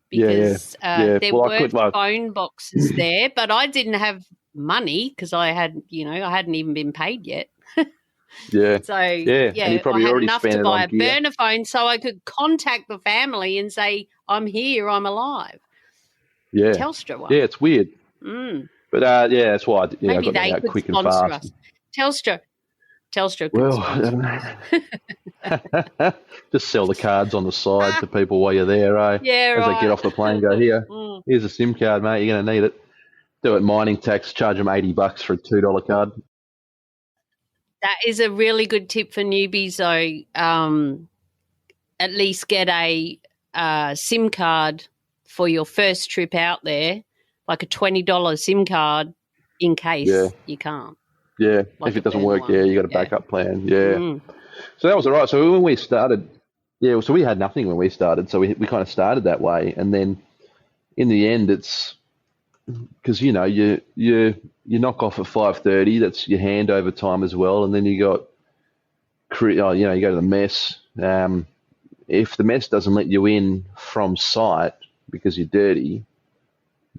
Because there weren't phone boxes there, but I didn't have money because I hadn't even been paid yet. So and you probably I had enough to buy a burner phone so I could contact the family and say, I'm here, I'm alive. Yeah. Telstra one. Yeah, it's weird. But that's why maybe I got they out could quick and sponsor fast. us. Telstra could sponsor. Just sell the cards on the side to people while you're there, Yeah, as right. they get off the plane, go, here's a SIM card, mate, you're going to need it. Do it mining tax, charge them $80 for a $2 card. That is a really good tip for newbies, though. At least get a SIM card for your first trip out there, like a $20 SIM card in case you can't. Yeah, like if it doesn't work, you got a backup plan. Yeah. So that was all right. So when we started, so we had nothing when we started. So we kind of started that way. And then in the end, it's because you knock off at 5:30. That's your handover time as well, and then you got you go to the mess. If the mess doesn't let you in from site because you're dirty,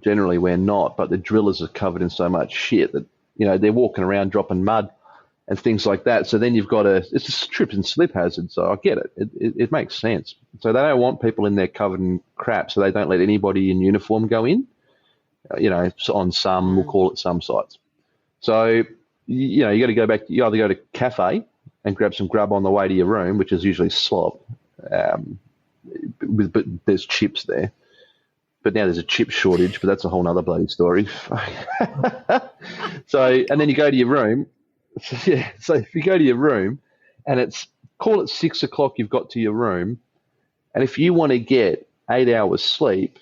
generally we're not. But the drillers are covered in so much shit that they're walking around dropping mud and things like that. So then you've got it's a slip and slip hazard. So I get it. It makes sense. So they don't want people in there covered in crap, so they don't let anybody in uniform go in. On some, we'll call it some sites. So, you got to go back. You either go to cafe and grab some grub on the way to your room, which is usually slop, but there's chips there. But now there's a chip shortage, but that's a whole nother bloody story. So, and then you go to your room. So if you go to your room and call it 6 o'clock, you've got to your room. And if you want to get 8 hours sleep,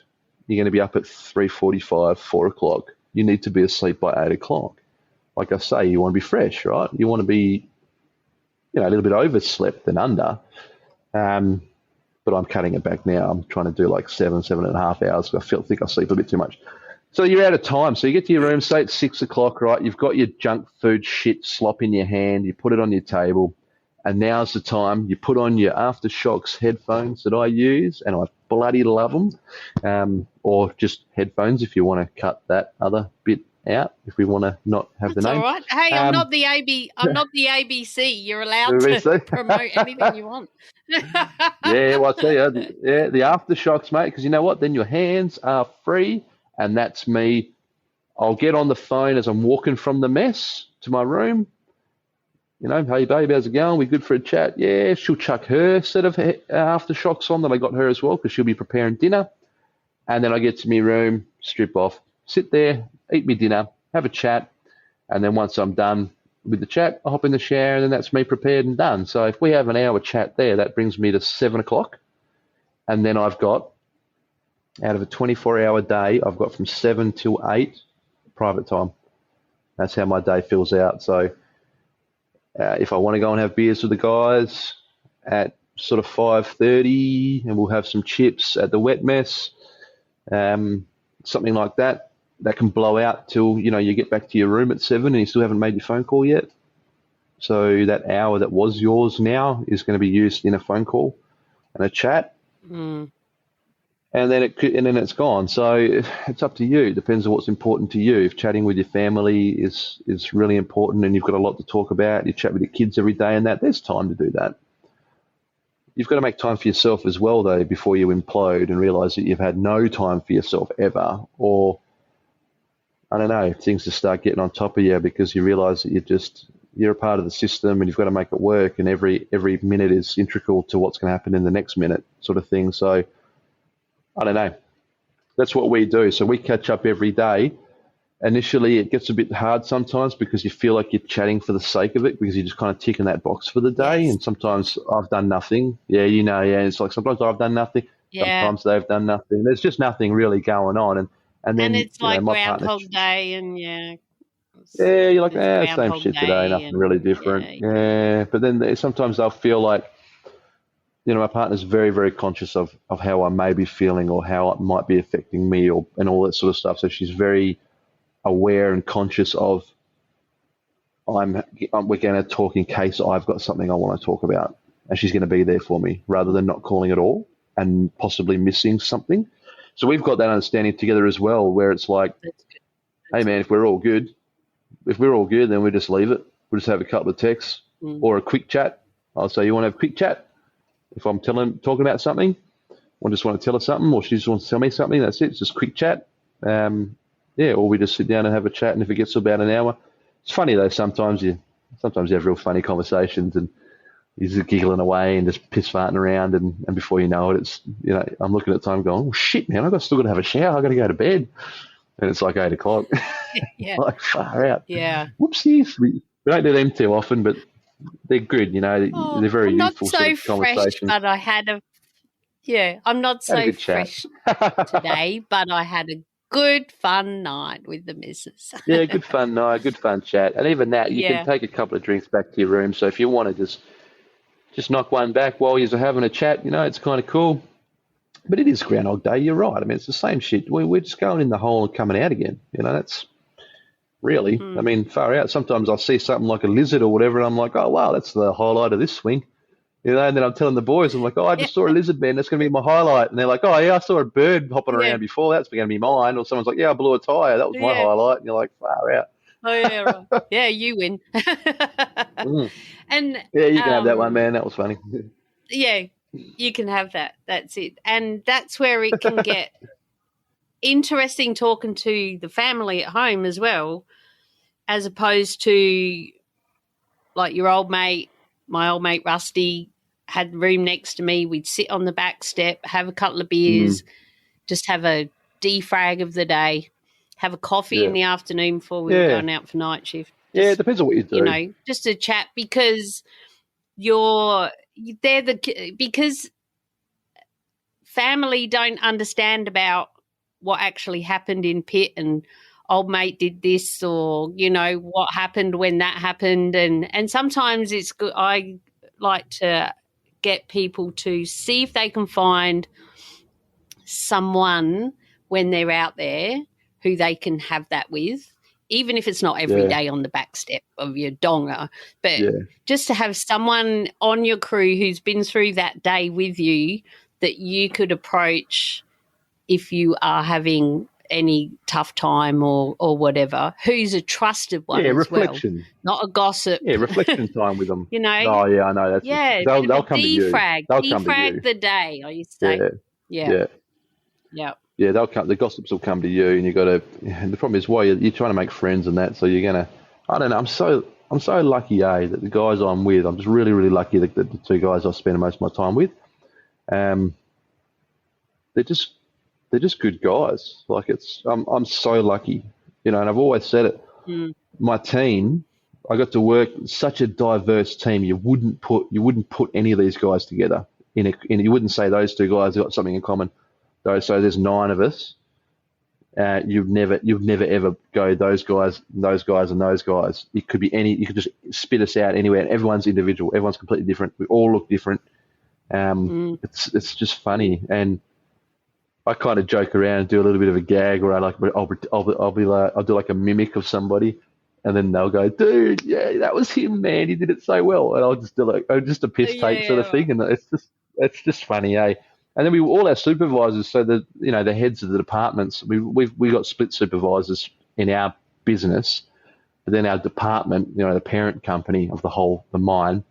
you're going to be up at 3:45, 4 o'clock. You need to be asleep by 8 o'clock. Like I say, you want to be fresh, right? You want to be, a little bit overslept than under. But I'm cutting it back now. I'm trying to do like 7.5 hours. I think I sleep a bit too much. So you're out of time. So you get to your room, say it's 6 o'clock, right? You've got your junk food shit slop in your hand. You put it on your table. And now's the time you put on your Aftershocks headphones that I use, and I bloody love them. Or just headphones if you want to cut that other bit out. If we want to not have the name. All right. Hey, I'm not the ABC. You're allowed to promote anything you want. Yeah, well, I tell you, the Aftershocks, mate. Because you know what? Then your hands are free, and that's me. I'll get on the phone as I'm walking from the mess to my room. Hey, babe, how's it going? We good for a chat? Yeah, she'll chuck her set of Aftershocks on that I got her as well because she'll be preparing dinner. And then I get to my room, strip off, sit there, eat me dinner, have a chat. And then once I'm done with the chat, I hop in the shower, and then that's me prepared and done. So if we have an hour chat there, that brings me to 7 o'clock. And then I've got, out of a 24-hour day, I've got from 7 till 8 private time. That's how my day fills out. So if I want to go and have beers with the guys at sort of 5:30, and we'll have some chips at the wet mess, something like that, that can blow out till, you get back to your room at 7 and you still haven't made your phone call yet. So that hour that was yours now is going to be used in a phone call and a chat. And then it's gone. So it's up to you. It depends on what's important to you. If chatting with your family is really important and you've got a lot to talk about, you chat with your kids every day and there's time to do that. You've got to make time for yourself as well, though, before you implode and realize that you've had no time for yourself ever. Or, I don't know, things just start getting on top of you because you realize that you're a part of the system and you've got to make it work, and every minute is integral to what's going to happen in the next minute, sort of thing. So, I don't know. That's what we do. So we catch up every day. Initially, it gets a bit hard sometimes because you feel like you're chatting for the sake of it because you're just kind of ticking that box for the day. And sometimes I've done nothing. Yeah, it's like sometimes I've done nothing. Yeah. Sometimes they've done nothing. There's just nothing really going on. And then it's like Groundhog Day and yeah, you're like, same shit today, nothing really different. Yeah. But then sometimes they'll feel like, my partner's very, very conscious of how I may be feeling or how it might be affecting me and all that sort of stuff. So she's very aware and conscious of we're going to talk in case I've got something I want to talk about, and she's going to be there for me rather than not calling at all and possibly missing something. So we've got that understanding together as well, where it's like, hey man, if we're all good, then we just leave it. We'll just have a couple of texts or a quick chat. I'll say, you want to have a quick chat? If I'm talking about something, I just want to tell her something, or she just wants to tell me something, that's it. It's just a quick chat. Or we just sit down and have a chat, and if it gets to about an hour, it's funny though. Sometimes you have real funny conversations, and you're just giggling away and just piss farting around, and before you know it, it's I'm looking at time going, oh shit, man, I've still got to have a shower. I've got to go to bed, and it's like 8 o'clock. Yeah, like far out. Yeah, whoopsies. We don't do them too often, but they're good. They're very useful sort of conversations. But I had I'm not so fresh today, but I had a good fun night with the missus. Yeah, good fun night, good fun chat. And even that, you can take a couple of drinks back to your room. So if you want to just knock one back while you're having a chat, it's kind of cool. But it is Groundhog Day. You're right. I mean, it's the same shit. We're just going in the hole and coming out again. That's really. I mean, far out. Sometimes I see something like a lizard or whatever, and I'm like, oh wow, that's the highlight of this swing. And then I'm telling the boys, I'm like, oh, I just saw a lizard, man. That's going to be my highlight. And they're like, oh, yeah, I saw a bird hopping around before. That's going to be mine. Or someone's like, yeah, I blew a tyre. That was my highlight. And you're like, far out. Oh, yeah, right. Yeah, you win. And yeah, you can have that one, man. That was funny. Yeah, you can have that. That's it. And that's where it can get interesting talking to the family at home as well, as opposed to like your old mate. My old mate Rusty had the room next to me. We'd sit on the back step, have a couple of beers, just have a defrag of the day, have a coffee in the afternoon before we were going out for night shift. Just, it depends on what you do. Just a chat because because family don't understand about what actually happened in pit and old mate did this or, what happened when that happened. And sometimes it's good. I like to get people to see if they can find someone when they're out there who they can have that with, even if it's not every day on the back step of your donga, but just to have someone on your crew who's been through that day with you that you could approach if you are having any tough time or whatever, who's a trusted one as reflection. Well, not a gossip. Yeah, reflection time with them. Oh, yeah, I know. They'll come to you. They'll defrag the day, I used to say. Yeah. Yeah, they'll come. The gossips will come to you, and you got to. The problem is, why you're trying to make friends and that, so you're gonna. I don't know. I'm so lucky, that the guys I'm with. I'm just really, really lucky that the two guys I spend most of my time with. They're just good guys. Like I'm so lucky, and I've always said it. My team, I got to work such a diverse team. You wouldn't put any of these guys together you wouldn't say those two guys have got something in common. So there's 9 of us. You've never ever go those guys and those guys. It could be any. You could just spit us out anywhere. And everyone's individual. Everyone's completely different. We all look different. It's just funny, and I kind of joke around and do a little bit of a gag, or I'll do like a mimic of somebody, and then they'll go, "Dude, yeah, that was him, man. He did it so well." And I'll just do like just a piss take sort of thing, and it's just funny, eh? And then we all our supervisors, so the heads of the departments, we got split supervisors in our business, but then our department, the parent company of the mine,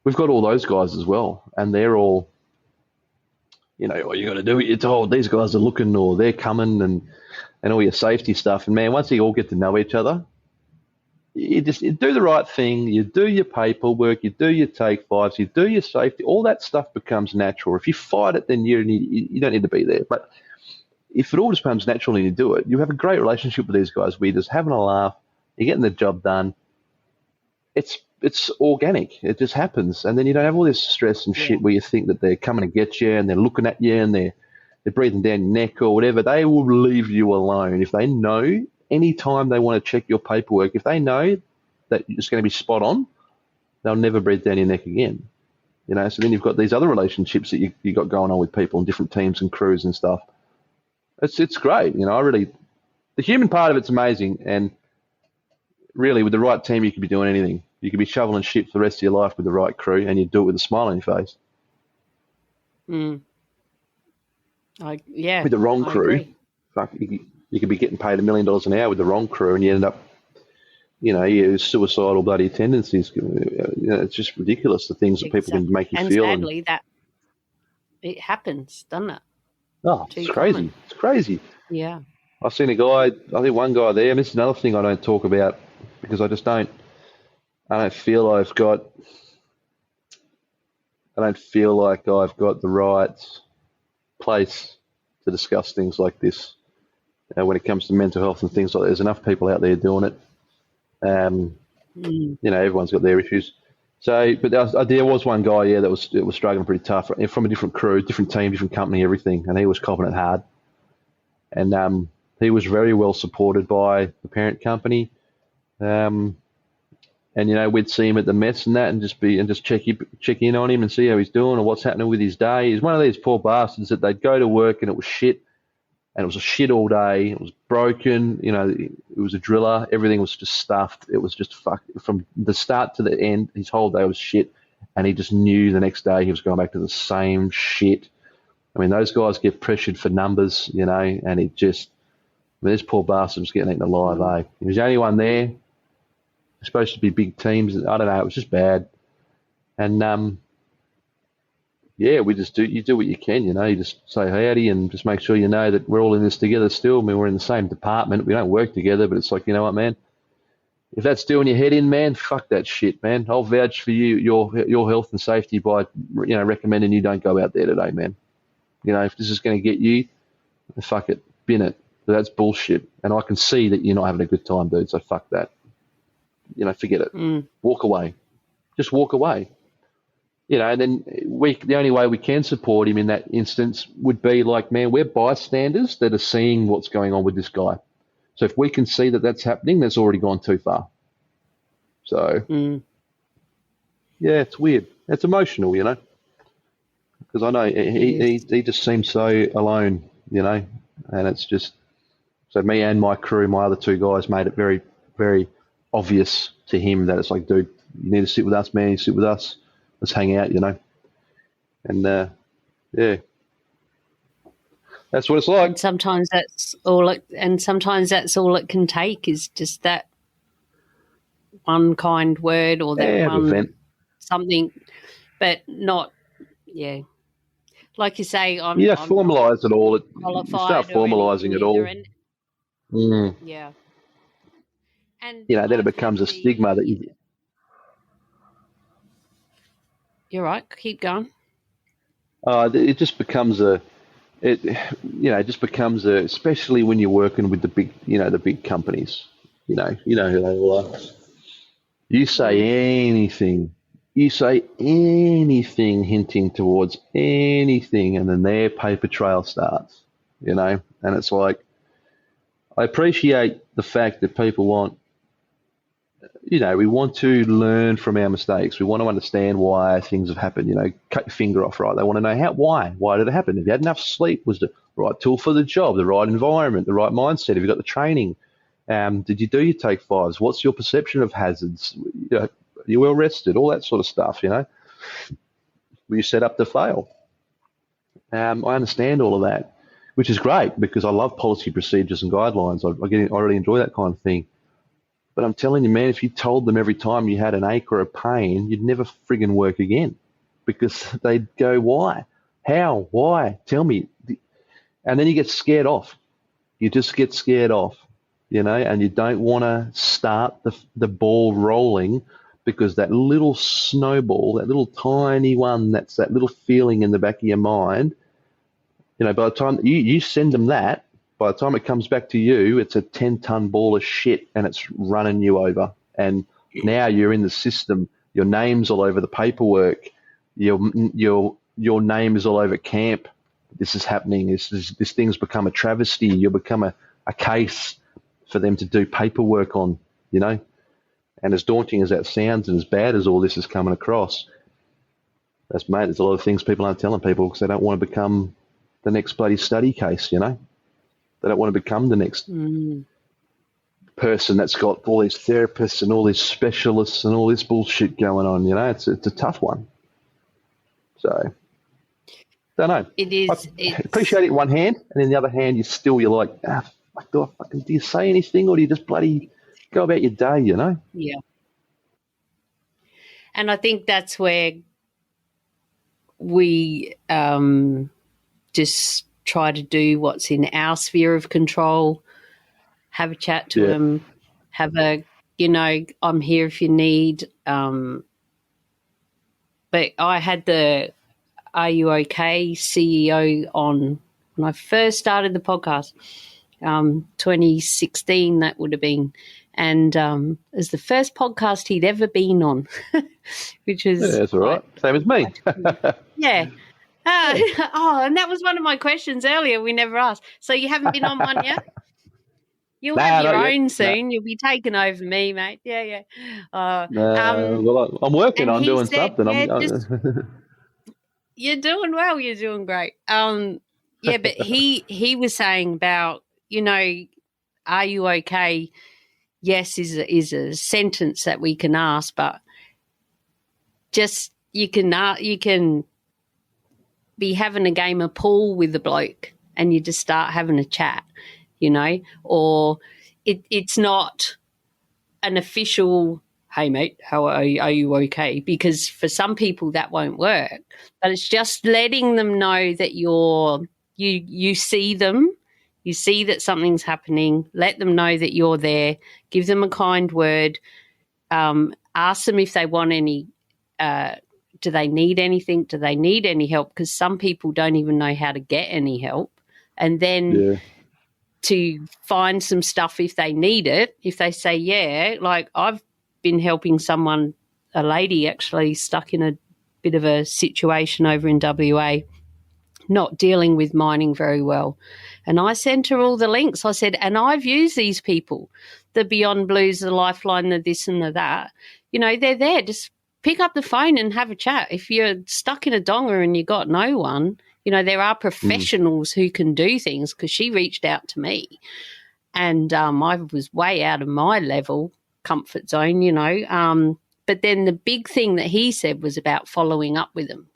we've got all those guys as well, and they're all, you got to do what you're told. These guys are looking, or they're coming, and all your safety stuff. And man, once you all get to know each other, you do the right thing. You do your paperwork. You do your take fives. You do your safety. All that stuff becomes natural. If you fight it, then you don't need to be there. But if it all just becomes natural and you do it, you have a great relationship with these guys. We're just having a laugh. You're getting the job done. It's organic. It just happens, and then you don't have all this stress and shit where you think that they're coming to get you and they're looking at you and they're breathing down your neck or whatever. They will leave you alone if they know. Anytime they want to check your paperwork, if they know that it's going to be spot on, they'll never breathe down your neck again. So then you've got these other relationships that you got going on with people in different teams and crews and stuff. It's great. The human part of it's amazing, and really with the right team, you could be doing anything. You could be shoveling shit for the rest of your life with the right crew, and you do it with a smile on your face. With the wrong crew, fuck, you could be getting paid $1 million an hour with the wrong crew, and you end up, you suicidal bloody tendencies. It's just ridiculous the things that people can make you feel. And sadly, that it happens, doesn't it? Oh, it's crazy. Common. It's crazy. Yeah. I've seen a guy. I think one guy there. And this is another thing I don't talk about because I don't feel like I've got the right place to discuss things like this. When it comes to mental health and things like that, there's enough people out there doing it. Everyone's got their issues. So, but there was one guy, that was struggling pretty tough from a different crew, different team, different company, everything, and he was copping it hard. And he was very well supported by the parent company. And And, we'd see him at the mess and that and just check in on him and see how he's doing or what's happening with his day. He's one of these poor bastards that they'd go to work and it was shit. And it was a shit all day. It was broken. It was a driller. Everything was just stuffed. It was just from the start to the end. His whole day was shit. And he just knew the next day he was going back to the same shit. I mean, those guys get pressured for numbers, and this poor bastard was getting eaten alive, eh? He was the only one there. Supposed to be big teams. I don't know. It was just bad. And, you do what you can, you just say howdy and just make sure you know that we're all in this together still. I mean, we're in the same department. We don't work together, but it's like, you know what, man? If that's doing your head in, man, fuck that shit, man. I'll vouch for your health and safety by, recommending you don't go out there today, man. If this is going to get you, fuck it, bin it. But that's bullshit. And I can see that you're not having a good time, dude, so fuck that. Forget it. Walk away. Just walk away. And then the only way we can support him in that instance would be like, man, we're bystanders that are seeing what's going on with this guy. So if we can see that that's happening, that's already gone too far. So, yeah, it's weird. It's emotional, because I know he just seems so alone, and it's just, so me and my crew, my other two guys, made it very, very obvious to him that it's like, dude, you need to sit with us, man. You sit with us. Let's hang out, and yeah, that's what it's like. And sometimes that's all it can take is just that one kind word or that one event. Something, but not, like you say, formalise it all. You start formalising it all. Yeah, and then it becomes a stigma that you. You're right. Keep going. It just becomes especially when you're working with the big companies. You know who they all are. You say anything hinting towards anything, and then their paper trail starts. And it's like, I appreciate the fact that people want. We want to learn from our mistakes. We want to understand why things have happened. Cut your finger off, right? They want to know why did it happen? Have you had enough sleep? Was the right tool for the job, the right environment, the right mindset? Have you got the training? Did you do your take fives? What's your perception of hazards? Are you well rested? All that sort of stuff, Were you set up to fail? I understand all of that, which is great because I love policy procedures and guidelines. I really enjoy that kind of thing. But I'm telling you, man, if you told them every time you had an ache or a pain, you'd never friggin' work again because they'd go, why? How? Why? Tell me. And then you get scared off. You just get scared off, and you don't want to start the ball rolling because that little snowball, that little tiny one, that's that little feeling in the back of your mind, by the time you send them that, by the time it comes back to you, it's a 10-ton ball of shit and it's running you over. And now you're in the system. Your name's all over the paperwork. Your name is all over camp. This is happening. This thing's become a travesty. You'll become a case for them to do paperwork on, And as daunting as that sounds and as bad as all this is coming across, there's a lot of things people aren't telling people because they don't want to become the next bloody study case, They don't want to become the next person that's got all these therapists and all these specialists and all this bullshit going on. It's a tough one. So, don't know. It is. I appreciate it in one hand, and in the other hand, you're like, do you say anything or do you just bloody go about your day? Yeah. And I think that's where we just try to do what's in our sphere of control, have a chat to them, have a, I'm here if you need. But I had the Are You OK CEO on when I first started the podcast, 2016 that would have been, and it was the first podcast he'd ever been on, which was... Yeah, that's all right. Same as me. Yeah. And that was one of my questions earlier we never asked. So you haven't been on one yet? You'll Nah, have your not yet. own Nah. soon. You'll be taking over me, mate. Yeah, yeah. Well, I'm working And on he doing said, something. yeah, just you're doing well. You're doing great. Yeah, but he was saying about, are you okay? Yes, is a sentence that we can ask, but just you can be having a game of pool with the bloke and you just start having a chat, or it's not an official, hey mate, how are you okay? Because for some people that won't work, but it's just letting them know that you see them, you see that something's happening, let them know that you're there, give them a kind word, ask them if they want any, do they need anything? Do they need any help? Because some people don't even know how to get any help. And then yeah, to find some stuff if they need it, if they say, yeah, like I've been helping someone, a lady actually stuck in a bit of a situation over in WA, not dealing with mining very well. And I sent her all the links. I said, and I've used these people, the Beyond Blues, the Lifeline, the this and the that. They're there. Just pick up the phone and have a chat. If you're stuck in a donga and you got no one, there are professionals who can do things, because she reached out to me and I was way out of my level comfort zone, but then the big thing that he said was about following up with them.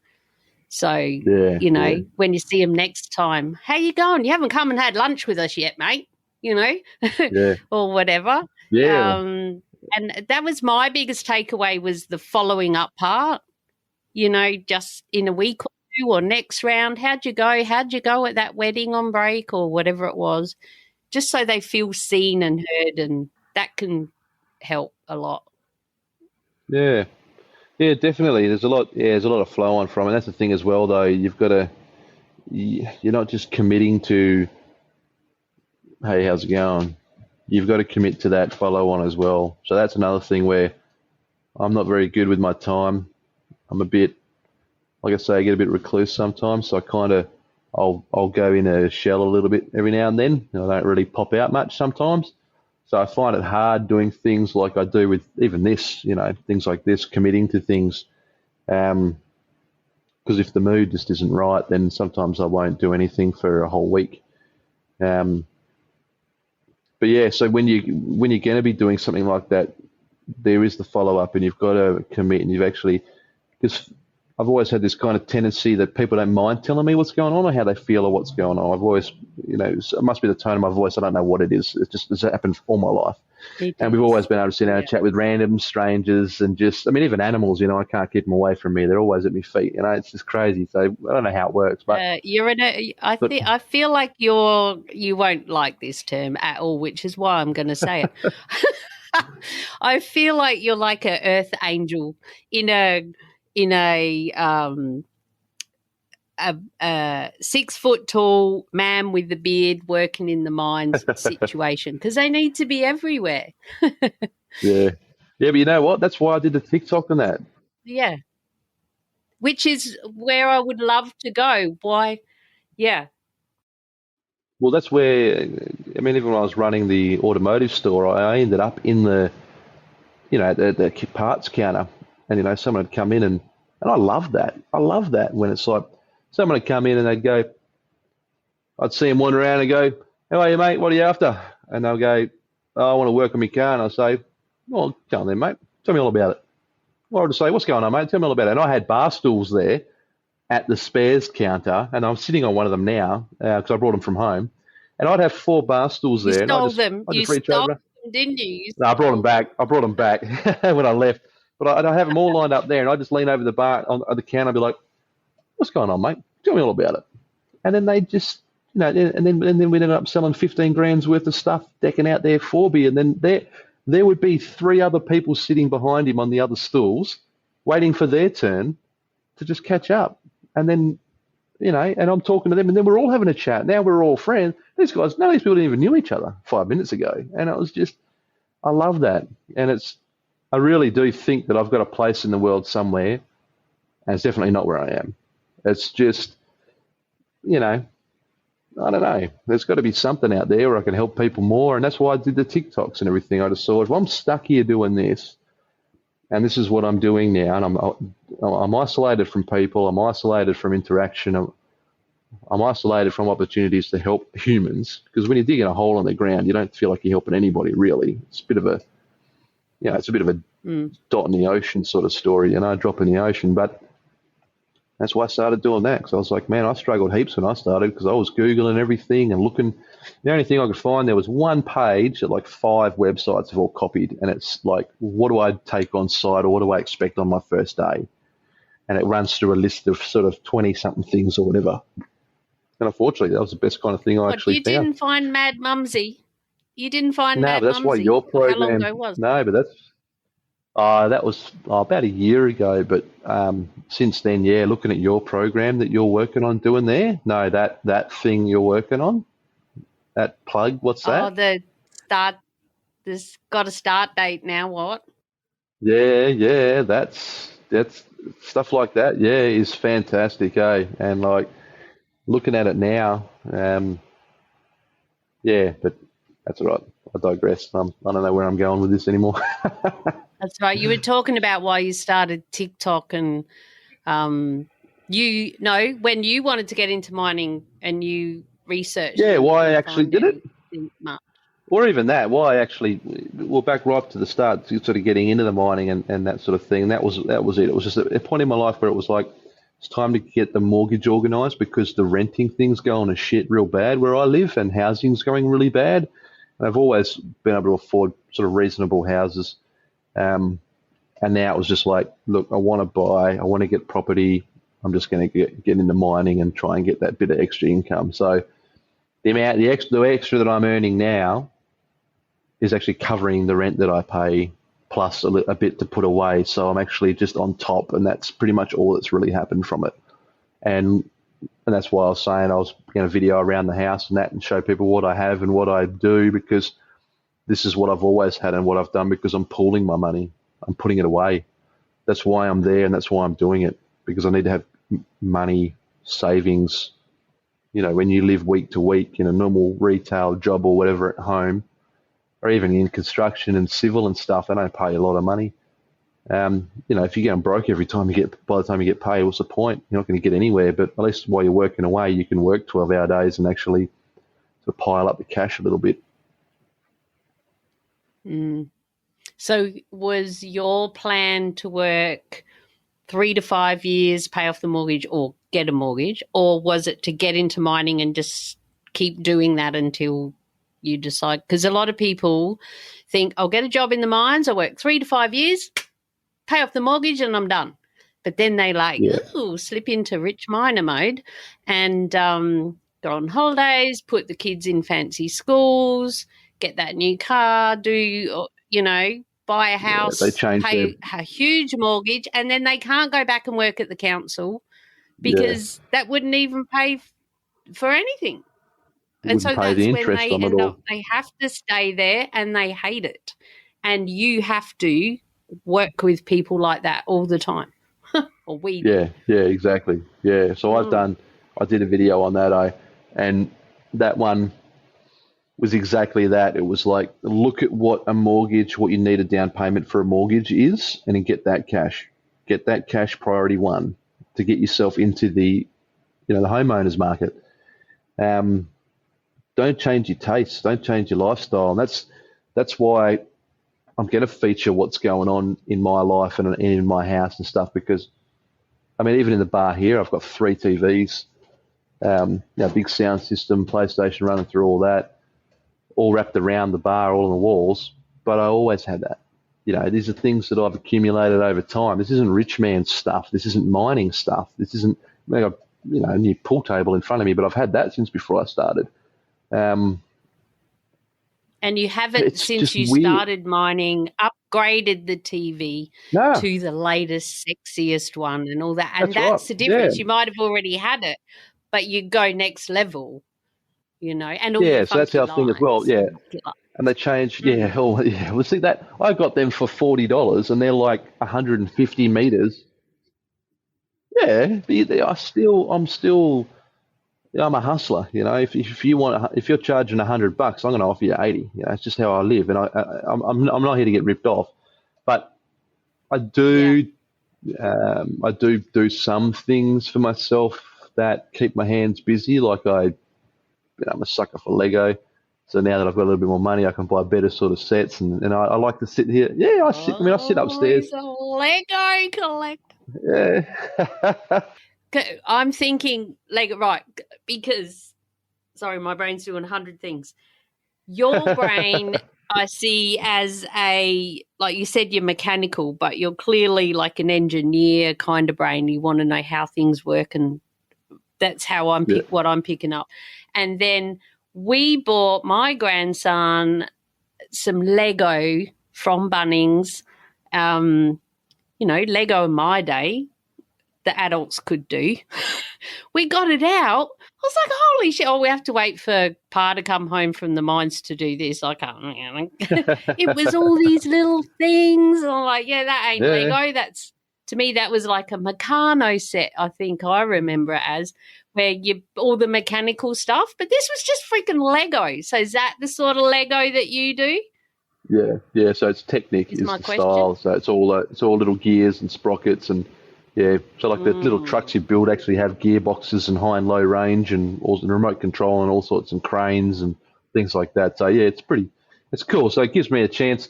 So, when you see him next time, how you going? You haven't come and had lunch with us yet, mate, yeah, or whatever. yeah. And that was my biggest takeaway, was the following up part, just in a week or two or next round. How'd you go? How'd you go at that wedding on break or whatever it was? Just so they feel seen and heard, and that can help a lot. Yeah, yeah, definitely. There's a lot. Yeah, there's a lot of flow on from, and that's the thing as well. Though you've got to, you're not just committing to, hey, how's it going? You've got to commit to that follow on as well. So that's another thing where I'm not very good with my time. I'm a bit, like I say, I get a bit recluse sometimes. So I kind of, I'll go in a shell a little bit every now and then. I don't really pop out much sometimes. So I find it hard doing things like I do with even this, things like this, committing to things. Because if the mood just isn't right, then sometimes I won't do anything for a whole week. But yeah, so when you're going to be doing something like that, there is the follow up, and you've got to commit, and you've actually, because I've always had this kind of tendency that people don't mind telling me what's going on or how they feel or what's going on. I've always, it must be the tone of my voice. I don't know what it is. It's happened all my life. And we've always been able to sit down and chat with random strangers and just, even animals, I can't keep them away from me. They're always at my feet. It's just crazy. So I don't know how it works, but I feel like you won't like this term at all, which is why I'm going to say it. I feel like you're like an earth angel in a 6 foot tall man with the beard working in the mines situation, because they need to be everywhere. Yeah, but you know what? That's why I did the TikTok and that. Yeah, which is where I would love to go. Why? Yeah. Well, that's where, even when I was running the automotive store, I ended up in the, the parts counter, and, someone would come in and I love that. I love that when it's like someone would come in and they'd go, I'd see them wander around and go, how are you, mate? What are you after? And they'll go, oh, I want to work on my car. And I'll say, well, come on then, mate. Tell me all about it. Or I'll just say, what's going on, mate? Tell me all about it. And I had bar stools there at the spares counter, and I'm sitting on one of them now because I brought them from home. And I'd have 4 bar stools there. You stole them. You stole them, didn't you? No, I brought them back. When I left. But I'd have them all lined up there, and I'd just lean over the bar on the counter and be like, what's going on, mate? Tell me all about it. And then they just, and then we ended up selling 15 grand's worth of stuff, decking out their 4B. And then there would be 3 other people sitting behind him on the other stools, waiting for their turn to just catch up. And then, and I'm talking to them, and then we're all having a chat. Now we're all friends. These guys, none of these people didn't even knew each other 5 minutes ago. And it was just, I love that. And I really do think that I've got a place in the world somewhere, and it's definitely not where I am. It's just, I don't know. There's got to be something out there where I can help people more, and that's why I did the TikToks and everything. I just saw, if I'm stuck here doing this, and this is what I'm doing now, and I'm isolated from people, I'm isolated from interaction, I'm isolated from opportunities to help humans. Because when you're digging a hole in the ground, you don't feel like you're helping anybody really. It's a bit of a, it's a bit of a dot in the ocean sort of story, a drop in the ocean. But that's why I started doing that, because I was like, man, I struggled heaps when I started, because I was Googling everything and looking. The only thing I could find, there was one page that like 5 websites have all copied, and it's like, what do I take on site, or what do I expect on my first day? And it runs through a list of sort of 20-something things or whatever. And unfortunately, that was the best kind of thing I actually found. You didn't find Mad Mumsy? You didn't find No, Mad but that's Mumsy? why your program. How long ago was? No, but that's. That was about a year ago, but since then, yeah, looking at your program that you're working on doing there, no, that thing you're working on, that plug, what's that? Oh, there's got a start date now, what? Yeah, that's stuff like that, yeah, is fantastic, eh? And like looking at it now, yeah, but that's all right. I digress. I don't know where I'm going with this anymore. That's right. You were talking about why you started TikTok, and when you wanted to get into mining and you researched. Yeah, why I actually did it. Or even that, why I actually, well, back right up to the start, sort of getting into the mining and that sort of thing. That was it. It was just a point in my life where it was like, it's time to get the mortgage organised, because the renting thing's going to shit real bad where I live, and housing's going really bad. And I've always been able to afford sort of reasonable houses. And now it was just like, look, I want to get property. I'm just going to get into mining and try and get that bit of extra income. So the extra that I'm earning now is actually covering the rent that I pay, plus a bit to put away. So I'm actually just on top, and that's pretty much all that's really happened from it. And that's why I was saying I was going to video around the house and that, and show people what I have and what I do, because this is what I've always had and what I've done, because I'm pooling my money. I'm putting it away. That's why I'm there, and that's why I'm doing it, because I need to have money, savings. When you live week to week in a normal retail job or whatever at home, or even in construction and civil and stuff, they don't pay a lot of money. If you're getting broke every time by the time you get paid, what's the point? You're not going to get anywhere. But at least while you're working away, you can work 12-hour days and actually sort of pile up the cash a little bit. So was your plan to work 3 to 5 years, pay off the mortgage or get a mortgage, or was it to get into mining and just keep doing that until you decide? Because a lot of people think, I'll get a job in the mines, I'll work 3 to 5 years, pay off the mortgage, and I'm done. But then they slip into rich miner mode and go on holidays, put the kids in fancy schools, get that new car, buy a house, pay a huge mortgage, and then they can't go back and work at the council because that wouldn't even pay for anything. And so that's when they end up, they have to stay there and they hate it. And you have to work with people like that all the time. Or we do. Yeah, exactly. Yeah, so I did a video on that, and that one was exactly that. It was like, look at what you need a down payment for a mortgage is, and then get that cash. Get that cash priority one to get yourself into the homeowners market. Don't change your tastes. Don't change your lifestyle. And that's why I'm going to feature what's going on in my life and in my house and stuff, because, even in the bar here, I've got 3 TVs, big sound system, PlayStation running through all that, all wrapped around the bar, all on the walls. But I always had that. These are things that I've accumulated over time. This isn't rich man stuff. This isn't mining stuff. This isn't, I've got, a new pool table in front of me, but I've had that since before I started. And you haven't, since you started mining, upgraded the TV to the latest, sexiest one and all that. And that's the difference. You might have already had it, but you go next level, and all so that's our thing as well. Yeah. And they changed. Well, see that I got them for $40 and they're like 150 meters. Yeah, but I'm still Yeah, I'm a hustler. If you want, if you're charging $100, I'm going to offer you 80. It's just how I live, and I'm not here to get ripped off, but I Yeah. do some things for myself that keep my hands busy. Like I'm a sucker for Lego. So now that I've got a little bit more money, I can buy better sort of sets, and I like to sit here. Yeah, I sit Oh, upstairs. he's a Lego collector. Yeah. I'm thinking Lego, right? Because, sorry, my brain's doing 100 things. Your brain, I see as like you said, you're mechanical, but you're clearly like an engineer kind of brain. You want to know how things work, and that's how Yeah. what I'm picking up. And then we bought my grandson some Lego from Bunnings. Lego in my day, the adults could do. We got it out. I was like, holy shit. Oh, we have to wait for Pa to come home from the mines to do this. I can't. It was all these little things. I'm like, yeah, that ain't Yeah. Lego. To me, that was like a Meccano set, I think I remember it as, where all the mechanical stuff. But this was just freaking Lego. So is that the sort of Lego that you do? Yeah. So it's Technic Is is my the question. style. So it's all little gears and sprockets and yeah. So like the little trucks you build actually have gearboxes and high and low range and all and remote control and all sorts and cranes and things like that. So yeah, it's cool. So it gives me a chance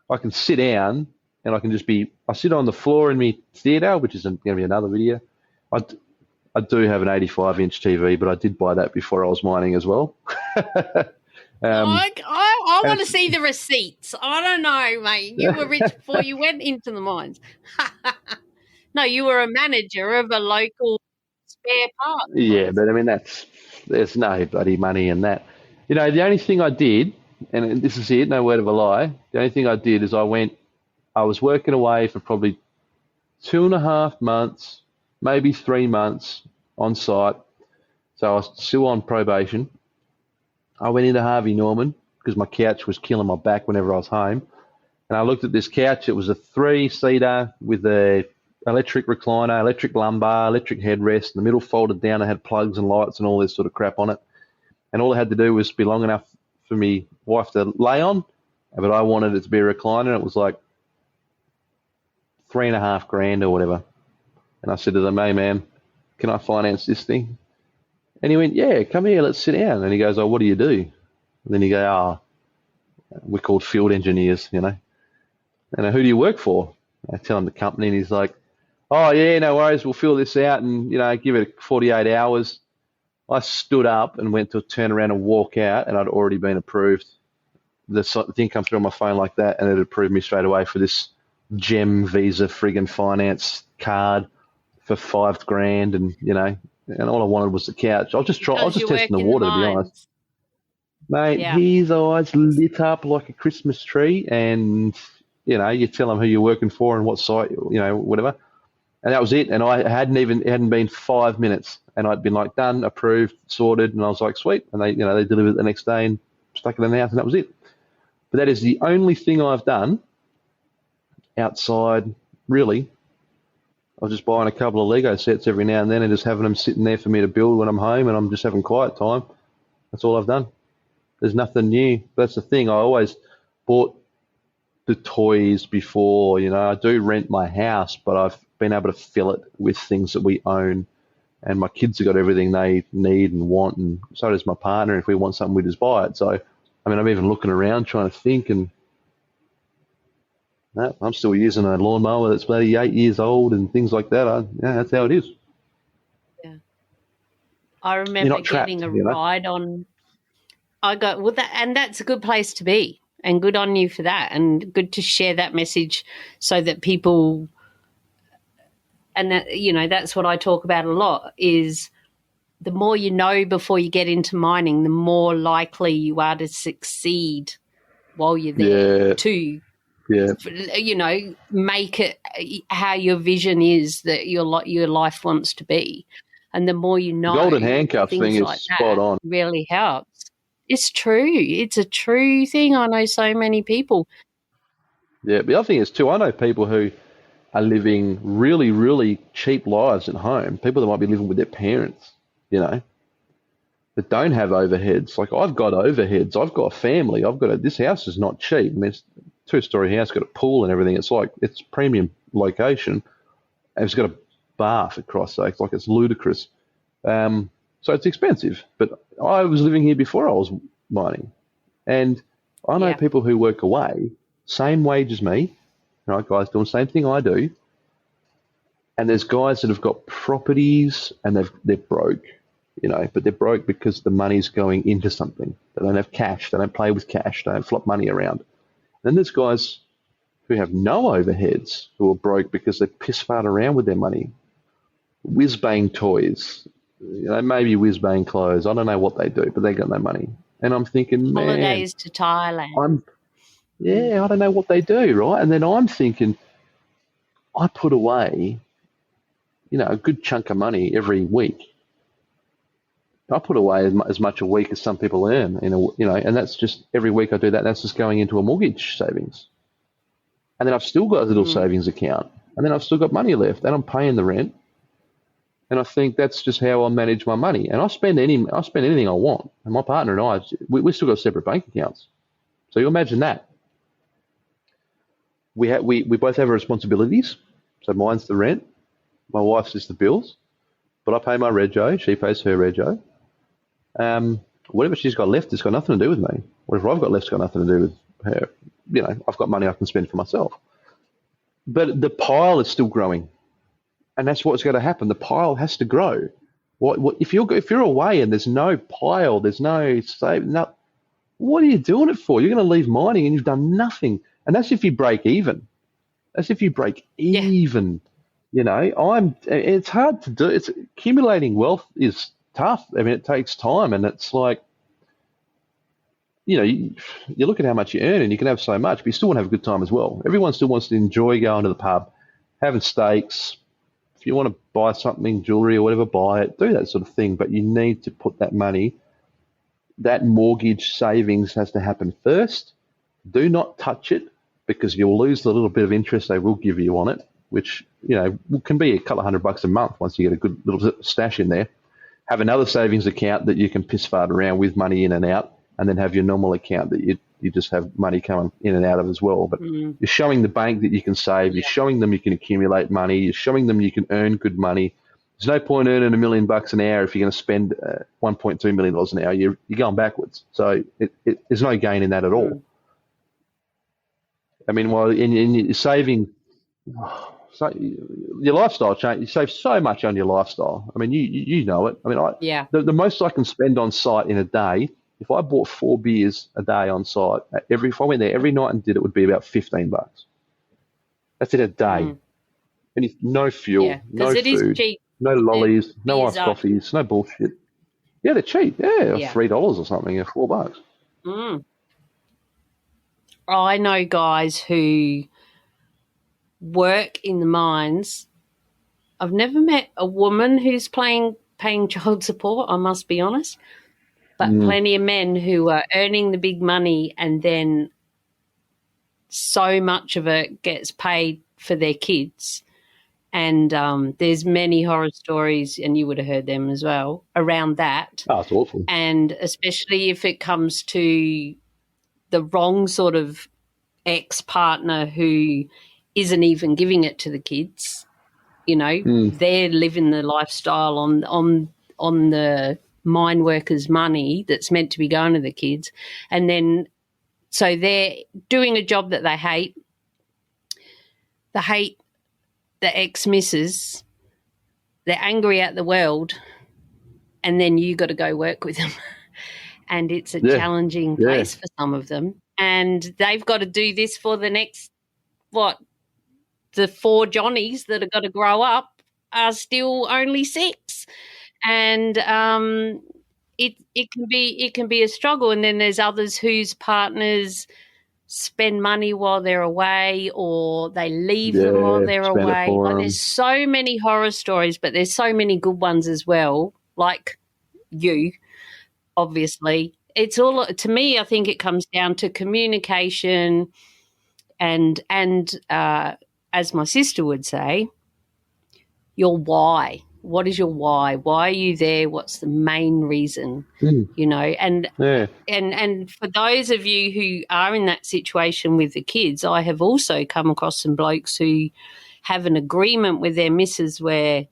I can sit down and I sit on the floor in my theatre, which is going to be another video. I, I do have an 85-inch TV, but I did buy that before I was mining as well. um, I and want to it's see the receipts. I don't know, mate. You were rich before you went into the mines. No, you were a manager of a local spare parts Yeah, place. but I mean there's no bloody money in that. The only thing I did, and this is it, no word of a lie. The only thing I did is I was working away for probably 2.5 months, maybe 3 months on site. So I was still on probation. I went into Harvey Norman because my couch was killing my back whenever I was home. And I looked at this couch. It was a 3-seater with a electric recliner, electric lumbar, electric headrest. The middle folded down. It had plugs and lights and all this sort of crap on it. And all I had to do was be long enough for me wife to lay on. But I wanted it to be a recliner. It was like 3.5 grand or whatever. And I said to them, "Hey man, can I finance this thing?" And he went, "Yeah, come here, let's sit down." And he goes, "Oh, what do you do?" And then he go, "Oh, we're called field engineers. And who do you work for?" I tell him the company, and he's like, "Oh yeah, no worries. We'll fill this out and give it 48 hours." I stood up and went to turn around and walk out, and I'd already been approved. The thing come through on my phone like that, and it approved me straight away for this Gem Visa friggin' finance card for 5 grand, and all I wanted was the couch. I was Because just you work testing the in the water, to be honest. mines. Mate, Yeah. his eyes lit up like a Christmas tree, and you tell him who you're working for and what site, whatever, and that was it. And it hadn't been 5 minutes, and I'd been like done, approved, sorted, and I was like, sweet. And they delivered it the next day and stuck it in the house, and that was it. But that is the only thing I've done outside, really. I was just buying a couple of Lego sets every now and then and just having them sitting there for me to build when I'm home and I'm just having quiet time. That's all I've done. There's nothing new. That's the thing. I always bought the toys before. I do rent my house, but I've been able to fill it with things that we own. And my kids have got everything they need and want, and so does my partner. If we want something, we just buy it. So, I mean, I'm even looking around trying to think, and no, I'm still using a lawnmower that's bloody 8 years old and things like that. That's how it is. Yeah. I You're remember not trapped, getting a ride on. And that's a good place to be, and good on you for that, and good to share that message so that people, and that's what I talk about a lot is the more you know before you get into mining, the more likely you are to succeed while you're there Yeah, to, yeah. make it how your vision is that your life wants to be. And the more you The know, golden handcuffs thing things is like spot that on. really helps. It's true. It's a true thing. I know so many people. Yeah, the other thing is too, I know people who are living really, really cheap lives at home. People that might be living with their parents, you know. that don't have overheads. Like I've got overheads. I've got a family. This house is not cheap. I mean, it's a two-story house, got a pool and everything. It's premium location. And it's got a bath across, so it's like it's ludicrous. So it's expensive. But I was living here before I was mining. And I know people who work away, same wage as me, right, guys doing the same thing I do. And there's guys that have got properties and they're broke, but they're broke because the money's going into something. They don't have cash. They don't play with cash. They don't flop money around. Then there's guys who have no overheads who are broke because they piss fart around with their money. Whiz-bang toys, maybe whiz-bang clothes. I don't know what they do, but they got no money. And I'm thinking, holidays to Thailand. I don't know what they do, right? And then I'm thinking, I put away, a good chunk of money every week. I put away as much a week as some people earn, and that's just every week I do that. And that's just going into a mortgage savings. And then I've still got a little savings account, and then I've still got money left, and I'm paying the rent. And I think that's just how I manage my money. And I spend anything I want. And my partner and I, we still got separate bank accounts. So you imagine that. We both have responsibilities. So mine's the rent, my wife's is the bills, but I pay my rego, she pays her rego. Whatever she's got left has got nothing to do with me. Whatever I've got left's got nothing to do with her. I've got money I can spend for myself. But the pile is still growing, and that's what's going to happen. The pile has to grow. What if you're away and there's no pile, there's no save, what are you doing it for? You're going to leave mining and you've done nothing. And that's if you break even. That's if you break even. It's hard to do. It's accumulating wealth is tough. I mean, it takes time, and it's like, you look at how much you earn and you can have so much, but you still want to have a good time as well. Everyone still wants to enjoy going to the pub, having steaks. If you want to buy something, jewelry or whatever, buy it, do that sort of thing. But you need to put that money, that mortgage savings has to happen first. Do not touch it, because you'll lose the little bit of interest they will give you on it, which, can be a couple of $100 a month once you get a good little stash in there. Have another savings account that you can piss fart around with money in and out, and then have your normal account that you just have money coming in and out of as well. But you're showing the bank that you can save. You're showing them you can accumulate money. You're showing them you can earn good money. There's no point earning $1 million an hour if you're going to spend $1.2 million an hour. You're going backwards. So there's no gain in that at all. I mean, while in saving, so your lifestyle change, you save so much on your lifestyle. I mean, you know it. I mean, the most I can spend on site in a day, if I bought 4 beers a day on site, if I went there every night and did it, would be about $15. That's it a day. And no fuel, no food, no lollies, no iced coffees, no bullshit. Yeah, they're cheap. Yeah, $3 or something, $4. I know guys who work in the mines. I've never met a woman who's paying child support, I must be honest, but plenty of men who are earning the big money, and then so much of it gets paid for their kids. And there's many horror stories, and you would have heard them as well, around that. Oh, it's awful. And especially if it comes to the wrong sort of ex-partner who isn't even giving it to the kids, they're living the lifestyle on the mine workers' money that's meant to be going to the kids. And then so they're doing a job that they hate. They hate the ex-missus. They're angry at the world, and then you got to go work with them. And it's a challenging place for some of them. And they've got to do this for the next, the 4 Johnnies that have got to grow up are still only 6. And it can be a struggle. And then there's others whose partners spend money while they're away, or they leave them while they're away. Like, there's so many horror stories, but there's so many good ones as well, like you. Obviously, it's all, to me, I think it comes down to communication and as my sister would say, your why. What is your why? Why are you there? What's the main reason? You know, and for those of you who are in that situation with the kids, I have also come across some blokes who have an agreement with their missus where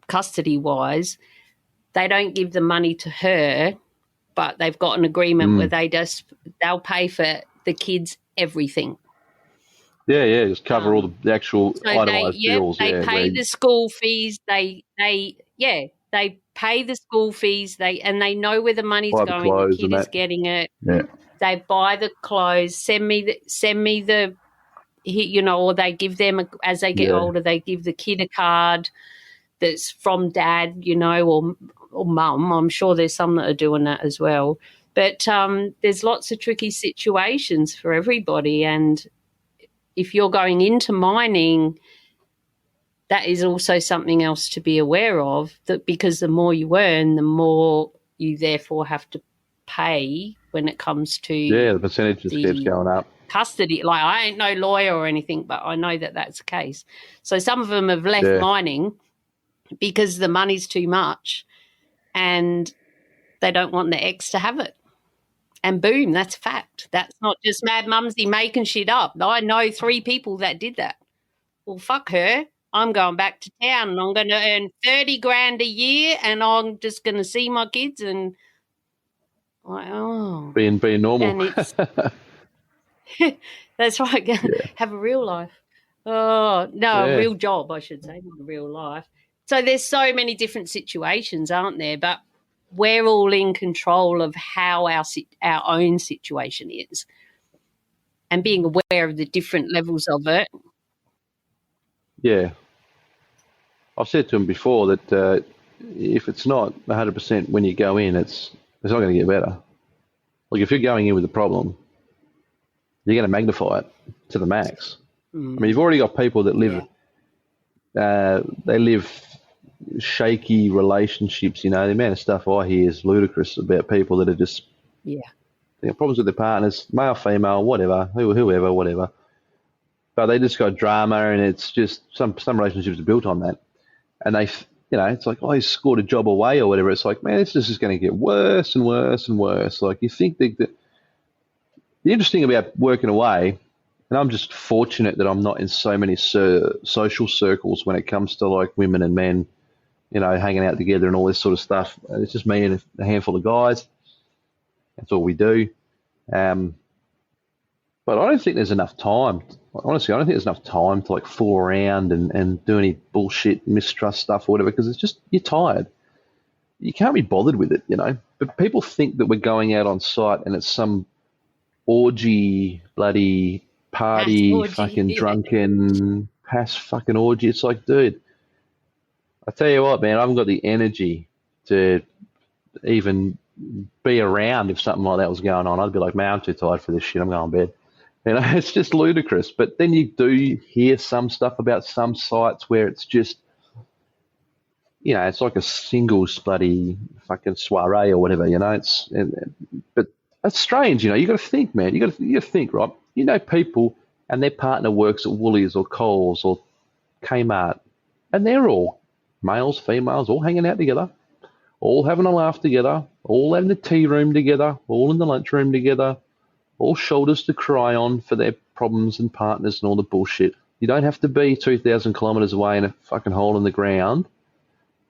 custody-wise, they don't give the money to her, but they've got an agreement where they'll pay for the kids everything. Yeah, just cover all the actual itemised bills. They pay the school fees. They pay the school fees. They know where the money's going. The kid is getting it. Yeah. They buy the clothes. Send me the, you know, or they give them as they get older. They give the kid a card that's from dad, you know, or mum. I'm sure there's some that are doing that as well. But there's lots of tricky situations for everybody, and if you're going into mining, that is also something else to be aware of, that because the more you earn, the more you therefore have to pay when it comes to the percentage just keeps going up. Custody. Like, I ain't no lawyer or anything, but I know that that's the case. So some of them have left mining because the money's too much and they don't want the ex to have it. And boom, that's a fact. That's not just Mad Mumsy making shit up. I know 3 people that did that. Well, fuck her. I'm going back to town and I'm going to earn 30 grand a year and I'm just going to see my kids and like, being normal. And it's that's right. Have a real life. Oh, no, a real job, I should say, not a real life. So there's so many different situations, aren't there? But we're all in control of how our own situation is and being aware of the different levels of it. Yeah. I've said to him before that if it's not 100% when you go in, it's not going to get better. Like, if you're going in with a problem, you're going to magnify it to the max. I mean, you've already got people that live, they live shaky relationships, you know. The amount of stuff I hear is ludicrous about people that are just problems with their partners, male, female, whatever, whoever, whatever. But they just got drama, and it's just some relationships are built on that. And they, you know, it's like, oh, he's scored a job away or whatever. It's like, man, it's just going to get worse and worse and worse. Like, you think that the interesting about working away, and I'm just fortunate that I'm not in so many social circles when it comes to like women and men, you know, hanging out together and all this sort of stuff. It's just me and a handful of guys. That's all we do. But I don't think there's enough time. Honestly, I don't think there's enough time to like fool around and do any bullshit, mistrust stuff or whatever, because it's just, you're tired. You can't be bothered with it, you know. But people think that we're going out on site and it's some orgy, bloody party, orgy, fucking drunken, fucking orgy. It's like, dude, I tell you what, man, I haven't got the energy to even be around if something like that was going on. I'd be like, man, I'm too tired for this shit. I'm going to bed. You know, it's just ludicrous. But then you do hear some stuff about some sites where it's just, you know, it's like a singles bloody fucking soiree or whatever, you know. But that's strange, you know. You got to think, man. You got to think, right? You know, people and their partner works at Woolies or Coles or Kmart, and they're all males, females, all hanging out together, all having a laugh together, all in the tea room together, all in the lunchroom together, all shoulders to cry on for their problems and partners and all the bullshit. You don't have to be 2,000 kilometres away in a fucking hole in the ground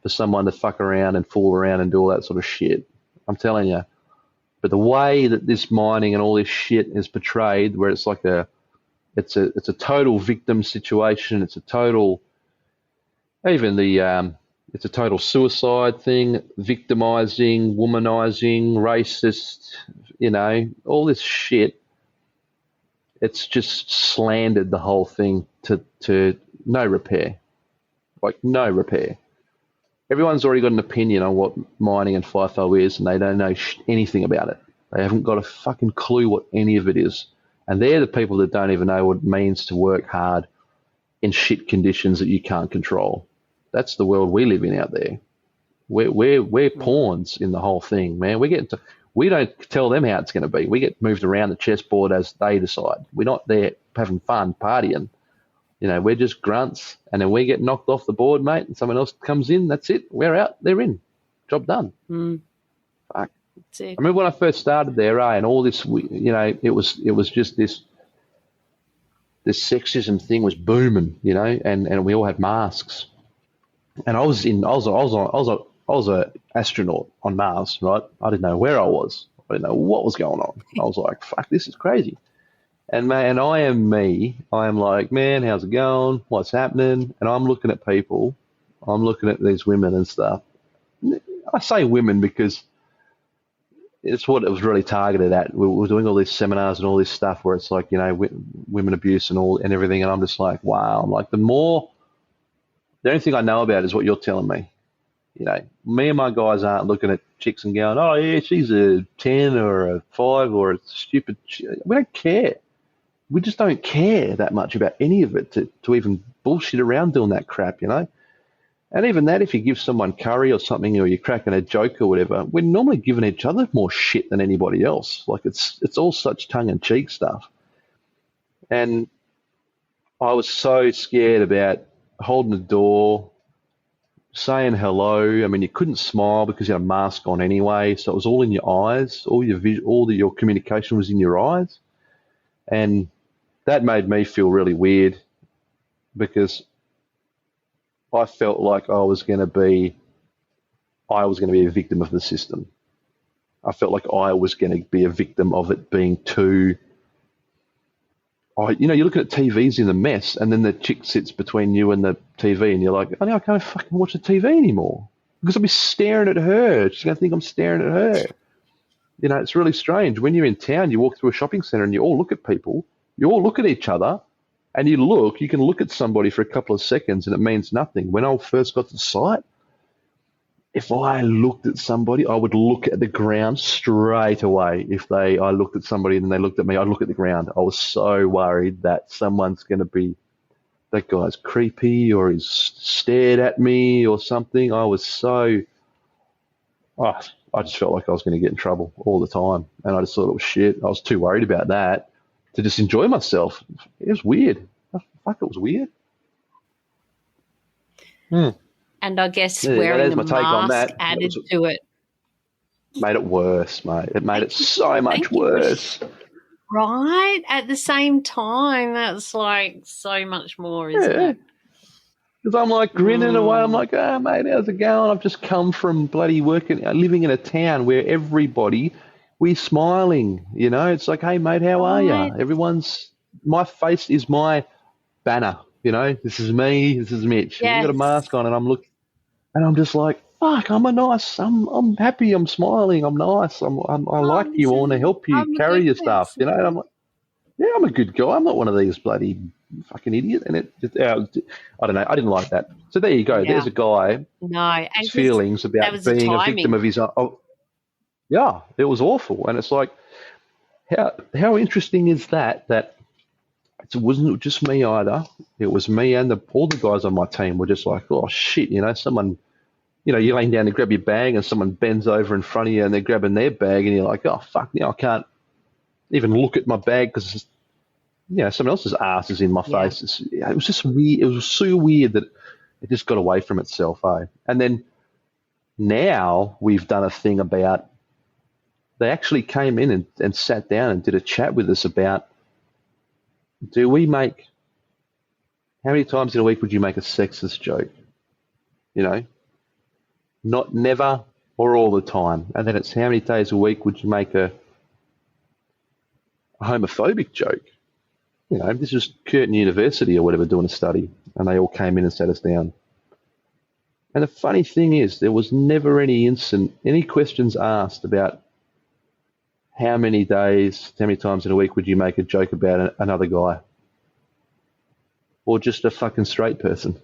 for someone to fuck around and fool around and do all that sort of shit. I'm telling you. But the way that this mining and all this shit is portrayed, where it's like it's a total victim situation, it's a total, it's a total suicide thing, victimizing, womanizing, racist, you know, all this shit. It's just slandered the whole thing to no repair. Like, no repair. Everyone's already got an opinion on what mining and FIFO is, and they don't know anything about it. They haven't got a fucking clue what any of it is. And they're the people that don't even know what it means to work hard in shit conditions that you can't control. That's the world we live in out there. We're pawns in the whole thing, man. We don't tell them how it's going to be. We get moved around the chessboard as they decide. We're not there having fun, partying. We're just grunts, and then we get knocked off the board, mate, and someone else comes in. That's it. We're out. They're in. Job done. Fuck. That's it. I remember when I first started there, and all this, it was just this sexism thing was booming, and we all had masks. And I was a astronaut on Mars, right? I didn't know where I was. I didn't know what was going on. I was like, fuck, this is crazy. And man, I am me. I am like, man, how's it going? What's happening? And I'm looking at people. I'm looking at these women and stuff. I say women because it's what it was really targeted at. We were doing all these seminars and all this stuff where it's like, women abuse and everything. And I'm just like, wow. I'm like, the only thing I know about is what you're telling me. Me and my guys aren't looking at chicks and going, oh, yeah, she's a 10 or a 5 or a stupid. We don't care. We just don't care that much about any of it to even bullshit around doing that crap, And even that, if you give someone curry or something, or you're cracking a joke or whatever, we're normally giving each other more shit than anybody else. Like it's all such tongue-in-cheek stuff. And I was so scared about holding the door, saying hello. I mean, you couldn't smile because you had a mask on anyway, so it was all in your eyes. All your communication was in your eyes, and that made me feel really weird because I felt like I was going to be a victim of the system. I felt like I was going to be a victim of it being too. You're looking at TVs in the mess, and then the chick sits between you and the TV, and you're like, oh, I can't fucking watch the TV anymore because I'll be staring at her. She's going to think I'm staring at her. It's really strange. When you're in town, you walk through a shopping centre and you all look at people, you all look at each other, and you can look at somebody for a couple of seconds and it means nothing. When I first got to the site, if I looked at somebody, I would look at the ground straight away. If I looked at somebody and then they looked at me, I'd look at the ground. I was so worried that someone's going to be, that guy's creepy or he's stared at me or something. I just felt like I was going to get in trouble all the time. And I just thought it was shit. I was too worried about that to just enjoy myself. It was weird. Fuck, it was weird. And I guess wearing a mask added to it. Made it worse, mate. It made it so much worse. Right? At the same time, that's like so much more, isn't it? Because I'm like grinning away. I'm like, oh, mate, how's it going? I've just come from bloody living in a town where we're smiling, It's like, hey, mate, how are you? My face is my banner, This is me, this is Mitch. Yes. You've got a mask on and I'm just like, fuck, I'm happy, I'm smiling, I'm nice, I like you, I want to help you carry your stuff, And I'm like, yeah, I'm a good guy. I'm not one of these bloody fucking idiot. And I don't know. I didn't like that. So there you go. Yeah. There's a guy. No, his feelings about being a victim of his own. Oh, yeah, it was awful. And it's like, how interesting is that it wasn't just me either. It was me and all the guys on my team were just like, oh shit, someone, you're laying down to grab your bag and someone bends over in front of you and they're grabbing their bag and you're like, oh fuck, now I can't even look at my bag because someone else's ass is in my face. It was just weird. It was so weird that it just got away from itself. And then now we've done a thing about, they actually came in and sat down and did a chat with us about, how many times in a week would you make a sexist joke? Not never or all the time. And then it's how many days a week would you make a homophobic joke? This was Curtin University or whatever doing a study, and they all came in and sat us down. And the funny thing is, there was never any questions asked about how many times in a week would you make a joke about another guy? Or just a fucking straight person?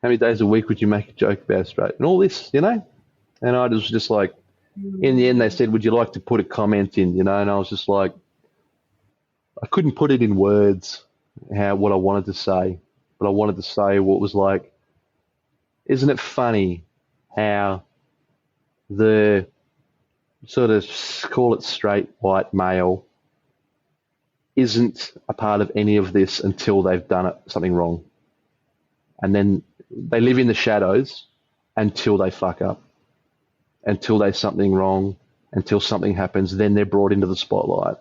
How many days a week would you make a joke about a straight? And all this, And I was just like, in the end, they said, would you like to put a comment in, And I was just like, I couldn't put it in words what I wanted to say, but I wanted to say what was like, isn't it funny how the sort of, call it straight white male, isn't a part of any of this until they've done something wrong. And then they live in the shadows until they fuck up, until there's something wrong, until something happens, then they're brought into the spotlight.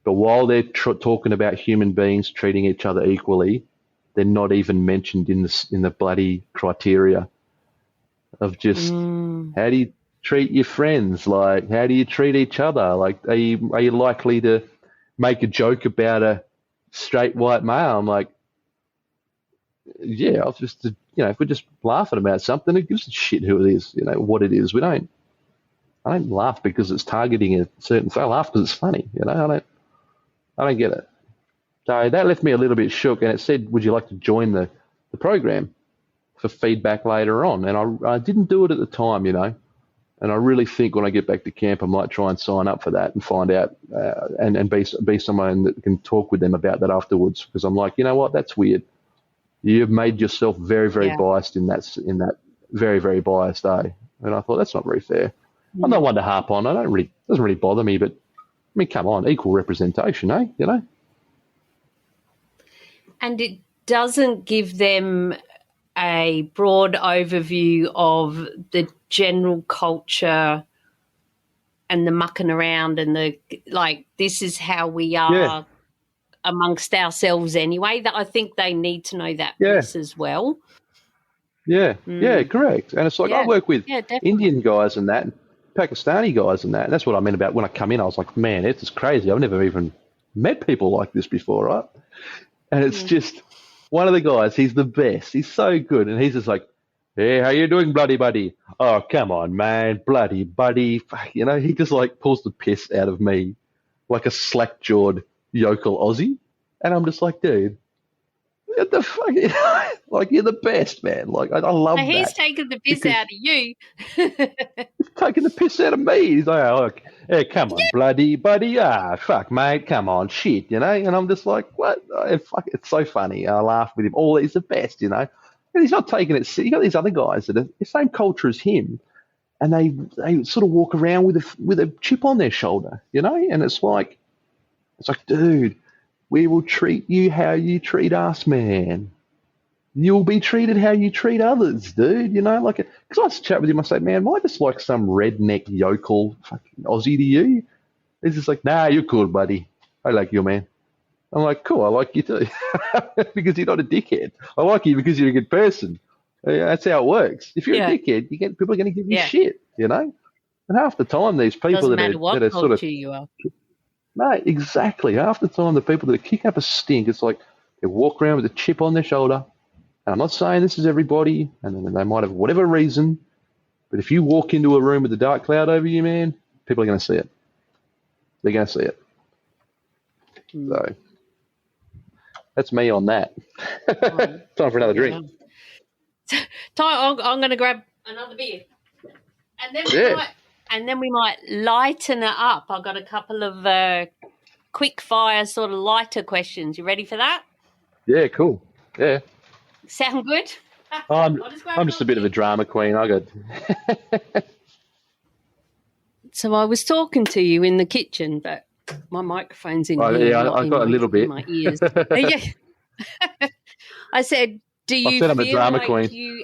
But while they're talking about human beings treating each other equally, they're not even mentioned in the bloody criteria of just how do you treat your friends? Like, how do you treat each other? Like, are you likely to make a joke about a straight white male? I'm like, yeah, I'll just, if we're just laughing about something, it gives a shit who it is, what it is. I don't laugh because it's targeting a certain thing. I laugh because it's funny, I don't get it. So that left me a little bit shook, and it said, would you like to join the program for feedback later on? And I didn't do it at the time, and I really think when I get back to camp, I might try and sign up for that and find out and be someone that can talk with them about that afterwards, because I'm like, you know what, that's weird. You've made yourself very, very biased in that very, very biased day. And I thought, that's not very fair. I'm not one to harp on. It doesn't really bother me, but I mean, come on, equal representation, eh? And it doesn't give them a broad overview of the general culture and the mucking around and this is how we are amongst ourselves anyway. That I think they need to know that piece as well. Yeah, correct. And it's like I work with Indian guys and that, and Pakistani guys and that, and that's what I meant about when I come in. I was like, man, it's just crazy. I've never even met people like this before, right? And it's just one of the guys, he's the best. He's so good. And he's just like, hey, how you doing, bloody buddy? Oh, come on, man, bloody buddy. He just pulls the piss out of me like a slack-jawed yokel Aussie. And I'm just like, dude, what the fuck? You're the best, man. I love that. He's taking the piss out of you. He's taking the piss out of me. He's like, hey, come on, bloody buddy. Fuck, mate, come on, shit, And I'm just like, what? Fuck, it's so funny. I laugh with him. He's the best, And he's not taking it. You got these other guys that are the same culture as him, and they sort of walk around with a chip on their shoulder, And it's like, dude, we will treat you how you treat us, man. You'll be treated how you treat others, dude. Because I chat with him, I say, man, am I just like some redneck yokel fucking Aussie to you? He's just like, nah, you're cool, buddy. I like you, man. I'm like, cool, I like you too. Because you're not a dickhead. I like you because you're a good person. That's how it works. If you're a dickhead, people are going to give you shit, And half the time, these people that are sort of you are. Mate, exactly. Half the time, the people that are kicking up a stink, it's like they walk around with a chip on their shoulder. And I'm not saying this is everybody, and then they might have whatever reason, but if you walk into a room with a dark cloud over you, man, people are going to see it. They're going to see it. So that's me on that. Time for another drink. I'm going to grab another beer. And then we might lighten it up. I've got a couple of quick fire sort of lighter questions. You ready for that? Yeah, cool. Yeah. Sound good? I'm just a bit of a drama queen. So I was talking to you in the kitchen, but my microphone's in here. Yeah, I got a little bit. In my ears. I said, do you I'm a drama like queen.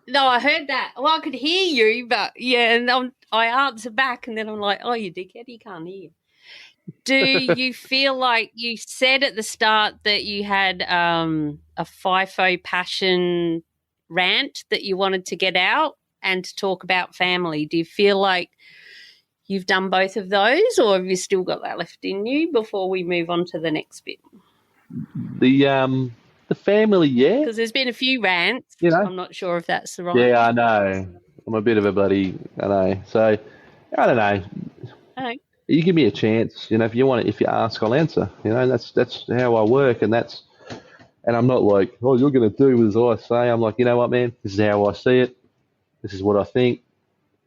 No, I heard that. Well, I could hear you, but and I answered back, and then I'm like, oh, you dickhead, you can't hear. Do you feel like you said at the start that you had a FIFO passion rant that you wanted to get out and to talk about family? Do you feel like you've done both of those, or have you still got that left in you before we move on to the next bit? The family, yeah. Because there's been a few rants. I'm not sure if that's the right. Yeah, I know. I'm a bit of a bloody, I know. So, I don't know. Okay. You give me a chance, if you want it, if you ask, I'll answer. That's how I work, and I'm not like, oh, you're going to do as I say. I'm like, you know what, man, this is how I see it. This is what I think.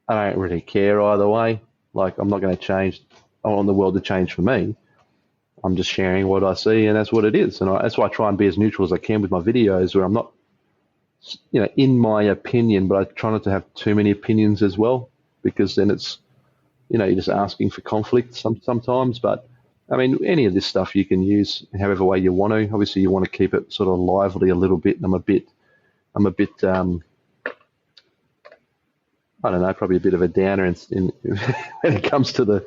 I don't really care either way. I'm not going to change. I want the world to change for me. I'm just sharing what I see, and that's what it is. And that's why I try and be as neutral as I can with my videos, where I'm not, in my opinion, but I try not to have too many opinions as well, because then it's, you're just asking for conflict sometimes. But I mean, any of this stuff you can use however way you want to. Obviously, you want to keep it sort of lively a little bit. And I'm a bit, I don't know, probably a bit of a downer in when it comes to the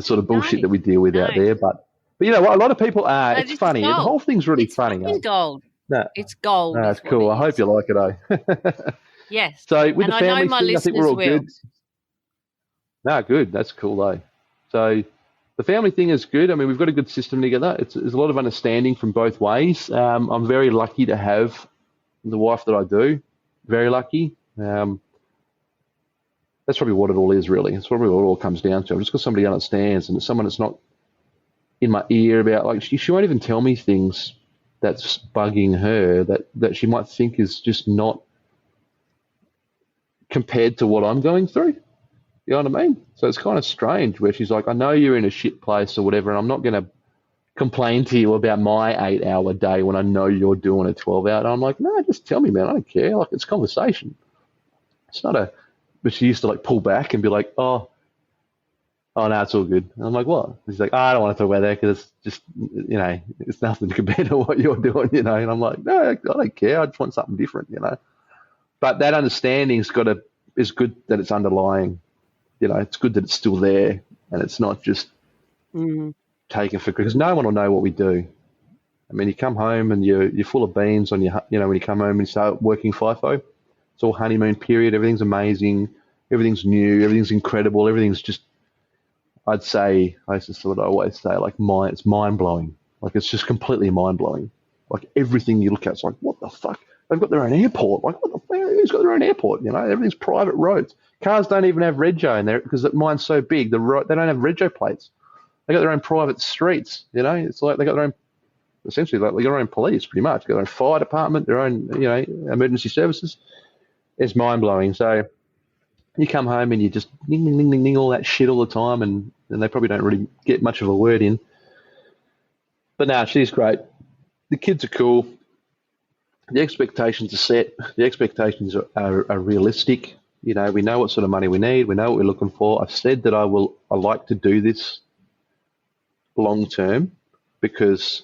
sort of bullshit that we deal with out there. But you know what? A lot of people are. No, It's this is funny. The gold. whole thing's really It's funny. fucking gold. No, It's gold. no, Is it's what cool. it I hope is. you like it, eh? Yes. So with And the I know family my thing, I think we're listeners all will. good. No, good. That's cool though. So the family thing is good. I mean, we've got a good system together. There's a lot of understanding from both ways. I'm very lucky to have the wife that I do. Very lucky. That's probably what it all is, really. It's probably what it all comes down to. I've just got somebody who understands, and it's someone that's not in my ear about, like, she won't even tell me things that's bugging her that she might think is just not compared to what I'm going through. You know what I mean? So it's kind of strange where she's like, I know you're in a shit place or whatever, and I'm not going to complain to you about my 8-hour day when I know you're doing a 12-hour. And I'm like, no, just tell me, man. I don't care. Like, it's conversation. It's not a, but she used to like pull back and be like, no, it's all good. And I'm like, what? She's like, I don't want to talk about that because it's just, it's nothing compared to what you're doing, And I'm like, no, I don't care. I just want something different. But that understanding's is good that it's underlying. It's good that it's still there and it's not just taken for granted, because no one will know what we do. I mean, you come home and you're full of beans on your, when you come home and you start working FIFO, it's all honeymoon period. Everything's amazing. Everything's new. Everything's incredible. Everything's just, I'd say, this is what I always say, like, it's mind blowing. Like, it's just completely mind blowing. Like, everything you look at, it's like, what the fuck? They've got their own airport. Like, what the fuck? Who's got their own airport? Everything's private roads. Cars don't even have rego in there because mine's so big. They don't have rego plates. They got their own private streets. It's like they got their own, essentially, like they got their own police, pretty much. Got their own fire department, their own, emergency services. It's mind blowing. So you come home and you just ding, ding, ding, ding, ding, all that shit all the time, and they probably don't really get much of a word in. But no, she's great. The kids are cool. The expectations are set. The expectations are realistic. We know what sort of money we need. We know what we're looking for. I've said that I like to do this long term because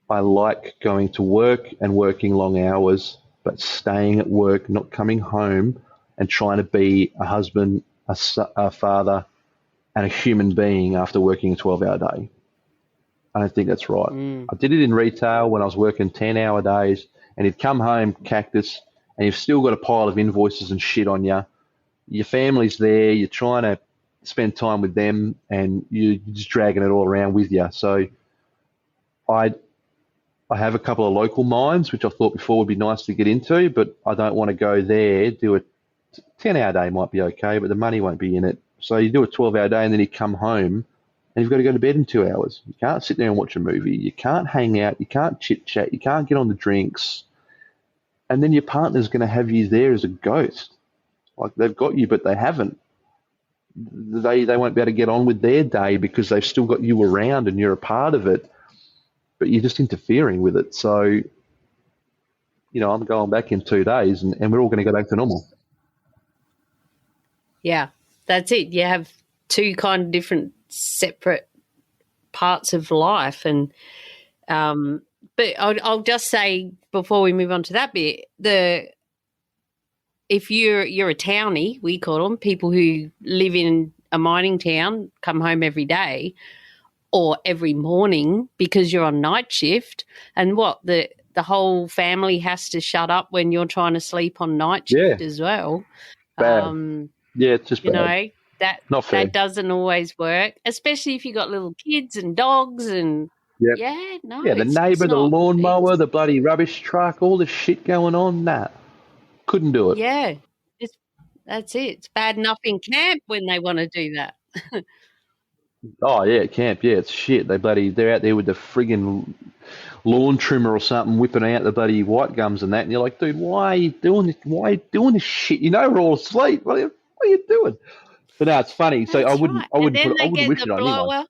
I like going to work and working long hours, but staying at work, not coming home and trying to be a husband, a father, and a human being after working a 12-hour day. I don't think that's right. I did it in retail when I was working 10-hour days, and you'd come home, cactus, and you've still got a pile of invoices and shit on you. Your family's there. You're trying to spend time with them, and you're just dragging it all around with you. So I have a couple of local mines, which I thought before would be nice to get into, but I don't want to go there. Do a 10-hour day might be okay, but the money won't be in it. So you do a 12-hour day, and then you come home, and you've got to go to bed in 2 hours. You can't sit there and watch a movie. You can't hang out. You can't chit-chat. You can't get on the drinks. And then your partner's going to have you there as a ghost. Like, they've got you, but they haven't. They won't be able to get on with their day because they've still got you around and you're a part of it, but you're just interfering with it. So, I'm going back in 2 days and we're all going to go back to normal. Yeah, that's it. You have two kind of different separate parts of life. And but I'll just say before we move on to that bit, if you're a townie, we call them, people who live in a mining town, come home every day or every morning because you're on night shift, and the whole family has to shut up when you're trying to sleep on night shift as well. Bad. It's just bad. Not fair. That doesn't always work, especially if you got little kids and dogs and the neighbour, the lawnmower, the bloody rubbish truck, all the shit going on. Nah, couldn't do it. Yeah, that's it. It's bad enough in camp when they want to do that. Oh yeah, camp. Yeah, it's shit. They're out there with the friggin' lawn trimmer or something, whipping out the bloody white gums and that, and you're like, dude, why are you doing this? Why are you doing this shit? We're all asleep. What are you doing? But no, it's funny. So I wouldn't wish it on anyone.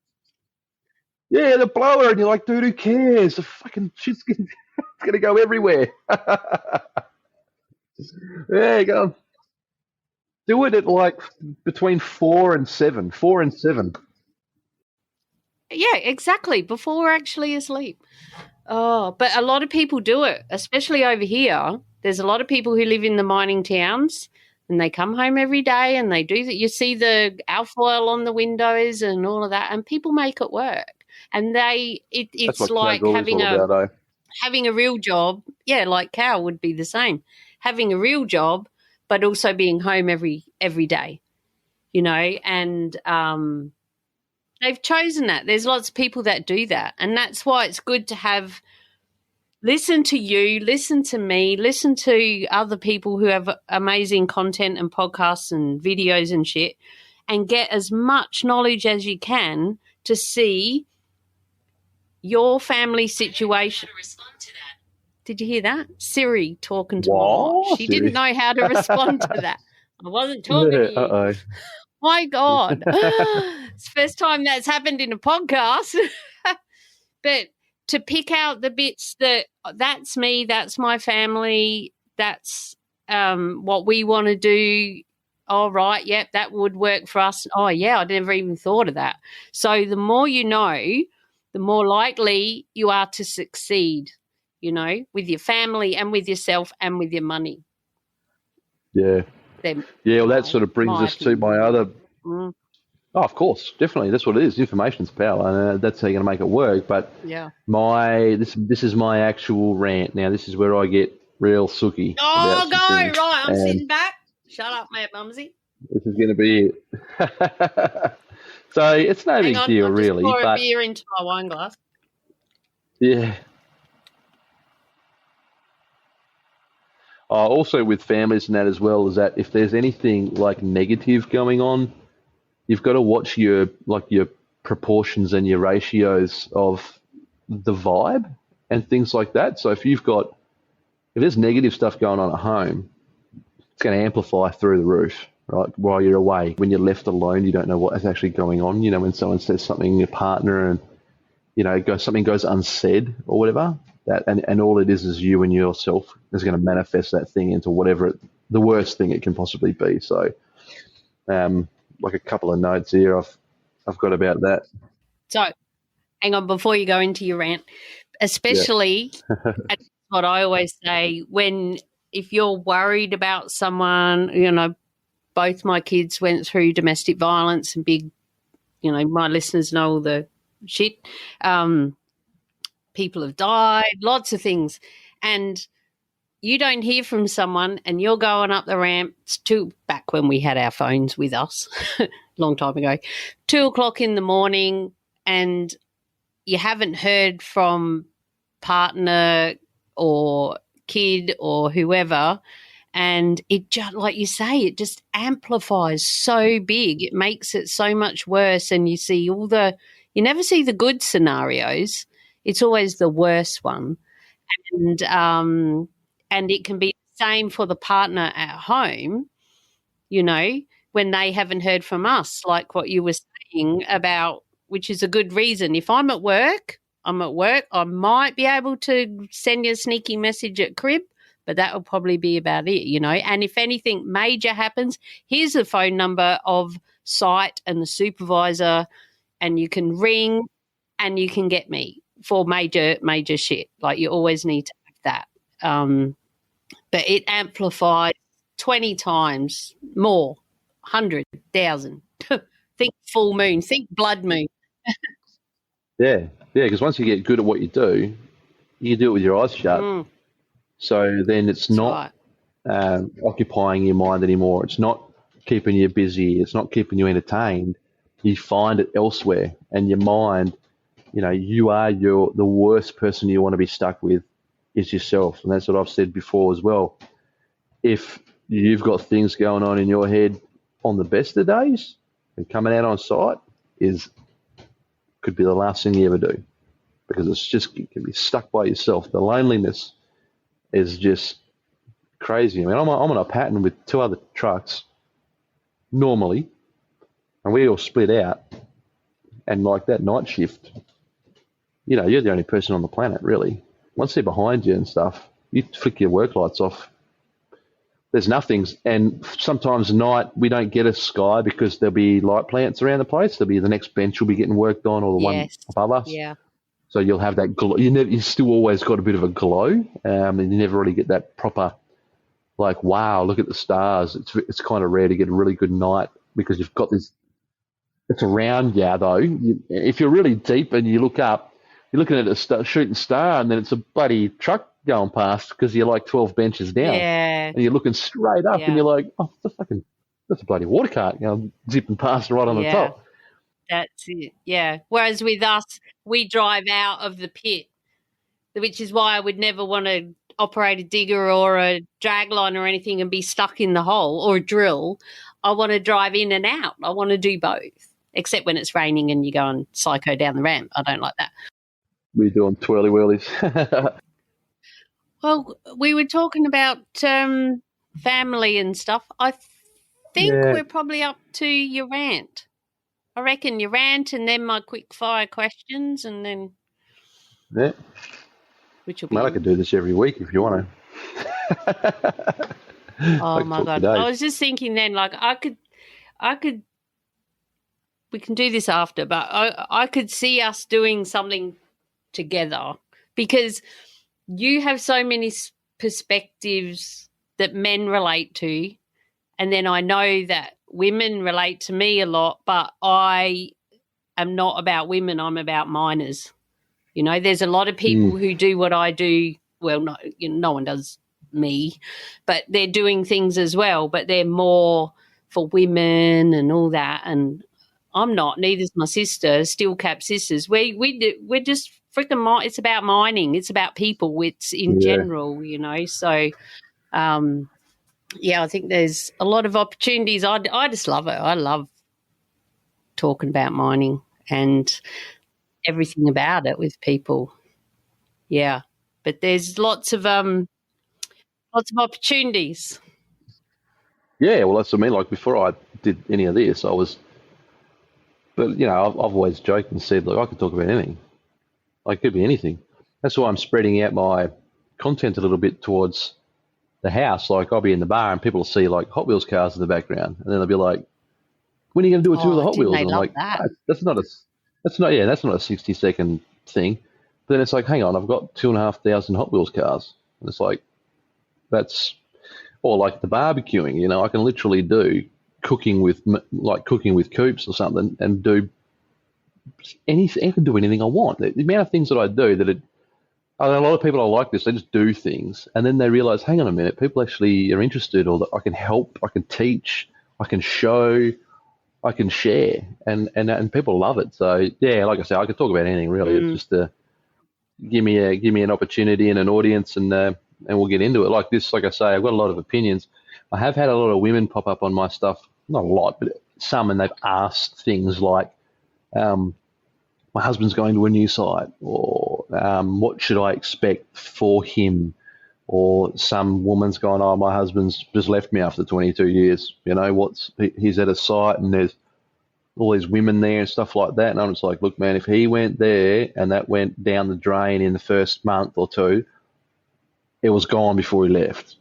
Yeah, the blower, and you're like, dude, who cares? The fucking shit's gonna go everywhere. There you go. Do it at like between 4 and 7. 4 and 7. Yeah, exactly. Before we're actually asleep. Oh, but a lot of people do it, especially over here. There's a lot of people who live in the mining towns and they come home every day and they do that. You see the alfoil on the windows and all of that, and people make it work. And That's it's what Cal like Goldie's all about, though. having a real job. Yeah, like Cal would be the same. Having a real job, but also being home every day, and they've chosen that. There's lots of people that do that. And that's why it's good to have listen to you, listen to me, listen to other people who have amazing content and podcasts and videos and shit, and get as much knowledge as you can to see your family situation. Did you hear that? Siri talking to my wife. What? She Siri? didn't know how to respond to that. I wasn't talking to you. Uh-oh. My God. It's the first time that's happened in a podcast. But to pick out the bits that's me, that's my family, that's what we want to do. All right, yep, that would work for us. Oh, yeah, I never even thought of that. So the more you know, the more likely you are to succeed, with your family and with yourself and with your money. Yeah. Well, that sort of brings us to my other... Oh, of course, definitely. That's what it is. Information's power, and that's how you're going to make it work. But yeah, this is my actual rant. Now, this is where I get real sooky. Oh, go right. I'm sitting back. Shut up, mate, Mumsy. This is going to be it. So it's no big deal, really. Pour a beer into my wine glass. Yeah. Also, with families and that as well, is that if there's anything like negative going on, you've got to watch your proportions and your ratios of the vibe and things like that. So if there's negative stuff going on at home, it's going to amplify through the roof, right? While you're away, when you're left alone, you don't know what is actually going on. When someone says something, your partner, and something goes unsaid or whatever, and all it is you and yourself is going to manifest that thing into whatever the worst thing it can possibly be. So, like a couple of notes here I've got about that. So, hang on, before you go into your rant, especially what I always say, if you're worried about someone, both my kids went through domestic violence and big, my listeners know all the shit. People have died, lots of things. And you don't hear from someone and you're going up the ramps back when we had our phones with us, long time ago, 2:00 in the morning, and you haven't heard from partner or kid or whoever, and it just, like you say, it just amplifies so big. It makes it so much worse, and you see you never see the good scenarios. It's always the worst one. And it can be the same for the partner at home, when they haven't heard from us, like what you were saying about, which is a good reason. If I'm at work, I might be able to send you a sneaky message at crib, but that will probably be about it, And if anything major happens, here's the phone number of site and the supervisor, and you can ring and you can get me for major shit. Like, you always need to have that. But it amplifies 20 times more, 100,000. Think full moon, think blood moon. Yeah, because once you get good at what you do, you can do it with your eyes shut. So then it's not occupying your mind anymore. It's not keeping you busy. It's not keeping you entertained. You find it elsewhere, and your mind, you are the worst person you want to be stuck with is yourself. And that's what I've said before as well. If you've got things going on in your head on the best of days, and coming out on site could be the last thing you ever do, because you can be stuck by yourself. The loneliness is just crazy. I mean, I'm on a pattern with 2 other trucks normally, and we all split out, and like that night shift, you're the only person on the planet, really. Once they're behind you and stuff, you flick your work lights off, there's nothings. And sometimes at night we don't get a sky because there'll be light plants around the place. There'll be the next bench will be getting worked on, or the one Yes. above us. Yeah. So you'll have that glow. You still always got a bit of a glow, and you never really get that proper, like, wow, look at the stars. It's kind of rare to get a really good night because you've got this. It's around you, though. If you're really deep and you look up, you're looking at a shooting star, and then it's a bloody truck going past because you're like 12 benches down. Yeah. And you're looking straight up, Yeah. and you're like, oh, that's a bloody water cart, zipping past right on the top. That's it, yeah. Whereas with us, we drive out of the pit, which is why I would never want to operate a digger or a dragline or anything and be stuck in the hole, or a drill. I want to drive in and out. I want to do both, except when it's raining and you're going psycho down the ramp. I don't like that. We're doing twirly whirlies. Well, we were talking about family and stuff. I think we're probably up to your rant. I reckon your rant and then my quick fire questions, and then which will be. I could do this every week if you want to. Oh my God! I was just thinking then, like I could. We can do this after, but I could see us doing something together because you have so many perspectives that men relate to, and then I know that women relate to me a lot, but I am not about women. I'm about miners. There's a lot of people who do what I do. Well, no one does me, but they're doing things as well, but they're more for women and all that. And I'm not. Neither's my sister, Steel Cap Sisters. We're just freaking. It's about mining. It's about people. It's in general, So, I think there's a lot of opportunities. I just love it. I love talking about mining and everything about it with people. Yeah, but there's lots of opportunities. Yeah, well, that's what I mean. Like before I did any of this, but I've always joked and said, look, I could talk about anything. Like, it could be anything. That's why I'm spreading out my content a little bit towards the house. Like, I'll be in the bar and people will see like Hot Wheels cars in the background, and then they'll be like, when are you going to do a tour of the Hot Wheels? And I'm like, that's not a 60-second thing. But then it's like, hang on, I've got 2,500 Hot Wheels cars. And it's like, or like the barbecuing, I can literally do cooking with coops or something and do anything. I can do anything I want. The amount of things that I do a lot of people are like this. They just do things, and then they realize, hang on a minute, people actually are interested, or that I can help, I can teach, I can show, I can share, and people love it. So yeah, like I said, I could talk about anything really. It's just give me an opportunity and an audience, and we'll get into it. Like this, like I say, I've got a lot of opinions. I have had a lot of women pop up on my stuff, not a lot, but some, and they've asked things like, my husband's going to a new site, or what should I expect for him? Or some woman's gone, oh, my husband's just left me after 22 years. He's at a site and there's all these women there and stuff like that. And I'm just like, look, man, if he went there and that went down the drain in the first month or two, it was gone before he left.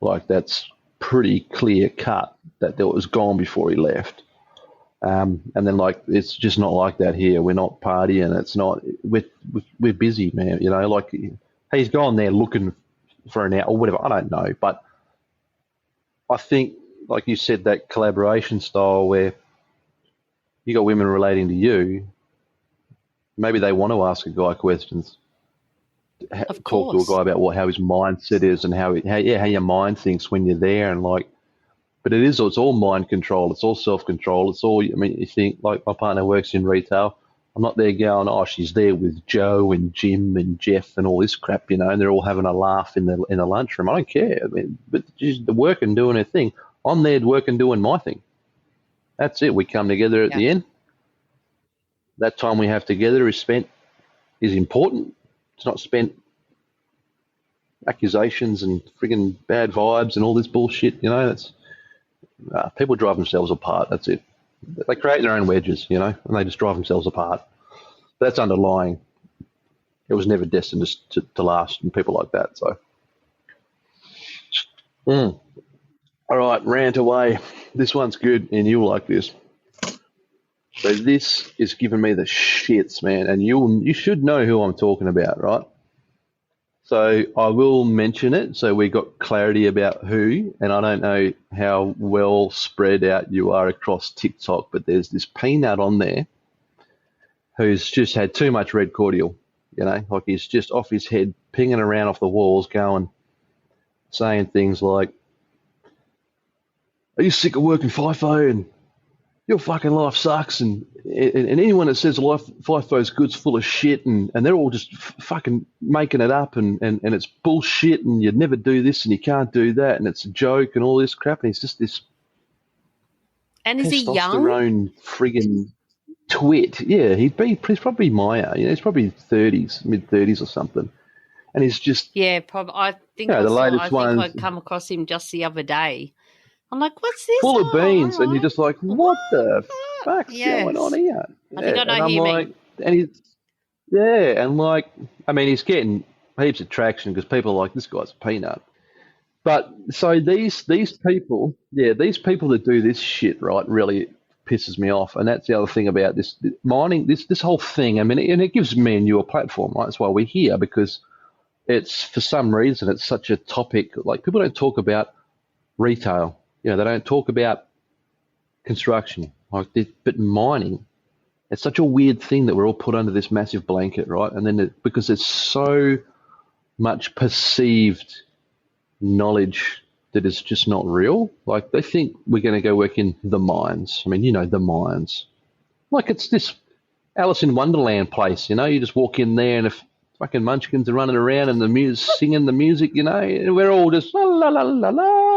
Like, that's pretty clear cut that it was gone before he left. And then, like, it's just not like that here. We're not partying. It's not. We're busy, man. Like, he's gone there looking for an hour or whatever. I don't know, but I think, like you said, that collaboration style where you got women relating to you, maybe they want to ask a guy questions. Of talk course. to a guy about how his mindset is and how your mind thinks when you're there, and like. But it's all mind control. It's all self-control. It's all, you think, like, my partner works in retail. I'm not there going, oh, she's there with Joe and Jim and Jeff and all this crap, and they're all having a laugh in the lunchroom. I don't care. But she's working, doing her thing. I'm there working, doing my thing. That's it. We come together at the end. That time we have together is important. It's not spent accusations and friggin' bad vibes and all this bullshit. That's. People drive themselves apart. That's it. They create their own wedges, and they just drive themselves apart. That's underlying. It was never destined to last, and people like that. So, All right, rant away. This one's good, and you'll like this. So this is giving me the shits, man, and you should know who I'm talking about, right? So I will mention it so we got clarity about who, and I don't know how well spread out you are across TikTok, but there's this peanut on there who's just had too much red cordial, like he's just off his head, pinging around off the walls, saying things like, "Are you sick of working FIFO and your fucking life sucks?" And anyone that says life FIFO's good's full of shit, and they're all just fucking making it up, and it's bullshit, and you'd never do this and you can't do that, and it's a joke and all this crap. And he's just this And is he young? testosterone friggin' twit. Yeah, he's probably my age. He's probably 30s, mid-30s or something. And he's just... Yeah, probably. I think I come across him just the other day. I'm like, what's this? Full of beans, right. And you're just like, what the fuck's going on here? I think I know who you mean. He's getting heaps of traction because people are like, this guy's a peanut. But so these people that do this shit, right, really pisses me off. And that's the other thing about this mining, this whole thing. I mean, and it gives me and you a platform, right? That's why we're here, because it's, for some reason, it's such a topic. Like, people don't talk about retail. They don't talk about construction, but mining, it's such a weird thing that we're all put under this massive blanket, right? And then because there's so much perceived knowledge that is just not real. Like, they think we're going to go work in the mines. I mean, the mines. Like, it's this Alice in Wonderland place, you just walk in there and if fucking munchkins are running around and the music, singing the music, we're all just la la la la la.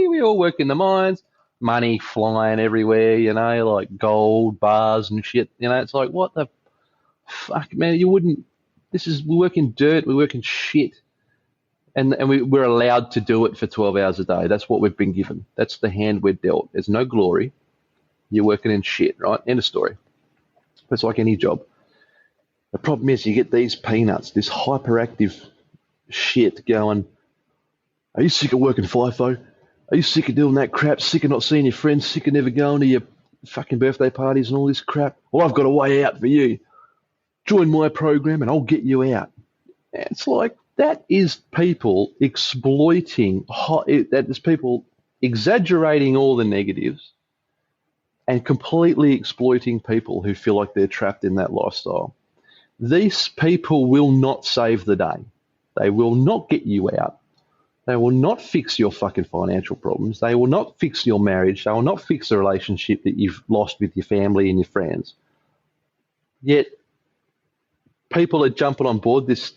We all work in the mines, money flying everywhere, like gold bars and shit. It's like, what the fuck, man? We work in dirt, we work in shit. And we're allowed to do it for 12 hours a day. That's what we've been given. That's the hand we're dealt. There's no glory. You're working in shit, right? End of story. It's like any job. The problem is you get these peanuts, this hyperactive shit going, "Are you sick of working FIFO? Are you sick of doing that crap? Sick of not seeing your friends? Sick of never going to your fucking birthday parties and all this crap? Well, I've got a way out for you. Join my program and I'll get you out." And it's like, that is people exploiting, that is people exaggerating all the negatives and completely exploiting people who feel like they're trapped in that lifestyle. These people will not save the day. They will not get you out. They will not fix your fucking financial problems. They will not fix your marriage. They will not fix the relationship that you've lost with your family and your friends. Yet, people are jumping on board. This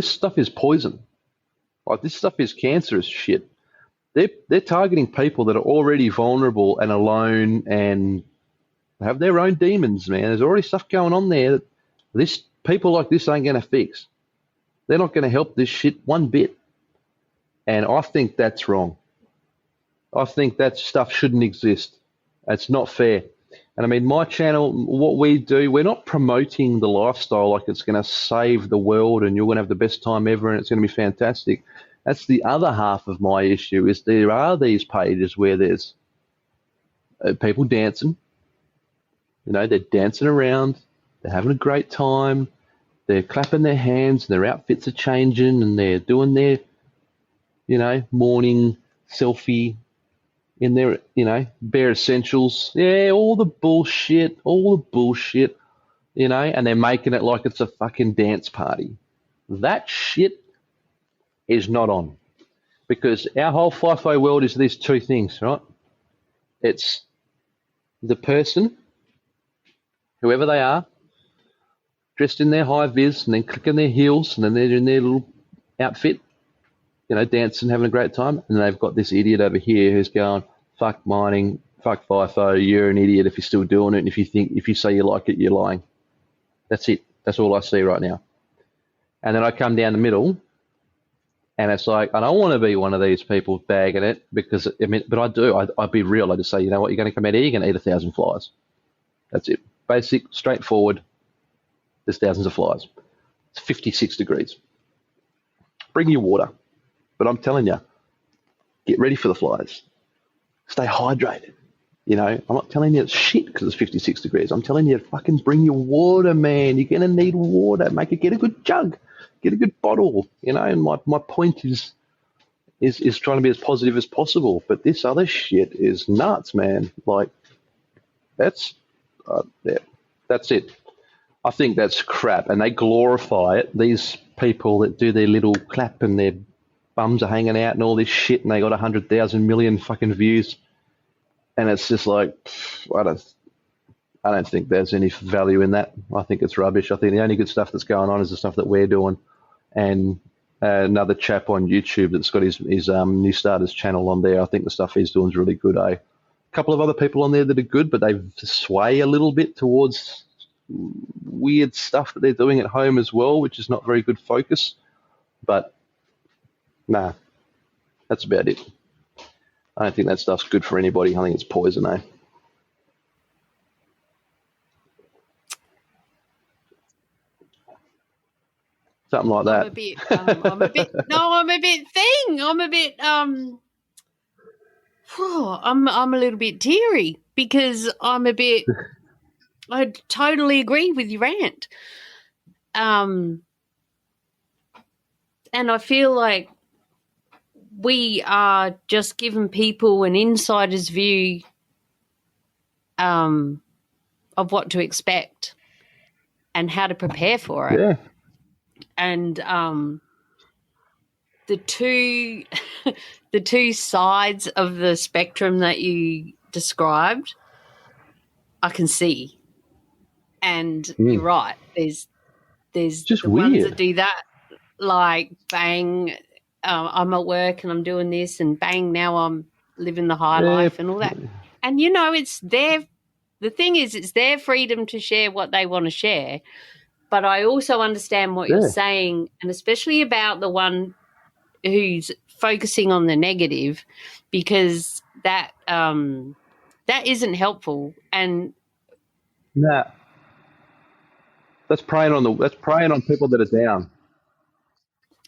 stuff is poison. Like, this stuff is cancerous shit. They're targeting people that are already vulnerable and alone and have their own demons, man. There's already stuff going on there that people like this ain't going to fix. They're not going to help this shit one bit. And I think that's wrong. I think that stuff shouldn't exist. It's not fair. And I mean, my channel, what we do, we're not promoting the lifestyle like it's going to save the world and you're going to have the best time ever and it's going to be fantastic. That's the other half of my issue, is there are these pages where there's people dancing. They're dancing around. They're having a great time. They're clapping their hands and their outfits are changing and they're doing their, morning selfie in their, bare essentials. Yeah, all the bullshit, and they're making it like it's a fucking dance party. That shit is not on, because our whole FIFO world is these two things, right? It's the person, whoever they are, dressed in their high vis and then clicking their heels and then they're in their little outfit, dancing, having a great time. And they've got this idiot over here who's going, fuck mining, fuck FIFO, you're an idiot if you're still doing it. And if you say you like it, you're lying. That's it. That's all I see right now. And then I come down the middle and it's like, I don't want to be one of these people bagging it, because, but I do. I'd be real. I just say, you know what, you're going to come out here, you're going to eat 1,000 flies. That's it. Basic, straightforward. There's thousands of flies. It's 56 degrees. Bring your water. But I'm telling you, get ready for the flies. Stay hydrated. You know, I'm not telling you it's shit because it's 56 degrees. I'm telling you, fucking bring your water, man. You're going to need water. Get a good jug, get a good bottle, you know. And my point is trying to be as positive as possible. But this other shit is nuts, man. Like, that's it. I think that's crap. And they glorify it. These people that do their little clap and their bums are hanging out and all this shit, and they got 100,000 million fucking views. And it's just like, I don't think there's any value in that. I think it's rubbish. I think the only good stuff that's going on is the stuff that we're doing. And another chap on YouTube that's got his New Starters channel on there, I think the stuff he's doing is really good. A couple of other people on there that are good, but they sway a little bit towards weird stuff that they're doing at home as well, which is not very good focus. But nah, that's about it. I don't think that stuff's good for anybody. I think it's poison, eh? Something like that. I'm a little bit teary because I totally agree with your rant. And I feel like we are just giving people an insider's view of what to expect and how to prepare for it. Yeah. And the two sides of the spectrum that you described, I can see. And you're right. There's just the weird ones that do that, like bang. I'm at work and I'm doing this, and bang, now I'm living the high life and all that. And, you know, it's the thing is, it's their freedom to share what they want to share. But I also understand what you're saying, and especially about the one who's focusing on the negative, because that isn't helpful. And nah, that's preying on people that are down.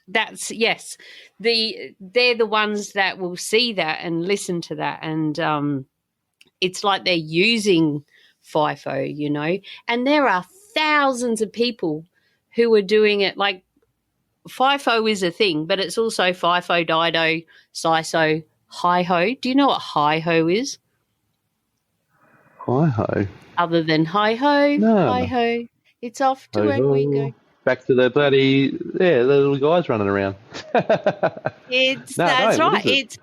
That's yes. They're the ones that will see that and listen to that, and it's like they're using FIFO, you know. And there are thousands of people who are doing it. Like FIFO is a thing, but it's also FIFO, Dido, CISO, Hi-Ho. Do you know what Hi-Ho is? Hi-Ho? Other than Hi-Ho, no. Hi-Ho, it's off to where we go. Back to the bloody, the little guys running around. That's right. It's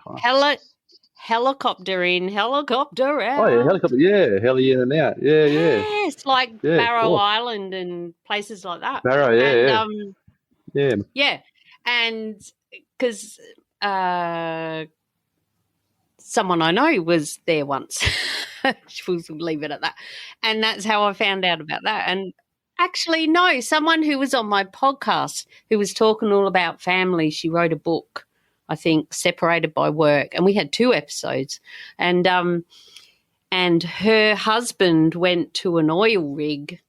helicopter in, helicopter out. Oh, yeah, helicopter, yeah, heli in and out. Yeah, yeah. Yes, like Barrow Island and places like that. Barrow, yeah, yeah. Yeah, and because someone I know was there once. We'll leave it at that. And that's how I found out about that. And actually, no, someone who was on my podcast who was talking all about family, she wrote a book, I think, Separated by Work, and we had 2 episodes. And her husband went to an oil rig.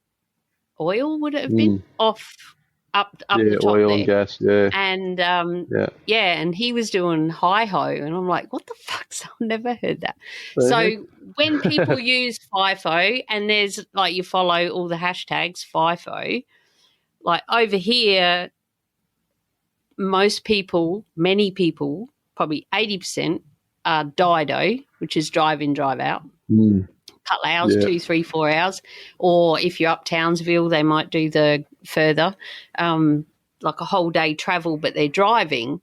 Oil, would it have been? Up the top oil there. And gas, yeah. And, and he was doing Hi-Ho, and I'm like, what the fuck? I've never heard that. So when people use FIFO, and there's, like, you follow all the hashtags FIFO, like over here, many people, probably 80% are Dido, which is drive in, drive out. Couple hours, 2, 3, 4 hours. Or if you're up Townsville, they might do the further, like a whole day travel, but they're driving.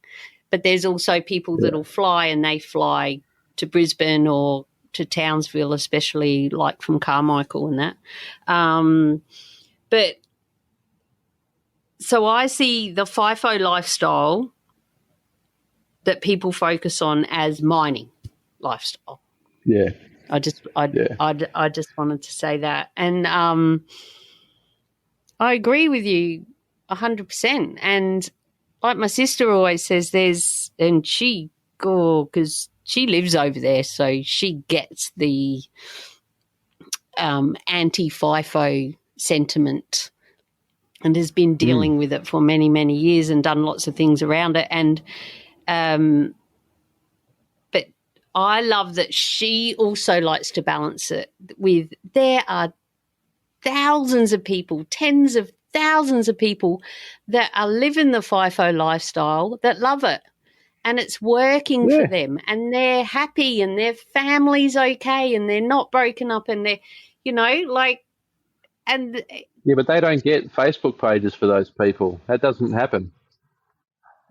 But there's also people that'll fly, and they fly to Brisbane or to Townsville, especially like from Carmichael and that. But so I see the FIFO lifestyle that people focus on as mining lifestyle. Yeah. I just wanted to say that. And I agree with you 100%. And like my sister always says, because she lives over there, so she gets the anti-FIFO sentiment and has been dealing with it for many, many years and done lots of things around it. And but I love that she also likes to balance it with there are thousands of people, tens of thousands of people that are living the FIFO lifestyle that love it. And it's working for them, and they're happy, and their family's okay, and they're not broken up, and they're, and yeah, but they don't get Facebook pages for those people. That doesn't happen.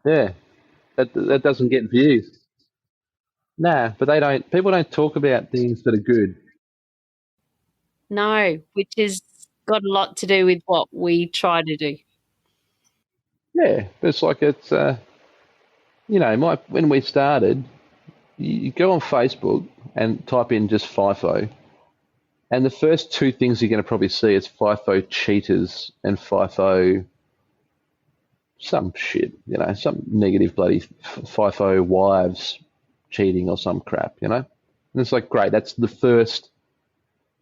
Yeah, that doesn't get views. Nah, but they don't. People don't talk about things that are good. no, which has got a lot to do with what we try to do. Yeah, but it's like when we started, you go on Facebook and type in just FIFO, and the first two things you're going to probably see is FIFO cheaters and FIFO some shit, some negative bloody FIFO wives cheating or some crap, And it's like, great, that's the first,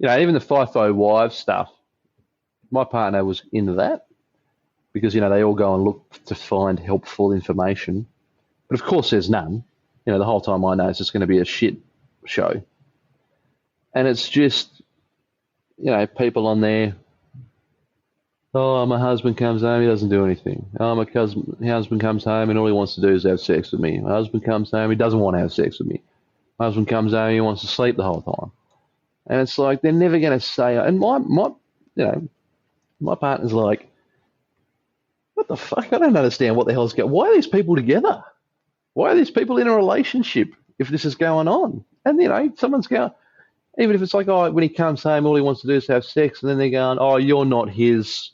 even the FIFO wives stuff. My partner was into that because, they all go and look to find helpful information. But of course there's none. The whole time I know it's just going to be a shit show. And it's just, people on there. Oh, my husband comes home, he doesn't do anything. Oh, my husband comes home and all he wants to do is have sex with me. My husband comes home, he doesn't want to have sex with me. My husband comes home, he wants to sleep the whole time. And it's like, they're never going to say, and my partner's like, what the fuck? I don't understand what the hell's going on. Why are these people together? Why are these people in a relationship if this is going on? And, someone's going, even if it's like, oh, when he comes home, all he wants to do is have sex, and then they're going, oh, you're not his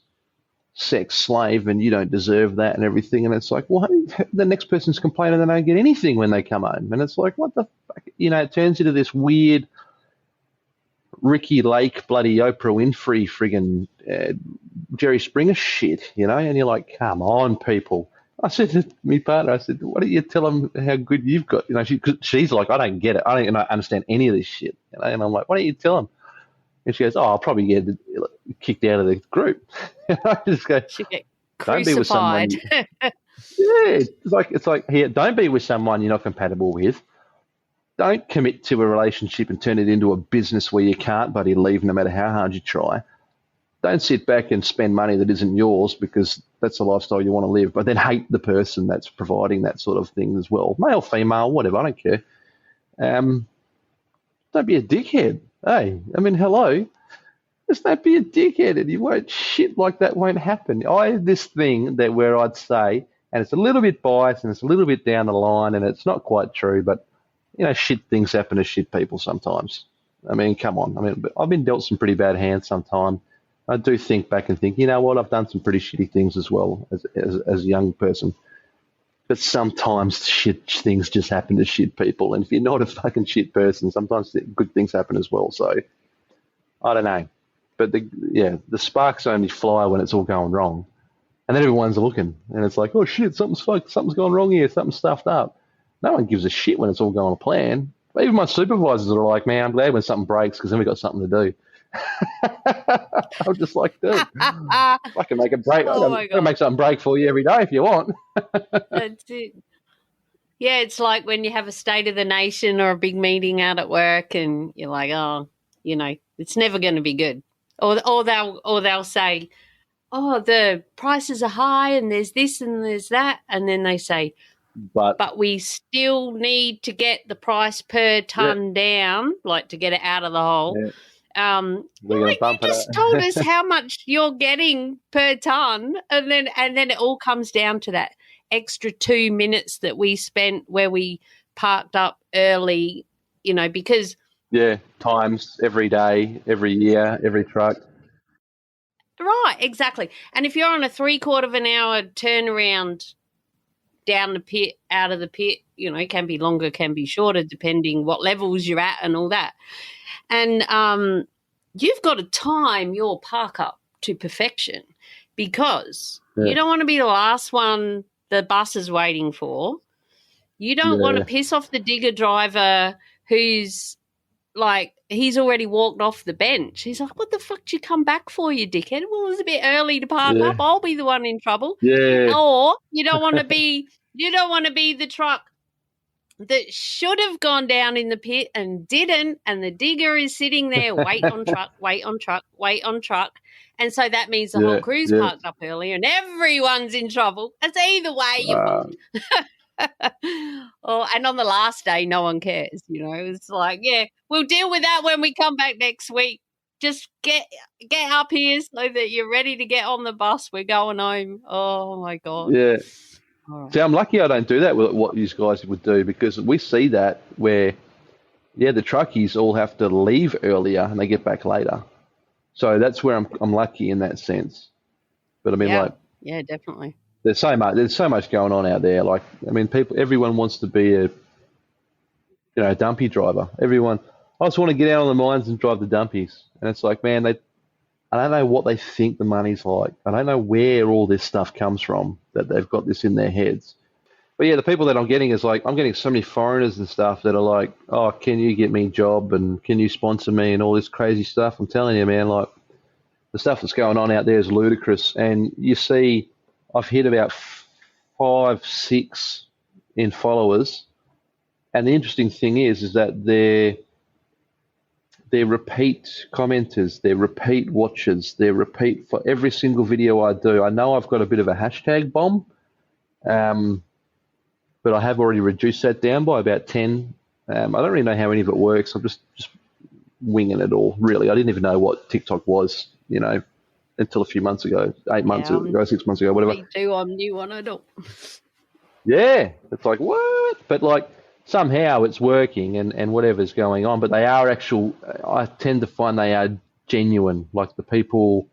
sex slave and you don't deserve that and everything. And it's like, well, the next person's complaining they don't get anything when they come home. And it's like, what the fuck? It turns into this weird Ricky Lake, bloody Oprah Winfrey, friggin' Jerry Springer shit, and you're like, come on, people. I said to my partner, why don't you tell them how good you've got? She's like, I don't get it. I don't understand any of this shit. And I'm like, why don't you tell them? And she goes, oh, I'll probably get kicked out of the group. I just go, she'll get don't be with someone. crucified. Yeah, it's like here, don't be with someone you're not compatible with. Don't commit to a relationship and turn it into a business where you can't bloody leave no matter how hard you try. Don't sit back and spend money that isn't yours because that's the lifestyle you want to live, but then hate the person that's providing that sort of thing as well. Male, female, whatever, I don't care. Don't be a dickhead. Hey, hello. Just don't be a dickhead and you won't, shit like that won't happen. I have this thing where I'd say, and it's a little bit biased and it's a little bit down the line and it's not quite true, but, shit things happen to shit people sometimes. Come on. I've been dealt some pretty bad hands sometimes. I do think back and think, you know what, I've done some pretty shitty things as well as a young person. But sometimes shit things just happen to shit people. And if you're not a fucking shit person, sometimes good things happen as well. So, I don't know. But the sparks only fly when it's all going wrong. And then everyone's looking. And it's like, oh shit, something's gone wrong here, something's stuffed up. No one gives a shit when it's all going to plan. Even my supervisors are like, man, I'm glad when something breaks because then we've got something to do. I'm just like, dude, I can make a break. I can make something break for you every day if you want. That's it. Yeah, it's like when you have a state of the nation or a big meeting out at work and you're like, oh, it's never going to be good. Or they'll say, oh, the prices are high and there's this and there's that. And then they say, but we still need to get the price per ton down, like to get it out of the hole. Yeah. You just told us how much you're getting per ton, and then it all comes down to that extra 2 minutes that we spent where we parked up early, because times every day, every year, every truck. Right, exactly. And if you're on a 3/4 of an hour turnaround down the pit, out of the pit, it can be longer, can be shorter, depending what levels you're at and all that. And you've got to time your park up to perfection because you don't want to be the last one the bus is waiting for. You don't want to piss off the digger driver who's like, he's already walked off the bench. He's like, what the fuck did you come back for, you dickhead? Well, it was a bit early to park up. I'll be the one in trouble. Yeah. Or you don't want to be the truck that should have gone down in the pit and didn't, and the digger is sitting there, wait on truck, wait on truck, wait on truck. And so that means the whole crew's parked up early and everyone's in trouble. It's either way you want. And on the last day, no one cares, It's like, yeah, we'll deal with that when we come back next week. Just get up here so that you're ready to get on the bus. We're going home. Oh, my God. Yeah. Right. See, I'm lucky I don't do that with what these guys would do, because we see that where, the truckies all have to leave earlier and they get back later. So that's where I'm lucky in that sense. But I mean, yeah, definitely. There's so much going on out there. Like, I mean, everyone wants to be a dumpy driver. Everyone, I just want to get out on the mines and drive the dumpies. And it's like, man, I don't know what they think the money's like. I don't know where all this stuff comes from, that they've got this in their heads. But yeah, the people that I'm getting is like, I'm getting so many foreigners and stuff that are like, oh, can you get me a job and can you sponsor me and all this crazy stuff? I'm telling you, man, like, the stuff that's going on out there is ludicrous. And you see, I've hit about 5, 6 in followers. And the interesting thing is that they're repeat commenters, they're repeat watchers, they're repeat for every single video I do. I know I've got a bit of a hashtag bomb, but I have already reduced that down by about 10. I don't really know how any of it works. I'm just winging it all, really. I didn't even know what TikTok was, until a few months ago, 8 months ago, 6 months ago, whatever. Me too, I'm new on it all. Yeah, it's like, what? But like, somehow it's working and whatever's going on, but they are I tend to find they are genuine. Like, the people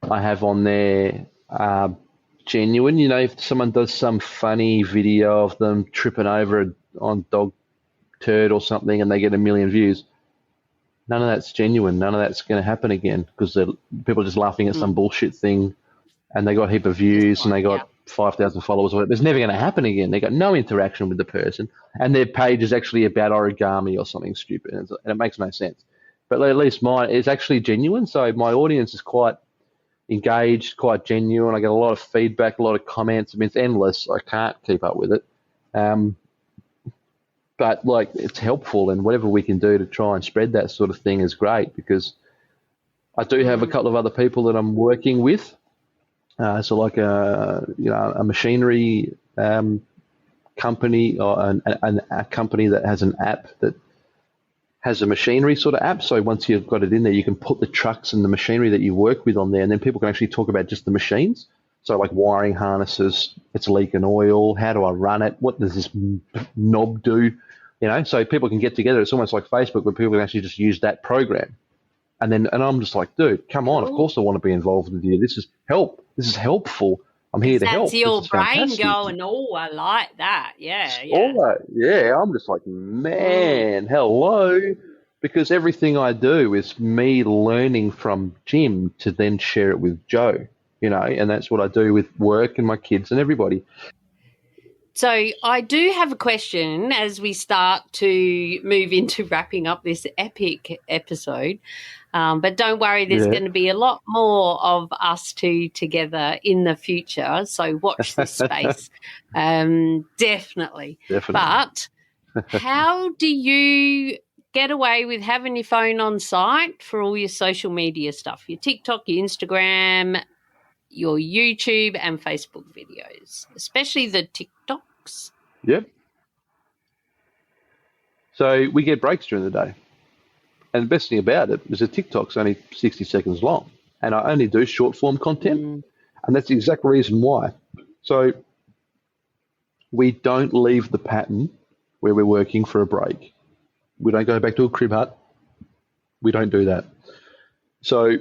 I have on there are genuine. If someone does some funny video of them tripping over on dog turd or something and they get 1 million views, none of that's genuine. None of that's going to happen again, because people are just laughing at some bullshit thing, and they got a heap of views and they got 5,000 followers. It's never going to happen again. They got no interaction with the person, and their page is actually about origami or something stupid, and it makes no sense. But at least mine is actually genuine, so my audience is quite engaged, quite genuine. I get a lot of feedback, a lot of comments. I mean, it's endless. I can't keep up with it. But like, it's helpful, and whatever we can do to try and spread that sort of thing is great, because I do have a couple of other people that I'm working with. So like a machinery company, or a company that has an app that has a machinery sort of app. So once you've got it in there, you can put the trucks and the machinery that you work with on there, and then people can actually talk about just the machines. So like wiring harnesses, it's leaking oil, how do I run it? What does this knob do? So people can get together. It's almost like Facebook, where people can actually just use that program. And I'm just like, dude, come on. Of course I want to be involved with you. This is help. This is helpful. I'm here to help. That's your brain going, oh, I like that. Yeah. I'm just like, man, hello. Because everything I do is me learning from Jim to then share it with Joe, and that's what I do with work and my kids and everybody. So I do have a question as we start to move into wrapping up this epic episode. But don't worry, there's going to be a lot more of us two together in the future. So watch this space. Definitely. But how do you get away with having your phone on site for all your social media stuff, your TikTok, your Instagram, your YouTube and Facebook videos, especially the TikToks? Yep. So we get breaks during the day. And the best thing about it is the TikTok's only 60 seconds long, and I only do short form content. And that's the exact reason why. So we don't leave the pattern where we're working for a break. We don't go back to a crib hut. We don't do that. So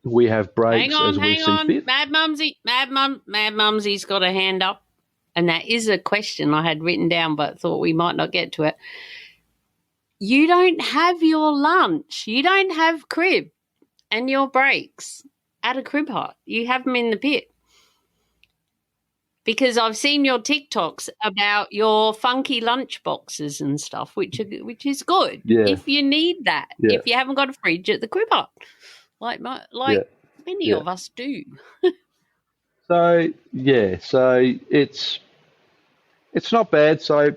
we have breaks as we see fit. Mad Mumsy's got a hand up. And that is a question I had written down, but thought we might not get to it. You don't have your lunch. You don't have crib and your breaks at a crib hut. You have them in the pit. Because I've seen your TikToks about your funky lunch boxes and stuff, which is good if you need that. If you haven't got a fridge at the crib hut, like many of us do. So it's not bad. So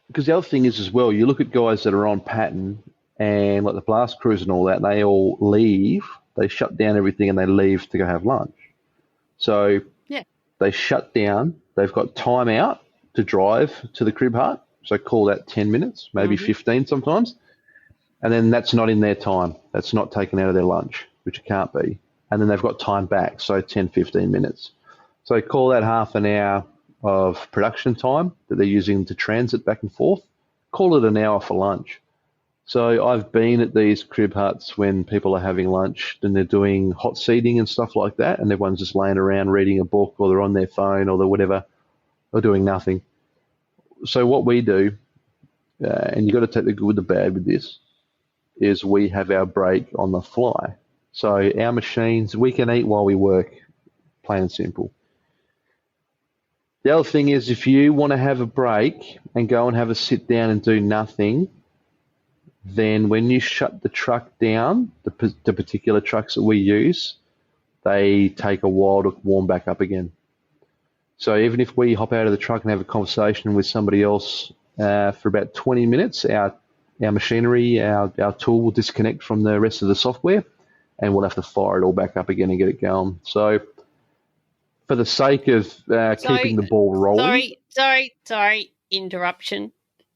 because the other thing is as well, you look at guys that are on pattern and like the blast crews and all that, and they all leave, they shut down everything and they leave to go have lunch. So Yeah. they shut down, they've got time out to drive to the crib hut. So call that 10 minutes, maybe 15 sometimes. And then that's not in their time. That's not taken out of their lunch, which it can't be. And then they've got time back, so 10, 15 minutes. So call that half an hour of production time that they're using to transit back and forth. Call it an hour for lunch. So I've been at these crib huts when people are having lunch and they're doing hot seating and stuff like that, and everyone's just laying around reading a book or they're on their phone or they're whatever, or doing nothing. So what we do, and you've got to take the good with the bad with this, is we have our break on the fly. So our machines, we can eat while we work, plain and simple. The other thing is if you want to have a break and go and have a sit down and do nothing, then when you shut the truck down, the particular trucks that we use, they take a while to warm back up again. So even if we hop out of the truck and have a conversation with somebody else for about 20 minutes, our machinery, our tool will disconnect from the rest of the software and we'll have to fire it all back up again and get it going. So for the sake of keeping the ball rolling. Sorry, interruption.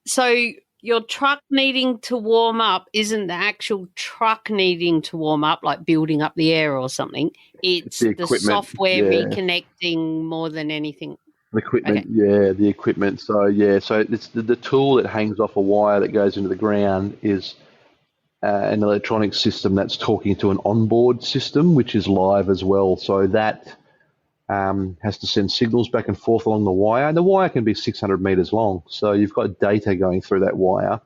So your truck needing to warm up isn't the actual truck needing to warm up, like building up the air or something. It's the software reconnecting more than anything. The equipment, okay. The equipment. So it's the tool that hangs off a wire that goes into the ground is an electronic system that's talking to an onboard system, which is live as well. So that has to send signals back and forth along the wire. And the wire can be 600 meters long. So you've got data going through that wire.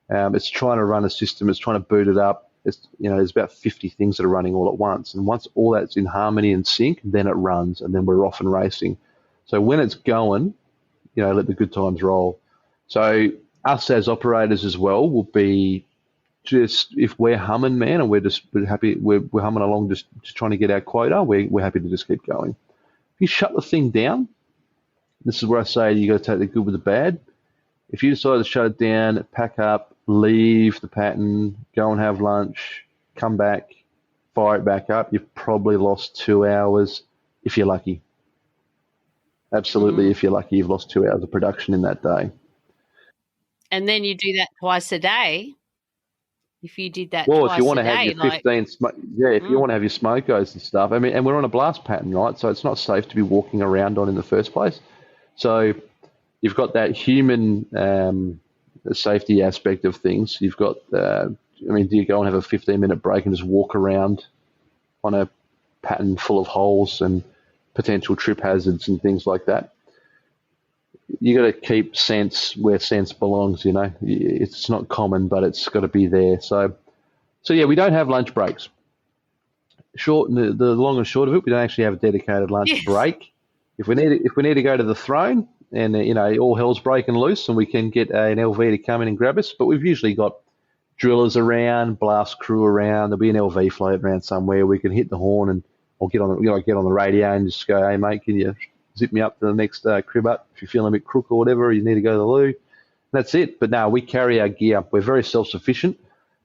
It's trying to run a system. It's trying to boot it up. It's, there's about 50 things that are running all at once. And once all that's in harmony and sync, then it runs and then we're off and racing. So when it's going, let the good times roll. So us as operators as well will be just, if we're humming, man, and we're happy, we're humming along, just trying to get our quota, we're happy to just keep going. If you shut the thing down, this is where I say you got to take the good with the bad. If you decide to shut it down, pack up, leave the pattern, go and have lunch, come back, fire it back up, you've probably lost 2 hours if you're lucky. Absolutely, if you're lucky, you've lost 2 hours of production in that day. And then you do that twice a day. If you did that well, twice if you want a to have day, your 15, if you want to have your smokos and stuff, I mean, and we're on a blast pattern, right? So it's not safe to be walking around on in the first place. So you've got that human safety aspect of things. You've got, do you go and have a 15-minute break and just walk around on a pattern full of holes and potential trip hazards and things like that? You got to keep sense where sense belongs. It's not common, but it's got to be there. So yeah, we don't have lunch breaks. The long and short of it, we don't actually have a dedicated lunch break. If we need to go to the throne and all hell's breaking loose, and we can get an LV to come in and grab us, but we've usually got drillers around, blast crew around. There'll be an LV floating around somewhere. We can hit the horn and or get on the radio and just go, hey mate, can you zip me up to the next crib up if you're feeling a bit crook or whatever, or you need to go to the loo. That's it. But no, we carry our gear. We're very self-sufficient,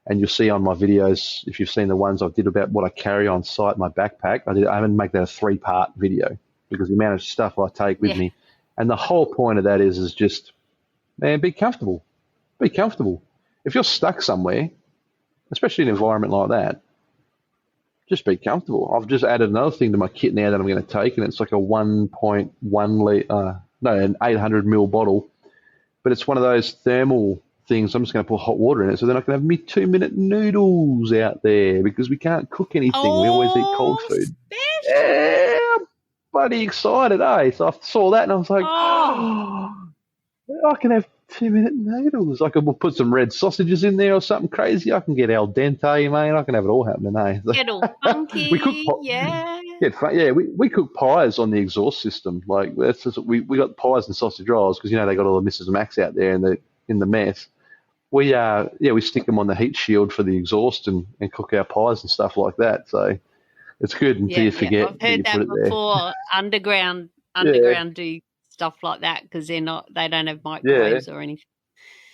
and you'll see on my videos, if you've seen the ones I did about what I carry on site, my backpack, I haven't make that a 3-part video because the amount of stuff I take with me. And the whole point of that is just, man, be comfortable. Be comfortable. If you're stuck somewhere, especially in an environment like that, just be comfortable. I've just added another thing to my kit now that I'm going to take, and it's like a 1.1 litre, an 800 ml bottle, but it's one of those thermal things. I'm just going to put hot water in it, so then I can have me 2-minute noodles out there because we can't cook anything. We always eat cold food. Yeah, I'm bloody excited, eh? So I saw that and I was like, I can have 2-minute noodles. I could put some red sausages in there or something crazy. I can get al dente, mate. I can have it all happening, eh? Get all funky, we cook we cook pies on the exhaust system. Like that's just, we got pies and sausage rolls because they got all the Mrs. Max out there in the mess. We stick them on the heat shield for the exhaust and cook our pies and stuff like that. So it's good until you forget. I've heard that before. Underground do stuff like that because they don't have microwaves or anything.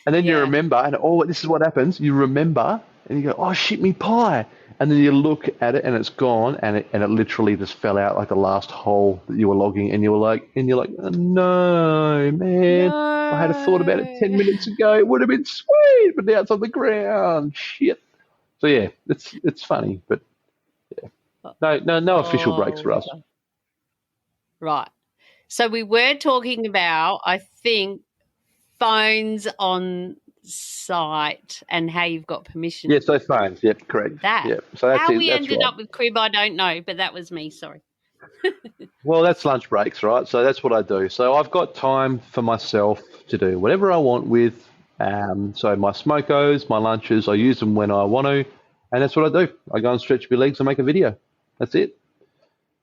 And then you Yeah. remember, and this is what happens. You remember, and you go, oh, shit, me pie. And then you look at it, and it's gone, and it literally just fell out like the last hole that you were logging, and you're like, oh, no, man, I had a thought about it 10 minutes ago. It would have been sweet, but now it's on the ground. Shit. So yeah, it's funny, but yeah, no official breaks for us. Right. So we were talking about, I think, phones on site and how you've got permission. Yes, those phones. Yep, correct. That. Yep. So that's how it. we That's ended right. up with crib, I don't know, but that was me. Sorry. Well, that's lunch breaks, right? So that's what I do. So I've got time for myself to do whatever I want with. So my smokos, my lunches, I use them when I want to, and that's what I do. I go and stretch my legs and make a video. That's it.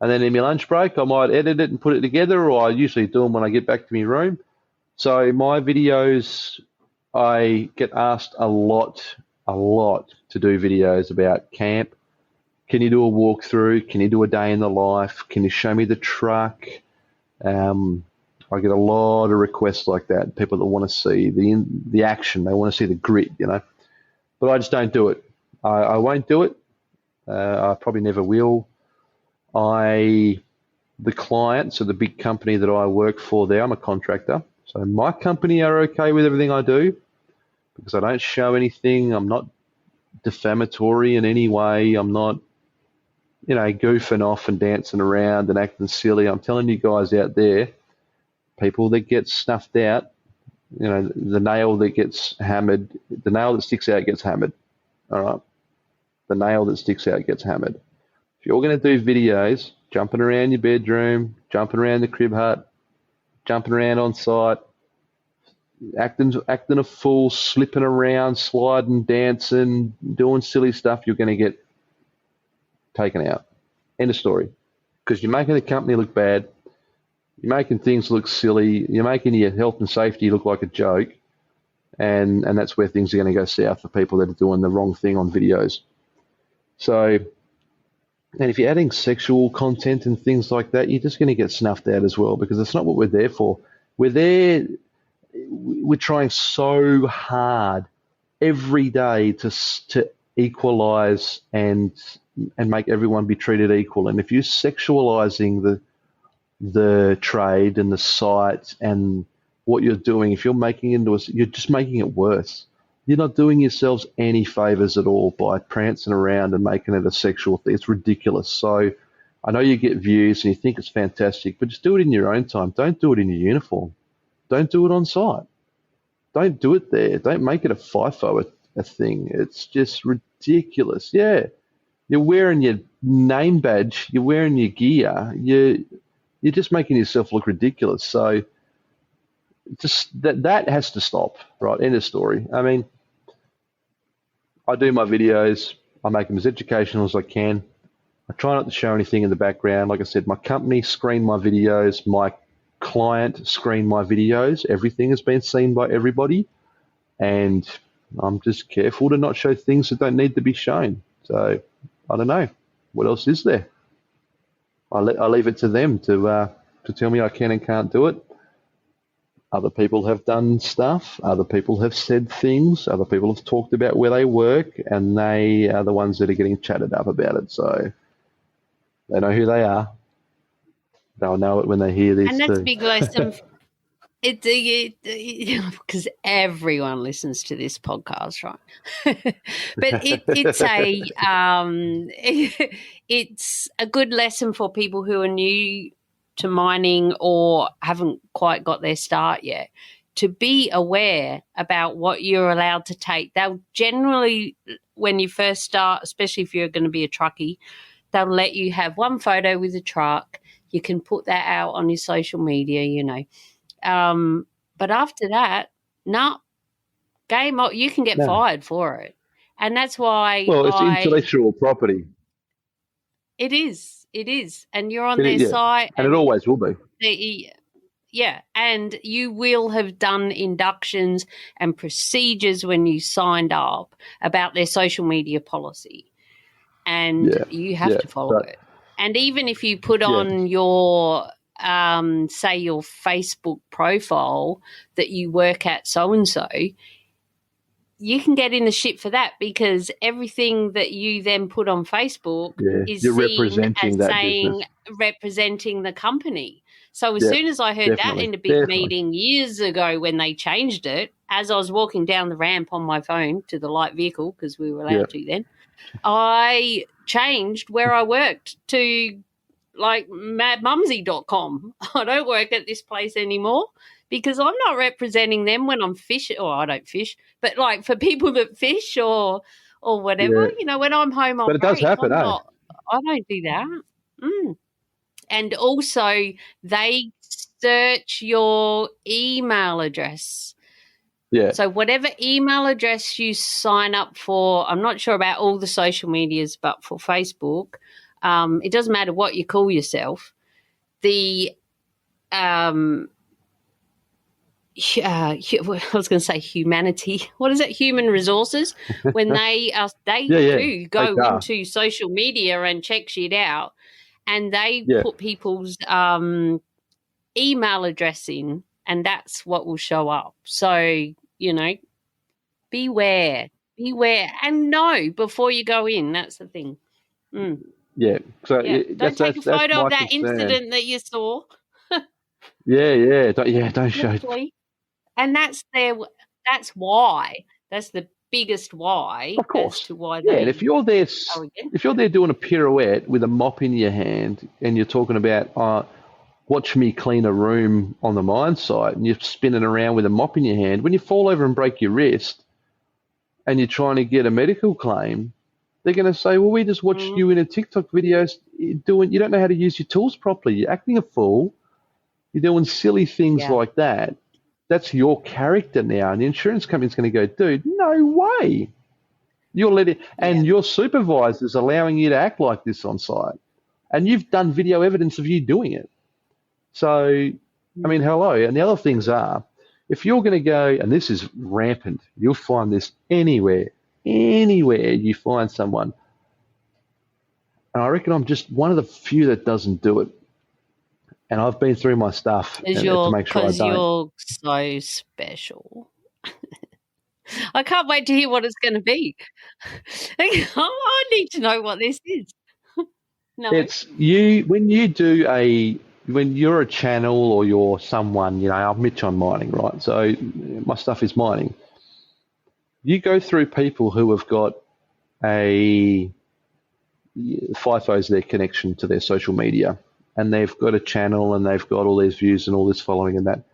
And then in my lunch break, I might edit it and put it together, or I usually do them when I get back to my room. So my videos, I get asked a lot to do videos about camp. Can you do a walkthrough? Can you do a day in the life? Can you show me the truck? I get a lot of requests like that. People that want to see the action. They want to see the grit, But I just don't do it. I won't do it. I probably never will. The client, so the big company that I work for there, I'm a contractor. So my company are okay with everything I do because I don't show anything. I'm not defamatory in any way. I'm not, goofing off and dancing around and acting silly. I'm telling you guys out there, people that get snuffed out, the nail that gets hammered, the nail that sticks out gets hammered. All right? The nail that sticks out gets hammered. If you're going to do videos, jumping around your bedroom, jumping around the crib hut, jumping around on site, acting a fool, slipping around, sliding, dancing, doing silly stuff, you're going to get taken out. End of story. Because you're making the company look bad. You're making things look silly. You're making your health and safety look like a joke. And that's where things are going to go south for people that are doing the wrong thing on videos. So, and if you're adding sexual content and things like that, you're just going to get snuffed out as well because it's not what we're there for. We're trying so hard every day to equalize and make everyone be treated equal. And if you're sexualizing the trade and the site and what you're doing, if you're making it you're just making it worse. You're not doing yourselves any favors at all by prancing around and making it a sexual thing. It's ridiculous. So I know you get views and you think it's fantastic, but just do it in your own time. Don't do it in your uniform. Don't do it on site. Don't do it there. Don't make it a FIFO a thing. It's just ridiculous. Yeah, you're wearing your name badge. You're wearing your gear. You're just making yourself look ridiculous. So just that has to stop, right? End of story. I mean, I do my videos. I make them as educational as I can. I try not to show anything in the background. Like I said, my company screen my videos. My client screen my videos. Everything has been seen by everybody. And I'm just careful to not show things that don't need to be shown. So I don't know. What else is there? I leave it to them to tell me I can and can't do it. Other people have done stuff. Other people have said things. Other people have talked about where they work, and they are the ones that are getting chatted up about it. So they know who they are. They'll know it when they hear this. And that's a big lesson. Because everyone listens to this podcast, right? But it's a good lesson for people who are new to mining or haven't quite got their start yet, to be aware about what you're allowed to take. They'll generally, when you first start, especially if you're going to be a truckie, they'll let you have one photo with the truck. You can put that out on your social media, but after that, game on. You can get fired for it. And that's why it's intellectual property. It is. And you're on their site. And it always will be. And you will have done inductions and procedures when you signed up about their social media policy. And you have to follow it. And even if you put on your, say, your Facebook profile that you work at so-and-so, you can get in the shit for that, because everything that you then put on Facebook is you're seen representing as that saying business. representing the company. So as Yeah, soon as I heard that definitely, in a big meeting years ago when they changed it, as I was walking down the ramp on my phone to the light vehicle, because we were allowed to then, I changed where I worked to like madmumsy.com. I don't work at this place anymore because I'm not representing them when I'm fishing. Or I don't fish, but like for people that fish or whatever, when I'm home on But it does break, happen, eh? I don't do that. And also they search your email address. Yeah. So whatever email address you sign up for, I'm not sure about all the social medias, but for Facebook, it doesn't matter what you call yourself. The I was going to say humanity. What is it? Human resources. When they do go into social media and check shit out, and they put people's email address in, and that's what will show up. So beware, and know before you go in. That's the thing. Yeah. So don't take a photo of that concern. incident that you saw. Don't show. And that's why. That's the biggest why. Of course. As to why and if you're there doing a pirouette with a mop in your hand and you're talking about watch me clean a room on the mine site and you're spinning around with a mop in your hand, when you fall over and break your wrist and you're trying to get a medical claim, they're going to say, well, we just watched you in a TikTok video doing, you don't know how to use your tools properly. You're acting a fool. You're doing silly things like that. That's your character now. And the insurance company's going to go, dude, no way. You'll let it. And your supervisor's allowing you to act like this on site. And you've done video evidence of you doing it. So, I mean, hello. And the other things are, if you're going to go, and this is rampant, you'll find this anywhere you find someone. And I reckon I'm just one of the few that doesn't do it. And I've been through my stuff to make sure I don't. Because you're so special. I can't wait to hear what it's going to be. I need to know what this is. No. It's you when you're a channel or you're someone, I'm Mitch On Mining, right? So my stuff is mining. You go through people who have got a FIFO's their connection to their social media, and they've got a channel and they've got all these views and all this following and that.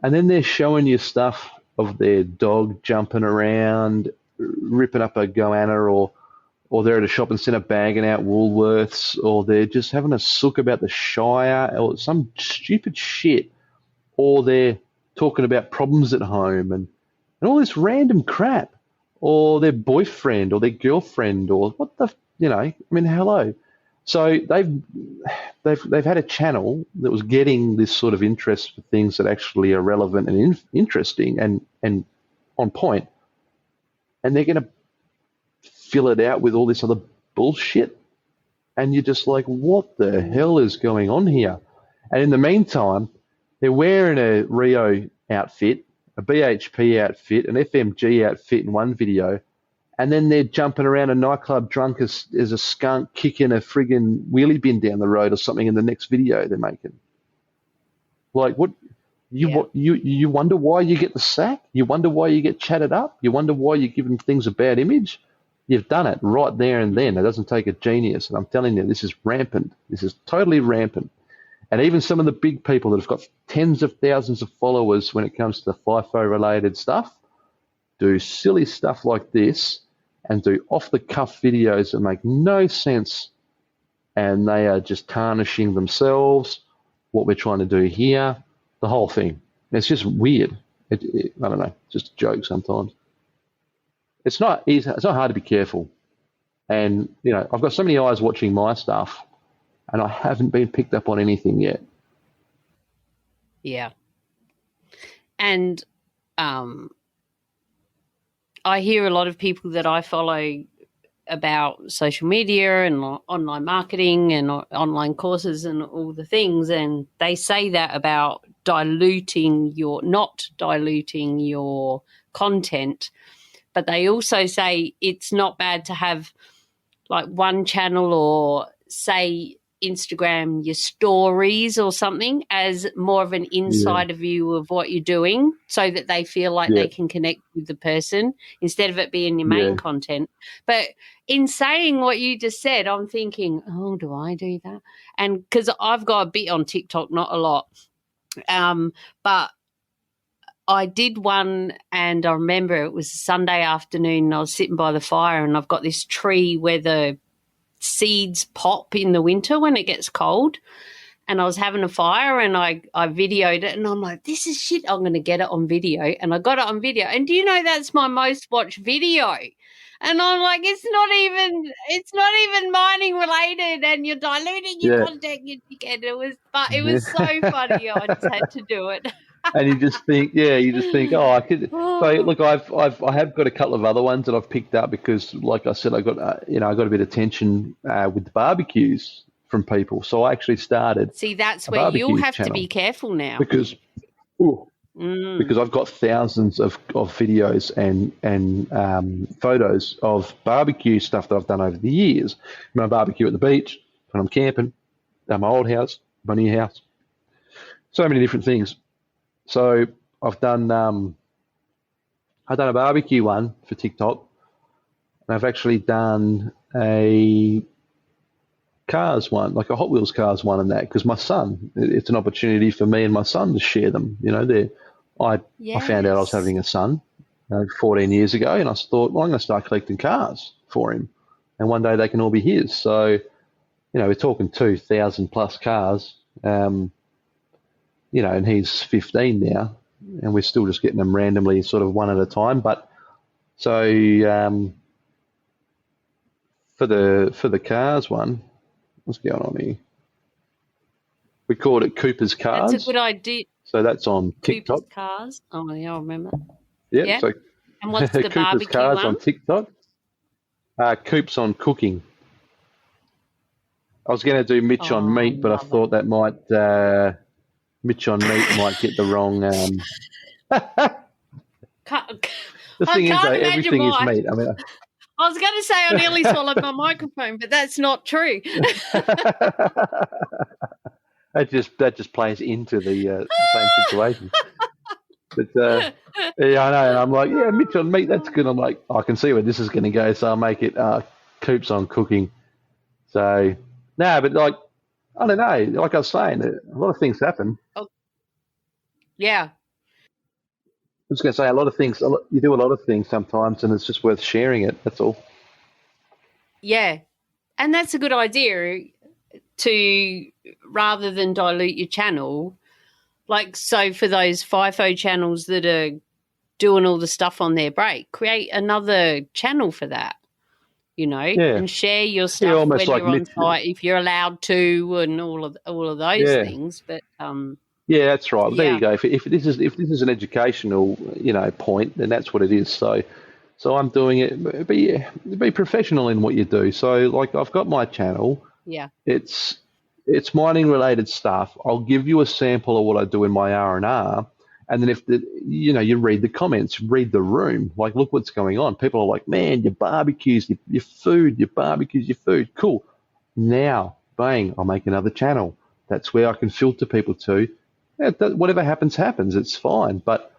And then they're showing you stuff of their dog jumping around, ripping up a goanna, or they're at a shopping centre bagging out Woolworths, or they're just having a sook about the Shire or some stupid shit, or they're talking about problems at home and all this random crap, or their boyfriend or their girlfriend, or what the, I mean, hello. So they've had a channel that was getting this sort of interest for things that actually are relevant and interesting and on point, and they're going to fill it out with all this other bullshit, and you're just like, what the hell is going on here? And in the meantime, they're wearing a Rio outfit, a BHP outfit, an FMG outfit in one video, and then they're jumping around a nightclub drunk as a skunk kicking a friggin' wheelie bin down the road or something in the next video they're making. Like, what? You wonder why you get the sack? You wonder why you get chatted up? You wonder why you're giving things a bad image? You've done it right there and then. It doesn't take a genius. And I'm telling you, this is rampant. This is totally rampant. And even some of the big people that have got tens of thousands of followers when it comes to FIFO-related stuff do silly stuff like this and do off-the-cuff videos that make no sense. And they are just tarnishing themselves, what we're trying to do here, the whole thing. It's just weird. I don't know, it's just a joke sometimes. It's not easy. It's not hard to be careful. And, I've got so many eyes watching my stuff, and I haven't been picked up on anything yet. Yeah. And I hear a lot of people that I follow about social media and online marketing and online courses and all the things, and they say that about not diluting your content, but they also say it's not bad to have like one channel or say Instagram your stories or something as more of an insider view of what you're doing so that they feel like they can connect with the person instead of it being your main content. But in saying what you just said, I'm thinking, oh, do I do that? And because I've got a bit on TikTok, not a lot, but I did one, and I remember it was a Sunday afternoon and I was sitting by the fire, and I've got this tree where the seeds pop in the winter when it gets cold, and I was having a fire and I videoed it, and I'm like, this is shit, I'm going to get it on video. And I got it on video, and do you know that's my most watched video? And I'm like, it's not even mining related, and you're diluting your content, you dickhead. It was so funny. I just had to do it. And you just think, oh, I could. So look, I have got a couple of other ones that I've picked up because, like I said, I got I got a bit of attention with the barbecues from people. So I actually started. See, that's where you'll have to be careful now because I've got thousands of videos and photos of barbecue stuff that I've done over the years. When I barbecue at the beach, when I'm camping, at my old house, my new house, so many different things. So I've done a barbecue one for TikTok, and I've actually done a cars one, like a Hot Wheels cars one, and that because my son, it's an opportunity for me and my son to share them. You know, I found out I was having a son 14 years ago, and I thought, well, I'm going to start collecting cars for him, and one day they can all be his. So, you know, we're talking 2,000 plus cars. You know, and he's 15 now, and we're still just getting them randomly, sort of one at a time. But so for the cars one, what's going on here? We called it Cooper's Cars. That's a good idea. So that's on TikTok. Cooper's Cars. Oh, yeah, I remember. Yeah. So and what's the Cooper's barbecue Cars one? on TikTok. Coop's on cooking. I was going to do Mitch on meat, but I thought that might. Mitch on meat might get the wrong. The thing is, though, everything is meat. I mean, I was going to say I nearly swallowed my microphone, but that's not true. that just plays into the same situation. But yeah, I know. And I'm like, yeah, Mitch on meat, that's good. I'm like, I can see where this is going to go, so I'll make it Coops on cooking. So no, but like. I don't know. Like I was saying, a lot of things happen. Oh. Yeah. I was going to say you do a lot of things sometimes, and it's just worth sharing it. That's all. Yeah. And that's a good idea to, rather than dilute your channel, like, so for those FIFO channels that are doing all the stuff on their break, create another channel for that. You know, and share your stuff when you're on site, if you're allowed to, and all of those things. But yeah, that's right. There you go. If this is an educational, point, then that's what it is. So I'm doing it. Be professional in what you do. So like I've got my channel. Yeah. It's mining related stuff. I'll give you a sample of what I do in my R&R. And then if you read the comments, read the room, like, look what's going on. People are like, man, your barbecues, your food, your barbecues, your food. Cool. Now, bang, I'll make another channel. That's where I can filter people to. Yeah, whatever happens. It's fine. But,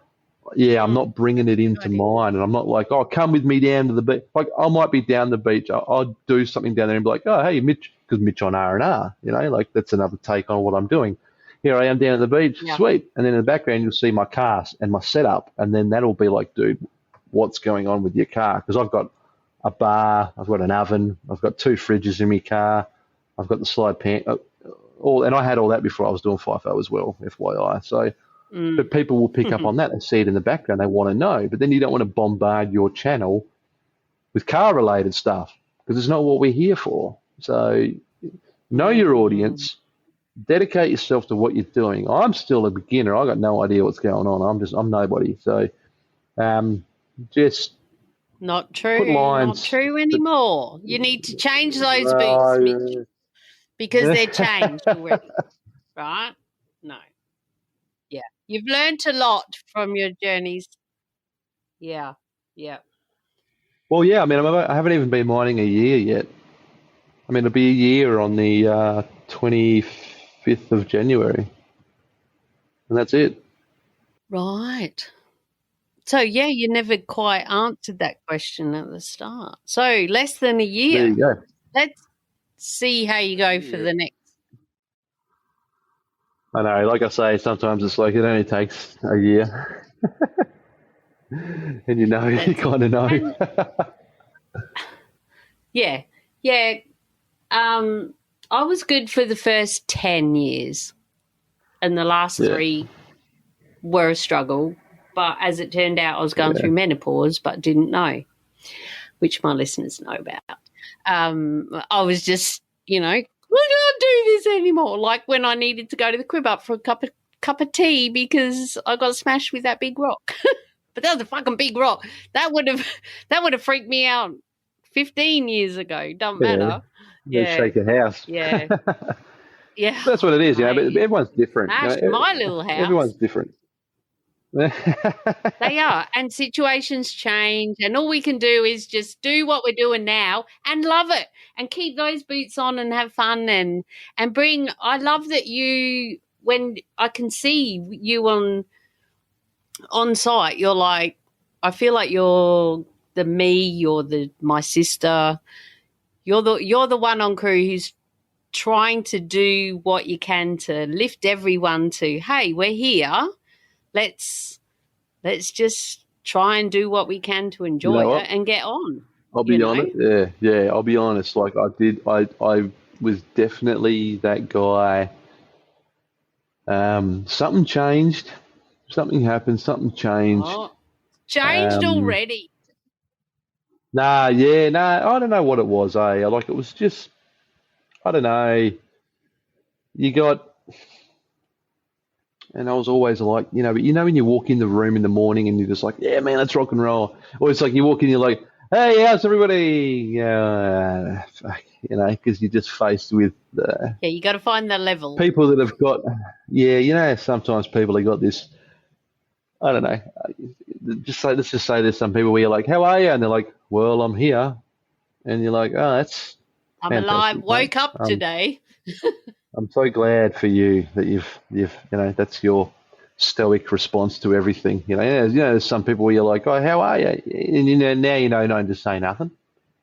yeah, I'm not bringing it into mine. And I'm not like, oh, come with me down to the beach. Like, I might be down the beach. I'll do something down there and be like, oh, hey, Mitch, because Mitch on R&R, like that's another take on what I'm doing. Here I am down at the beach, sweet. And then in the background, you'll see my car and my setup. And then that'll be like, dude, what's going on with your car? Because I've got a bar, I've got an oven, I've got 2 fridges in my car, I've got the slide pan, and I had all that before I was doing FIFO as well, FYI. So, but people will pick up on that. They see it in the background, they want to know. But then you don't want to bombard your channel with car-related stuff because it's not what we're here for. So know your audience. Dedicate yourself to what you're doing. I'm still a beginner. I got no idea what's going on. I'm nobody. So, just not true. Not true anymore. You need to change those boots, Mitch, because they're changed already, right? No. Yeah, you've learned a lot from your journeys. Yeah. Well, yeah, I mean, I haven't even been mining a year yet. I mean, it'll be a year on the 25th of January, and that's it. Right. So, yeah, you never quite answered that question at the start. So, less than a There year. you go. Let's see how you go for the next. I know, like I say, sometimes it's like it only takes a year, and you know, you That's it. kind of know. And yeah, yeah. I was good for the first 10 years, and the last Yeah, 3 were a struggle. But as it turned out, I was going yeah, through menopause, but didn't know, which my listeners know about. I was just, I can't do this anymore. Like when I needed to go to the crib up for a cup of tea because I got smashed with that big rock. But that was a fucking big rock. That would have freaked me out 15 years ago. Don't yeah. matter. They Yeah, shake a house. yeah, yeah. That's what it is, But Mate, everyone's different. smashed my little house. Everyone's different. They are. And situations change. And all we can do is just do what we're doing now and love it and keep those boots on and have fun and bring. I love that when I can see you on site, you're like, I feel like you're the me, you're my sister. You're the one on crew who's trying to do what you can to lift everyone to, hey, we're here. Let's just try and do what we can to enjoy it and get on. I'll be honest. Yeah. I'll be honest. Like I was definitely that guy. Something changed. Something happened. Something changed. Oh, changed already. Nah. I don't know what it was. Like it was just. I don't know. You got. And I was always like, but when you walk in the room in the morning and you're just like, yeah, man, let's rock and roll. Or it's like you walk in, you're like, hey, how's everybody? Because you're just faced with you got to find the level. people that have got, sometimes people have got this, I don't know, let's just say there's some people where you're like, how are you? And they're like, well, I'm here. And you're like, oh, that's I'm alive, woke up today. I'm so glad for you that you've that's your stoic response to everything. There's some people where you're like, oh, how are you? And now don't just say nothing.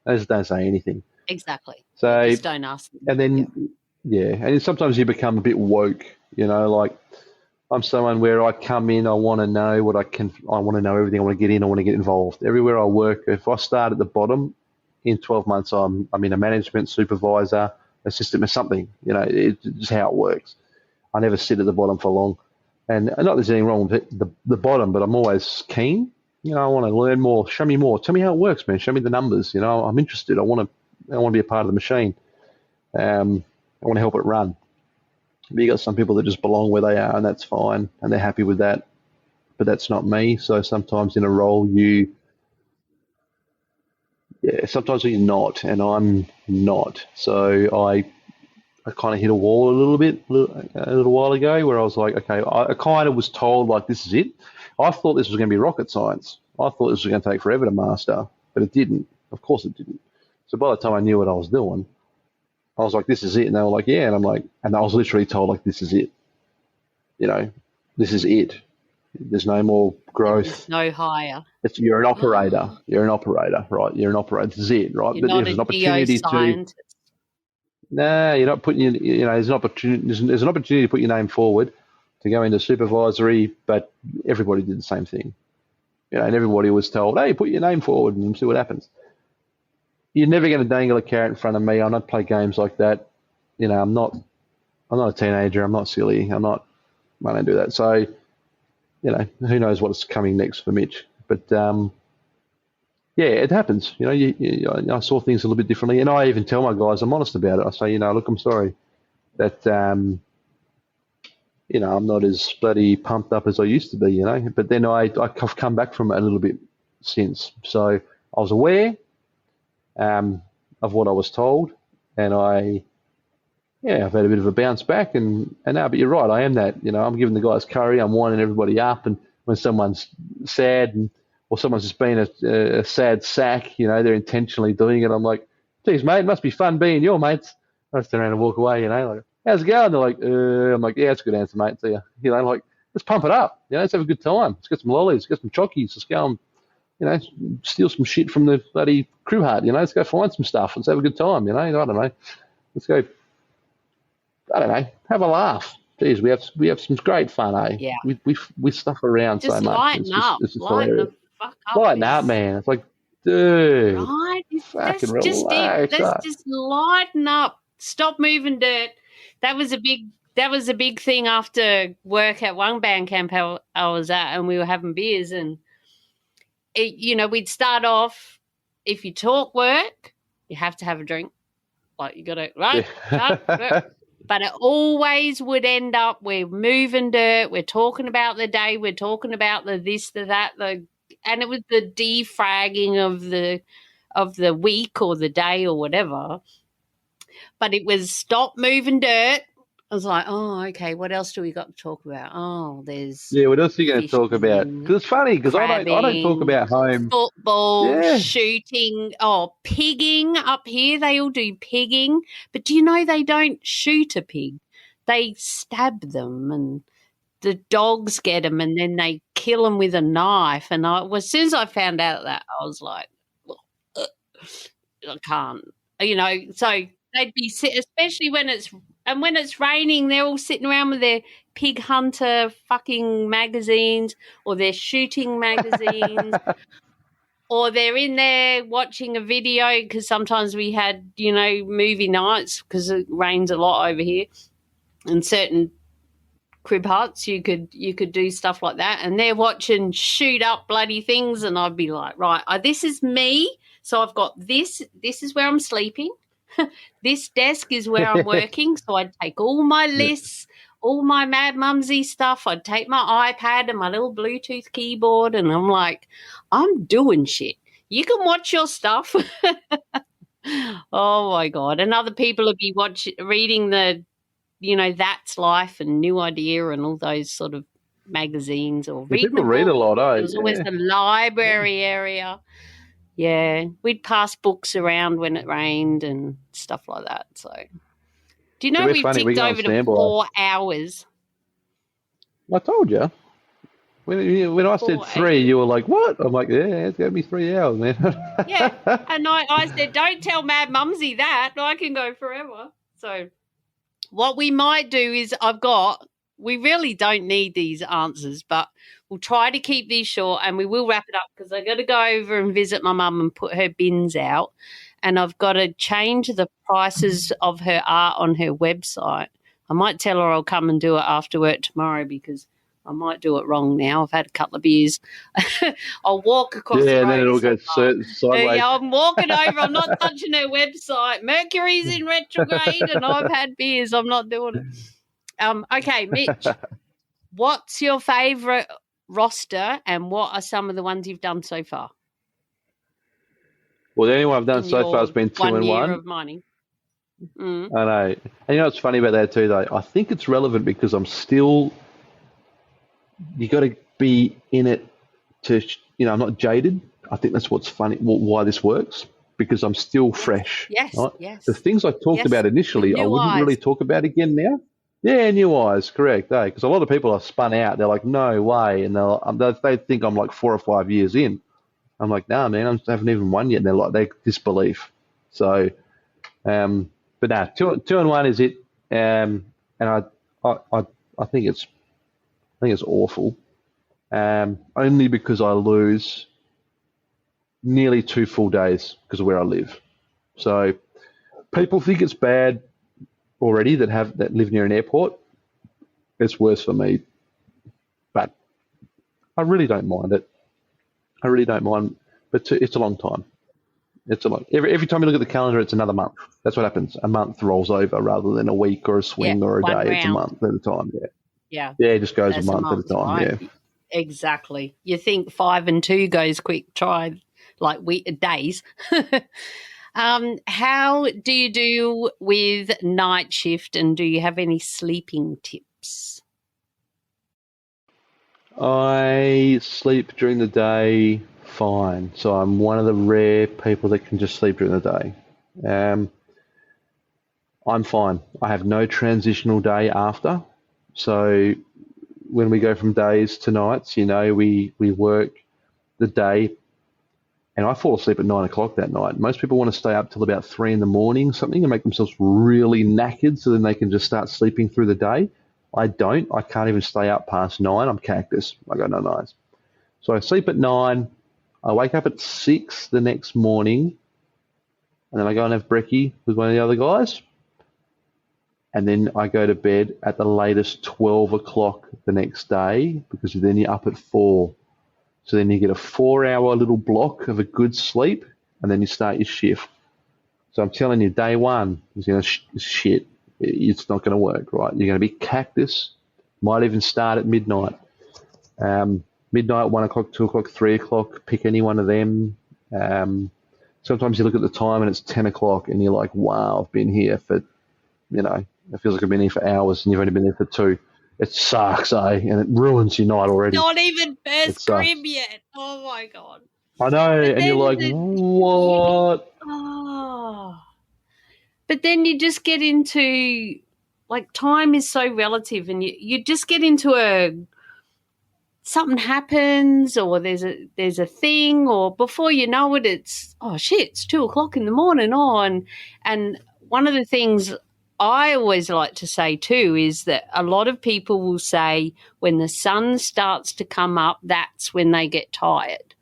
They just don't say anything. Exactly. So just don't ask them. And then and sometimes you become a bit woke. Like I'm someone where I come in, I want to know I want to know everything. I want to get in. I want to get involved. Everywhere I work, if I start at the bottom, in 12 months I'm in a management supervisor, assistant or something. It's just how it works. I never sit at the bottom for long. And not that there's anything wrong with the bottom, but I'm always keen. I want to learn more. Show me more. Tell me how it works, man. Show me the numbers. I'm interested. I want to be a part of the machine. I want to help it run. But you got some people that just belong where they are, and that's fine, and they're happy with that. But that's not me. So sometimes in a role sometimes you're not, and I'm not. So I kind of hit a wall a little while ago where I was like, okay, I kind of was told like this is it. I thought this was going to be rocket science. I thought this was going to take forever to master, but it didn't. Of course it didn't. So by the time I knew what I was doing, I was like, this is it. And they were like, yeah. And I'm like, and I was literally told like, this is it. This is it. There's no more growth. There's no higher. You're an operator. You're an operator, right? You're an operator. This is it, right? You're not an opportunity to. No, you're not putting. There's an opportunity. There's an opportunity to put your name forward to go into supervisory, but everybody did the same thing. And everybody was told, hey, put your name forward and see what happens. You're never going to dangle a carrot in front of me. I don't play games like that. I'm not a teenager. I'm not silly. I don't do that. So, who knows what's coming next for Mitch. But, it happens. I saw things a little bit differently. And I even tell my guys, I'm honest about it. I say, look, I'm sorry that, I'm not as bloody pumped up as I used to be, But then I've come back from it a little bit since. So I was aware of what I was told, and I've had a bit of a bounce back, and now, but you're right, I am that, I'm giving the guys curry, I'm winding everybody up, and when someone's sad, and or someone's just been a sad sack, they're intentionally doing it. I'm like, geez, mate, it must be fun being your mates. I just turn around and walk away, like, how's it going? They're like, I'm like, yeah, it's a good answer, mate. So, like, let's pump it up. Let's have a good time. Let's get some lollies, get some chockies. Let's go and, steal some shit from the bloody crew hut. Let's go find some stuff. Let's have a good time. I don't know. Let's go, I don't know, have a laugh. Geez, we have some great fun, eh? Yeah. We stuff around just so much. Lighten up. It's just lighten hilarious. the fuck up. Lighten up, man. It's like, dude, right? fucking Let's relax. let's just lighten up. Stop moving dirt. That was a big thing after work at one band camp I was at, and we were having beers, and we'd start off. If you talk work, you have to have a drink. Like, you got to right. But it always would end up, we're moving dirt, we're talking about the day, we're talking about the this, the that, and it was the defragging of the week or the day or whatever. But it was stop moving dirt. I was like, oh, okay, what else do we got to talk about? Oh, there's what else are you going to talk about? Because it's funny, because I don't talk about home. Football, shooting, pigging up here. They all do pigging. But do you know they don't shoot a pig? They stab them, and the dogs get them, and then they kill them with a knife. And as soon as I found out that, I was like, I can't. So they'd be, especially when it's raining, they're all sitting around with their pig hunter fucking magazines, or their shooting magazines, or they're in there watching a video, because sometimes we had, movie nights, because it rains a lot over here. In certain crib huts, you could do stuff like that, and they're watching shoot up bloody things, and I'd be like, right, this is me, so I've got this is where I'm sleeping. This desk is where I'm working, so I'd take all my lists, all my Mad Mumsy stuff. I'd take my iPad and my little Bluetooth keyboard, and I'm like, I'm doing shit. You can watch your stuff. Oh, my God. And other people would be reading the, That's Life and New Idea and all those sort of magazines, or people read a lot, eh? There was always the library area. Yeah, we'd pass books around when it rained and stuff like that. So, do you know we've ticked over to 4 hours? I told you. When I said 3, you were like, what? I'm like, yeah, it's going to be 3 hours, man. Yeah, and I said, don't tell Mad Mumsy that. I can go forever. So what we might do is we really don't need these answers, but we'll try to keep these short, and we will wrap it up, because I've got to go over and visit my mum and put her bins out, and I've got to change the prices of her art on her website. I might tell her I'll come and do it after work tomorrow, because I might do it wrong now. I've had a couple of beers. I'll walk across the road. Yeah, and then it'll go sideways. Yeah, I'm walking over. I'm not touching her website. Mercury's in retrograde, and I've had beers. I'm not doing it. Okay, Mitch, what's your favourite roster, and what are some of the ones you've done so far? Well, the only one I've done so far has been 2 and 1. 1 year of mining. I know. And what's funny about that too, though? I think it's relevant because I'm still... You got to be in it to... I'm not jaded. I think that's what's funny, why this works, because I'm still fresh. Yes, right? yes. The things I talked about initially, I wouldn't really talk about again now. Yeah, new eyes, correct. Because a lot of people are spun out. They're like, no way. And they think I'm like 4 or 5 years in. I'm like, nah, man, I haven't even won yet. And they're like, they disbelief. So, but nah, 2 and 1 is it. And I think it's awful. Only because I lose nearly 2 full days because of where I live. So people think it's bad already that live near an airport. It's worse for me, but I really don't mind it. I really don't mind, but it's a long time. Every time you look at the calendar, it's another month. That's what happens. A month rolls over rather than a week or a swing or a day. Round. It's a month at a time. Yeah. It just goes a month at a time. Right? Yeah. Exactly. You think 5 and 2 goes quick. Try like days. How do you do with night shift, and do you have any sleeping tips? I sleep during the day fine. So I'm one of the rare people that can just sleep during the day. I'm fine. I have no transitional day after. So when we go from days to nights, we work the day, and I fall asleep at 9 o'clock that night. Most people want to stay up till about 3 in the morning, something, and make themselves really knackered so then they can just start sleeping through the day. I don't. I can't even stay up past 9. I'm cactus. I got no nights. So I sleep at 9. I wake up at 6 the next morning, and then I go and have brekkie with one of the other guys. And then I go to bed at the latest 12 o'clock the next day, because then you're up at 4. So then you get a 4-hour little block of a good sleep, and then you start your shift. So I'm telling you, day one is going to shit. It's not going to work, right? You're going to be cactus. Might even start at midnight. Midnight, 1 o'clock, 2 o'clock, 3 o'clock. Pick any one of them. Sometimes you look at the time and it's 10 o'clock, and you're like, wow, I've been here for, it feels like I've been here for hours, and you've only been there for 2. It sucks, eh? And it ruins your night already. Not even first grim yet. Oh, my God. I know, and you're like, what? But then you just get into, like, time is so relative, and you just get into something happens, or there's a thing, or before you know it, it's, oh, shit, it's 2 o'clock in the morning. And one of the things I always like to say too is that a lot of people will say when the sun starts to come up, that's when they get tired.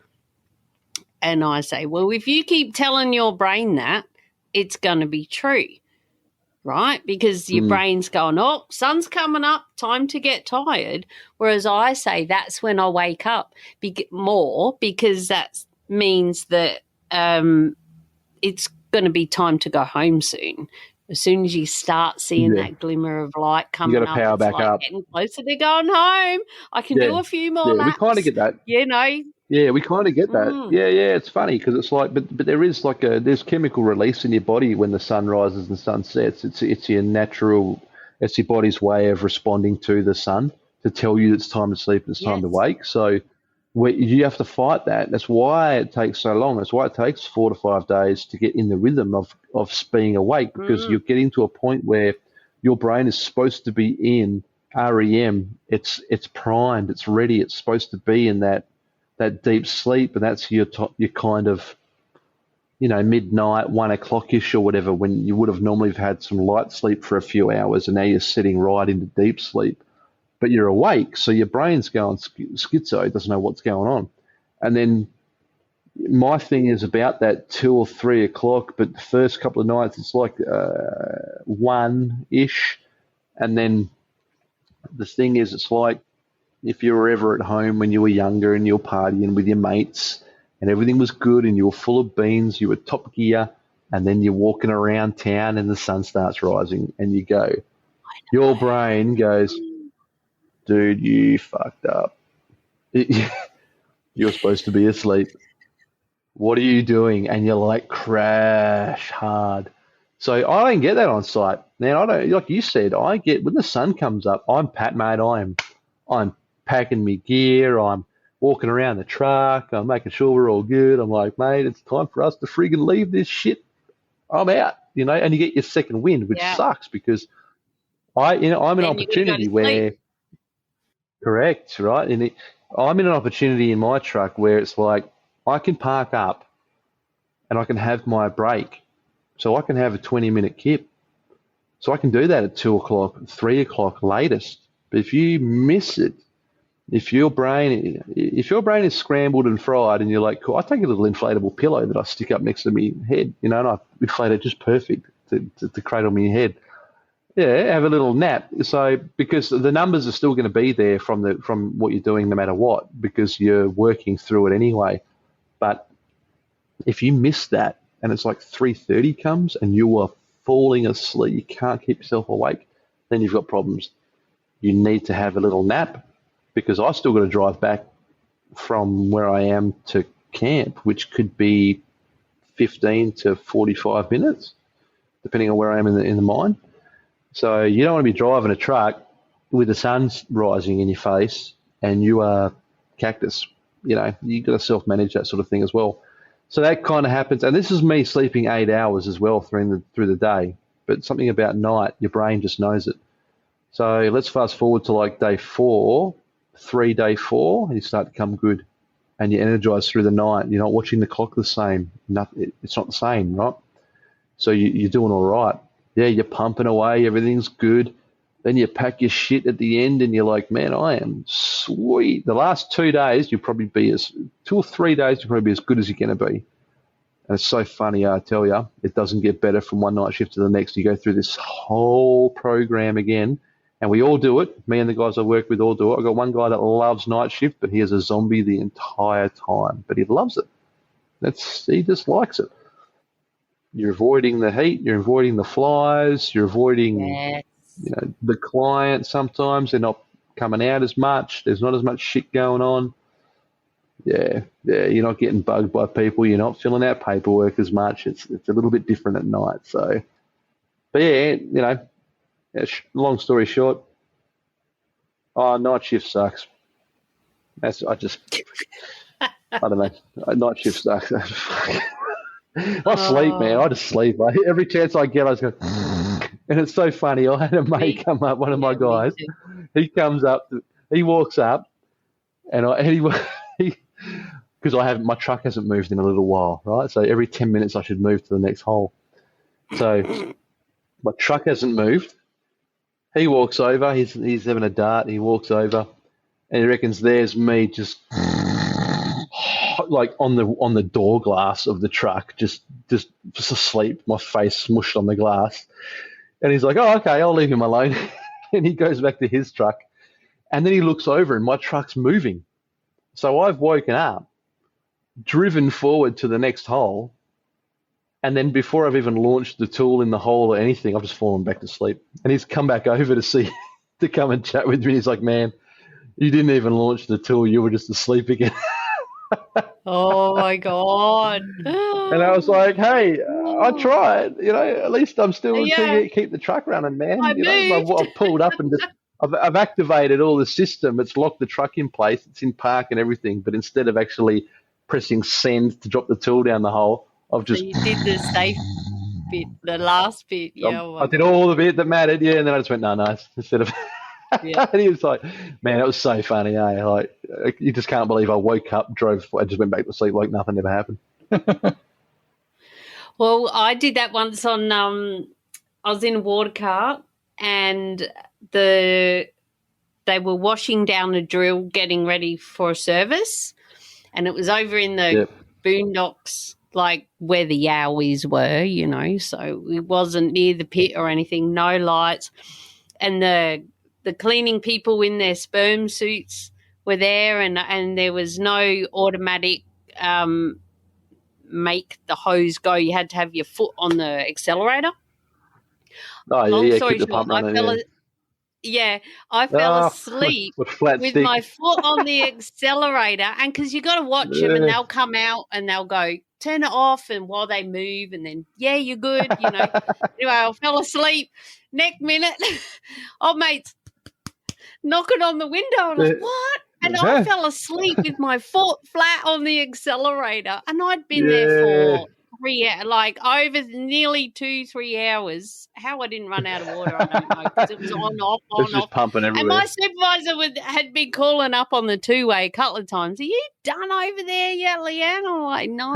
And I say, well, if you keep telling your brain that, it's going to be true, right? Because your brain's going, oh, sun's coming up, time to get tired. Whereas I say that's when I wake up more, because that means that it's going to be time to go home soon. As soon as you start seeing that glimmer of light coming up, you got to power back up. Getting closer to going home. I can do a few more laps. We kind of get that. Yeah, we kind of get that. Yeah, it's funny because it's like, but there is there's chemical release in your body when the sun rises and sun sets. It's your natural, it's your body's way of responding to the sun to tell you it's time to sleep and it's time to wake. So you have to fight that. That's why it takes so long. That's why it takes 4 to 5 days to get in the rhythm of being awake, because you're getting to a point where your brain is supposed to be in REM. It's primed. It's ready. It's supposed to be in that deep sleep, and that's your kind of, midnight, 1 o'clock-ish or whatever, when you would have normally had some light sleep for a few hours, and now you're sitting right into deep sleep. But you're awake, so your brain's going schizo, doesn't know what's going on. And then my thing is about that 2 or 3 o'clock, but the first couple of nights it's like 1-ish. And then the thing is, it's like if you were ever at home when you were younger and you were partying with your mates and everything was good and you were full of beans, you were top gear, and then you're walking around town and the sun starts rising and you go, your brain goes, dude, you fucked up. You're supposed to be asleep. What are you doing? And you're like, crash hard. So I don't get that on site. Now, I don't, like you said, I get when the sun comes up, I'm pat, mate. I'm packing me gear. I'm walking around the truck. I'm making sure we're all good. I'm like, mate, it's time for us to friggin' leave this shit. I'm out, and you get your second wind, which sucks because I'm in an opportunity where, correct, right? And I'm in an opportunity in my truck where it's like I can park up and I can have my break. So I can have a 20-minute kip. So I can do that at 2 o'clock, 3 o'clock latest. But if you miss it, if your brain is scrambled and fried and you're like, cool, I take a little inflatable pillow that I stick up next to my head, and I inflate it just perfect to cradle my head. Yeah, have a little nap. So because the numbers are still going to be there from what you're doing no matter what, because you're working through it anyway. But if you miss that and it's like 3:30 comes and you are falling asleep, you can't keep yourself awake, then you've got problems. You need to have a little nap, because I still got to drive back from where I am to camp, which could be 15 to 45 minutes, depending on where I am in the mine. So you don't want to be driving a truck with the sun rising in your face and you are cactus. you got to self-manage that sort of thing as well. So that kind of happens. And this is me sleeping 8 hours as well through the day. But something about night, your brain just knows it. So let's fast forward to like day 4, day 4, and you start to come good. And you're energized through the night. You're not watching the clock the same. It's not the same, right? So you're doing all right. Yeah, you're pumping away. Everything's good. Then you pack your shit at the end and you're like, man, I am sweet. The last 2 days, 2 or 3 days, you'll probably be as good as you're going to be. And it's so funny, I tell you, it doesn't get better from one night shift to the next. You go through this whole program again. And we all do it. Me and the guys I work with all do it. I've got one guy that loves night shift, but he is a zombie the entire time. But he loves it. He just likes it. You're avoiding the heat. You're avoiding the flies. You're avoiding, the client. Sometimes they're not coming out as much. There's not as much shit going on. Yeah. You're not getting bugged by people. You're not filling out paperwork as much. It's a little bit different at night. So, but yeah, long story short, night shift sucks. I don't know. Night shift sucks. I sleep, man. I just sleep. Every chance I get, I just go, and it's so funny. I had a mate come up, one of my guys. He comes up, he walks up, because my truck hasn't moved in a little while, right? So every 10 minutes I should move to the next hole. So my truck hasn't moved. He walks over. He's having a dart. He walks over, and he reckons there's me just like on the door glass of the truck, just asleep, my face smushed on the glass. And he's like, "Oh, okay, I'll leave him alone." And he goes back to his truck, and then he looks over, and my truck's moving. So I've woken up, driven forward to the next hole. And then before I've even launched the tool in the hole or anything, I've just fallen back to sleep. And he's come back over to come and chat with me. He's like, "Man, you didn't even launch the tool. You were just asleep again." Oh, my God. And I was like, "Hey, I tried. At least I'm still keep the truck running, man." I've pulled up and I've activated all the system. It's locked the truck in place. It's in park and everything. But instead of actually pressing send to drop the tool down the hole, I've just... So you did the safe bit, the last bit. Yeah, I did all the bit that mattered, and then I just went, no, instead of... Yeah. And he was like, man, it was so funny, eh? Like, you just can't believe I woke up, I just went back to sleep like nothing ever happened. Well, I did that once on, I was in a water cart and they were washing down the drill, getting ready for a service, and it was over in the boondocks, like where the yowies were, so it wasn't near the pit or anything, no lights. And the cleaning people in their sperm suits were there, and there was no automatic make the hose go. You had to have your foot on the accelerator. Oh, Long yeah, story keep the short, pump running, I fell asleep with my foot on the accelerator, and because you got to watch them, and they'll come out and they'll go, turn it off, and while they move, and then you're good, Anyway, I fell asleep. Next minute, old mate's knocking on the window. I was like, what? And I fell asleep with my foot flat on the accelerator, and I'd been there for over nearly 2-3 hours. How I didn't run out of water, I don't know, because it was on, off, on, it's off. just pumping everywhere. And my supervisor had been calling up on the two-way a couple of times. Are you done over there yet, Leanne? I'm like, no.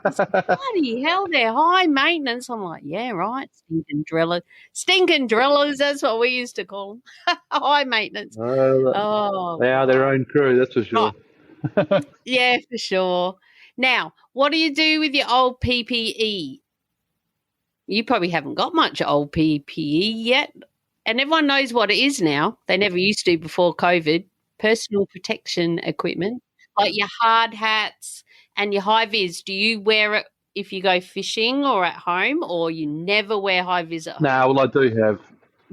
It's bloody hell, they're high maintenance. I'm like, yeah, right, stinking drillers, that's what we used to call them. High maintenance. They are their own crew, that's for sure. Oh. Yeah, for sure. Now, what do you do with your old PPE? You probably haven't got much old PPE yet. And everyone knows what it is now. They never used to before COVID. Personal protection equipment, like your hard hats and your high vis. Do you wear it if you go fishing or at home, or you never wear high vis at home? No, well, I do have.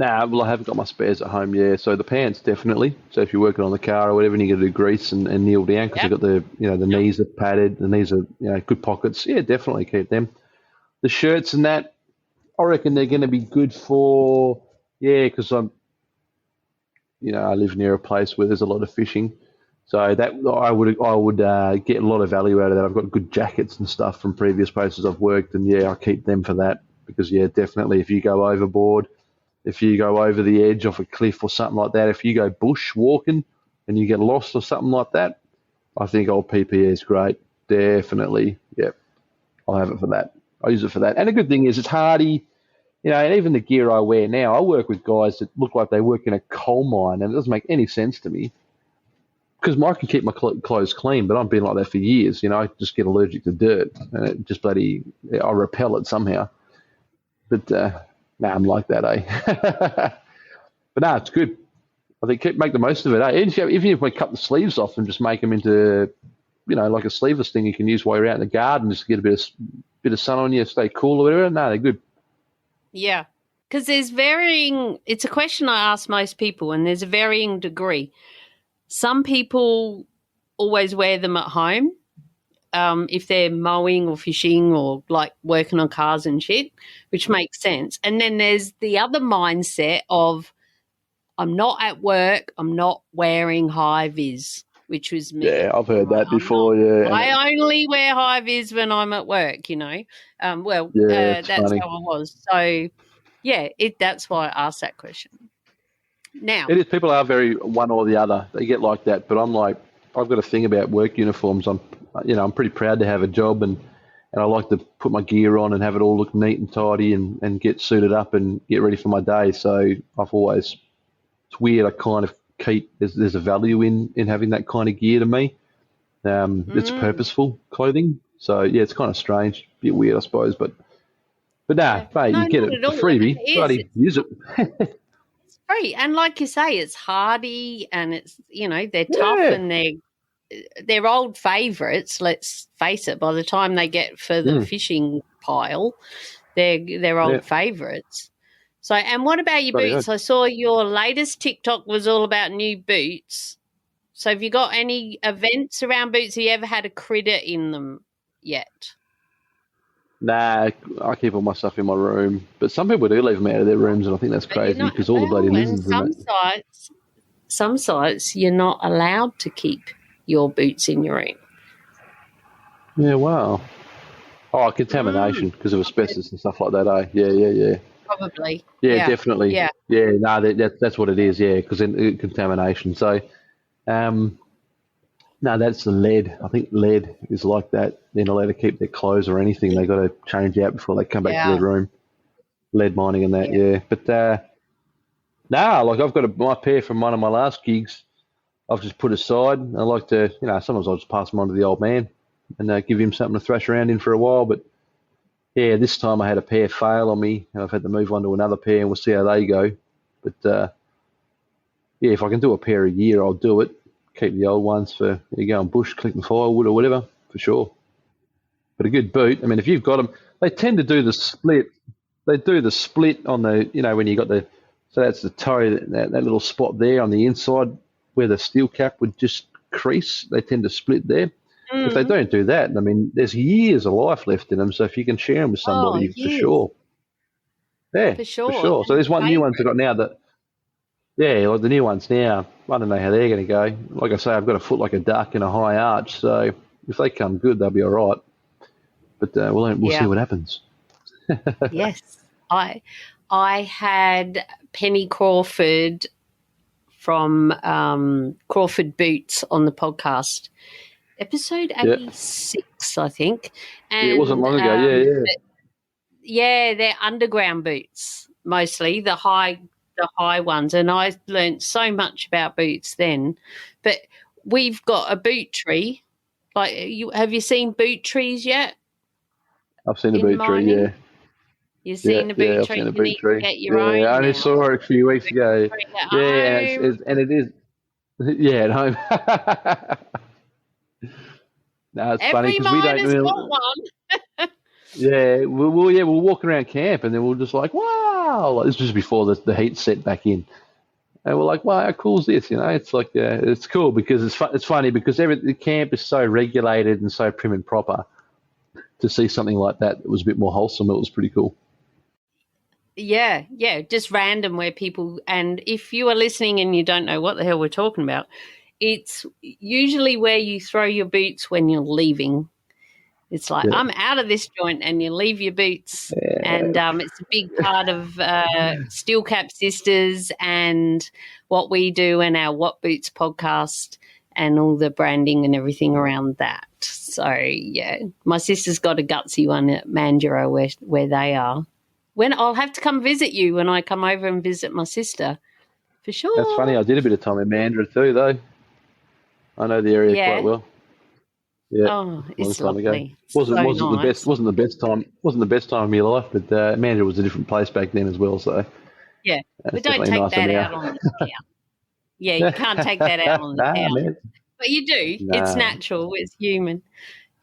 I haven't got my spares at home, yeah. So the pants, definitely. So if you're working on the car or whatever and you got to do grease and kneel down because you've got the knees are padded, the knees are, good pockets. Yeah, definitely keep them. The shirts and that, I reckon they're going to be good for, because I live near a place where there's a lot of fishing. So that I would get a lot of value out of that. I've got good jackets and stuff from previous places I've worked, and I keep them for that because definitely if you go overboard, if you go over the edge off a cliff or something like that, if you go bush walking and you get lost or something like that, I think old PPE is great. Definitely, yep. I'll have it for that. I use it for that. And the good thing is it's hardy. And even the gear I wear now, I work with guys that look like they work in a coal mine, and it doesn't make any sense to me because I can keep my clothes clean, but I've been like that for years. I just get allergic to dirt, and it just I repel it somehow. But I'm like that, eh? But it's good. I think make the most of it, eh? Even if we cut the sleeves off and just make them into, like a sleeveless thing you can use while you're out in the garden, just to get a bit of sun on you, stay cool or whatever. No, they're good. Yeah, because there's it's a question I ask most people, and there's a varying degree. Some people always wear them at home if they're mowing or fishing or like working on cars and shit, which makes sense. And then there's the other mindset of I'm not at work, I'm not wearing high vis, which was me. Yeah, I've heard that before, yeah. I only wear high vis when I'm at work, that's funny. how I was. So, that's why I asked that question. Now, it is. People are very one or the other. They get like that, but I'm like, I've got a thing about work uniforms. I'm pretty proud to have a job, and I like to put my gear on and have it all look neat and tidy, and get suited up and get ready for my day. So it's weird. I kind of keep there's a value in having that kind of gear to me. It's purposeful clothing. So it's kind of strange, a bit weird, I suppose, but mate, you get it for freebie. Bloody use it. It's free, and like you say, it's hardy, and it's they're tough, and they're old favourites. Let's face it. By the time they get for the fishing pile, they're old favourites. So, and what about your boots? Good. I saw your latest TikTok was all about new boots. So, have you got any events around boots? Have you ever had a critter in them yet? Nah, I keep all my stuff in my room. But some people do leave them out of their rooms, and I think that's crazy because all the bloody lizards in it. Some sites, you're not allowed to keep your boots in your room. Yeah, wow. Oh, contamination because of asbestos and stuff like that, eh? Yeah. Probably. Yeah, definitely. Yeah. No, that's what it is. Yeah, because contamination. So, no, that's the lead. I think lead is like that. They're not allowed to keep their clothes or anything. They got to change out before they come back to their room. Lead mining and that. Yeah. But like I've got my pair from one of my last gigs. I've just put aside. I like to, sometimes I'll just pass them on to the old man and give him something to thrash around in for a while. But this time I had a pair fail on me, and I've had to move on to another pair, and we'll see how they go. But if I can do a pair a year, I'll do it. Keep the old ones for going bush, collecting firewood or whatever, for sure. But a good boot. I mean, if you've got them, they tend to do the split. They do the split on the, when you got so that's the toe, that little spot there on the inside where the steel cap would just crease. They tend to split there. If they don't do that, I mean, there's years of life left in them. So if you can share them with somebody, for sure. Yeah, for sure. So there's one new ones I got now that, like the new ones now, I don't know how they're going to go. Like I say, I've got a foot like a duck and a high arch. So if they come good, they'll be all right. But we'll see what happens. Yes. I had Penny Crawford from Crawford Boots on the podcast. Episode 86, I think. And, it wasn't long ago, yeah, they're underground boots, mostly, the high ones. And I learned so much about boots then. But we've got a boot tree. Have you seen boot trees yet? I've seen a boot tree, yeah. You've seen a boot tree? I've seen a boot tree. Get your own I only saw it a few weeks ago. And it is. Yeah, at home. No, it's funny because we don't really. Got one. we'll walk around camp and then we'll just like, wow, this is before the heat set back in, and we're like, wow, how cool is this? It's like it's cool because it's funny because the camp is so regulated and so prim and proper. To see something like that was a bit more wholesome. It was pretty cool. Yeah, just random where people. And if you are listening and you don't know what the hell we're talking about, it's usually where you throw your boots when you're leaving. It's like, I'm out of this joint, and you leave your boots. And it's a big part of Steel Cap Sisters and what we do and our What Boots podcast and all the branding and everything around that. So, yeah, my sister's got a gutsy one at Mandurah where they are. When I'll have to come visit you when I come over and visit my sister, for sure. That's funny. I did a bit of time in Mandurah too, though. I know the area quite well. Yeah, oh, it's lovely. Ago. Wasn't nice. the best. Wasn't the best time. Wasn't the best time of my life. But Mandurah was a different place back then as well. So yeah, but don't take that out on the town. Yeah, you can't take that out on the town. Man. But you do. Nah. It's natural. It's human.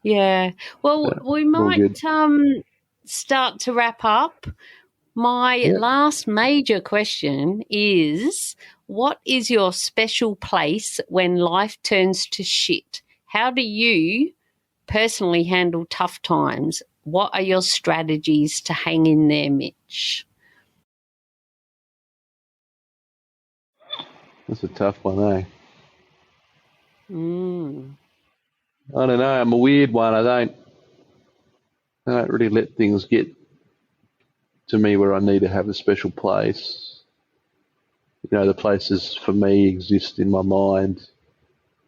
Yeah. Well, we might start to wrap up. My last major question is, what is your special place when life turns to shit? How do you personally handle tough times? What are your strategies to hang in there, Mitch? That's a tough one, eh? I don't know. I'm a weird one. I don't really let things get to me where I need to have a special place. You know, the places for me exist in my mind.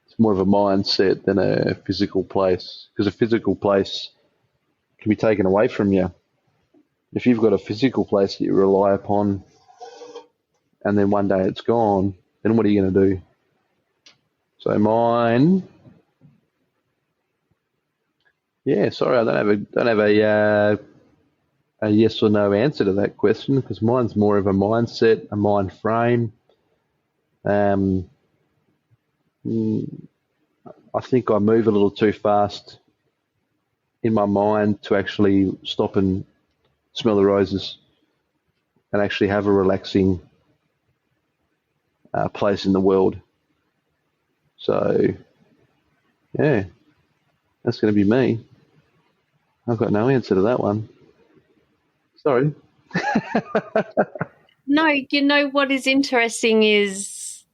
It's more of a mindset than a physical place, because a physical place can be taken away from you. If you've got a physical place that you rely upon and then one day it's gone, then what are you going to do? So mine, sorry, I don't have a yes or no answer to that question, because mine's more of a mindset, a mind frame. I think I move a little too fast in my mind to actually stop and smell the roses and actually have a relaxing place in the world. So, yeah, that's going to be me. I've got no answer to that one. Sorry. No, you know what is interesting is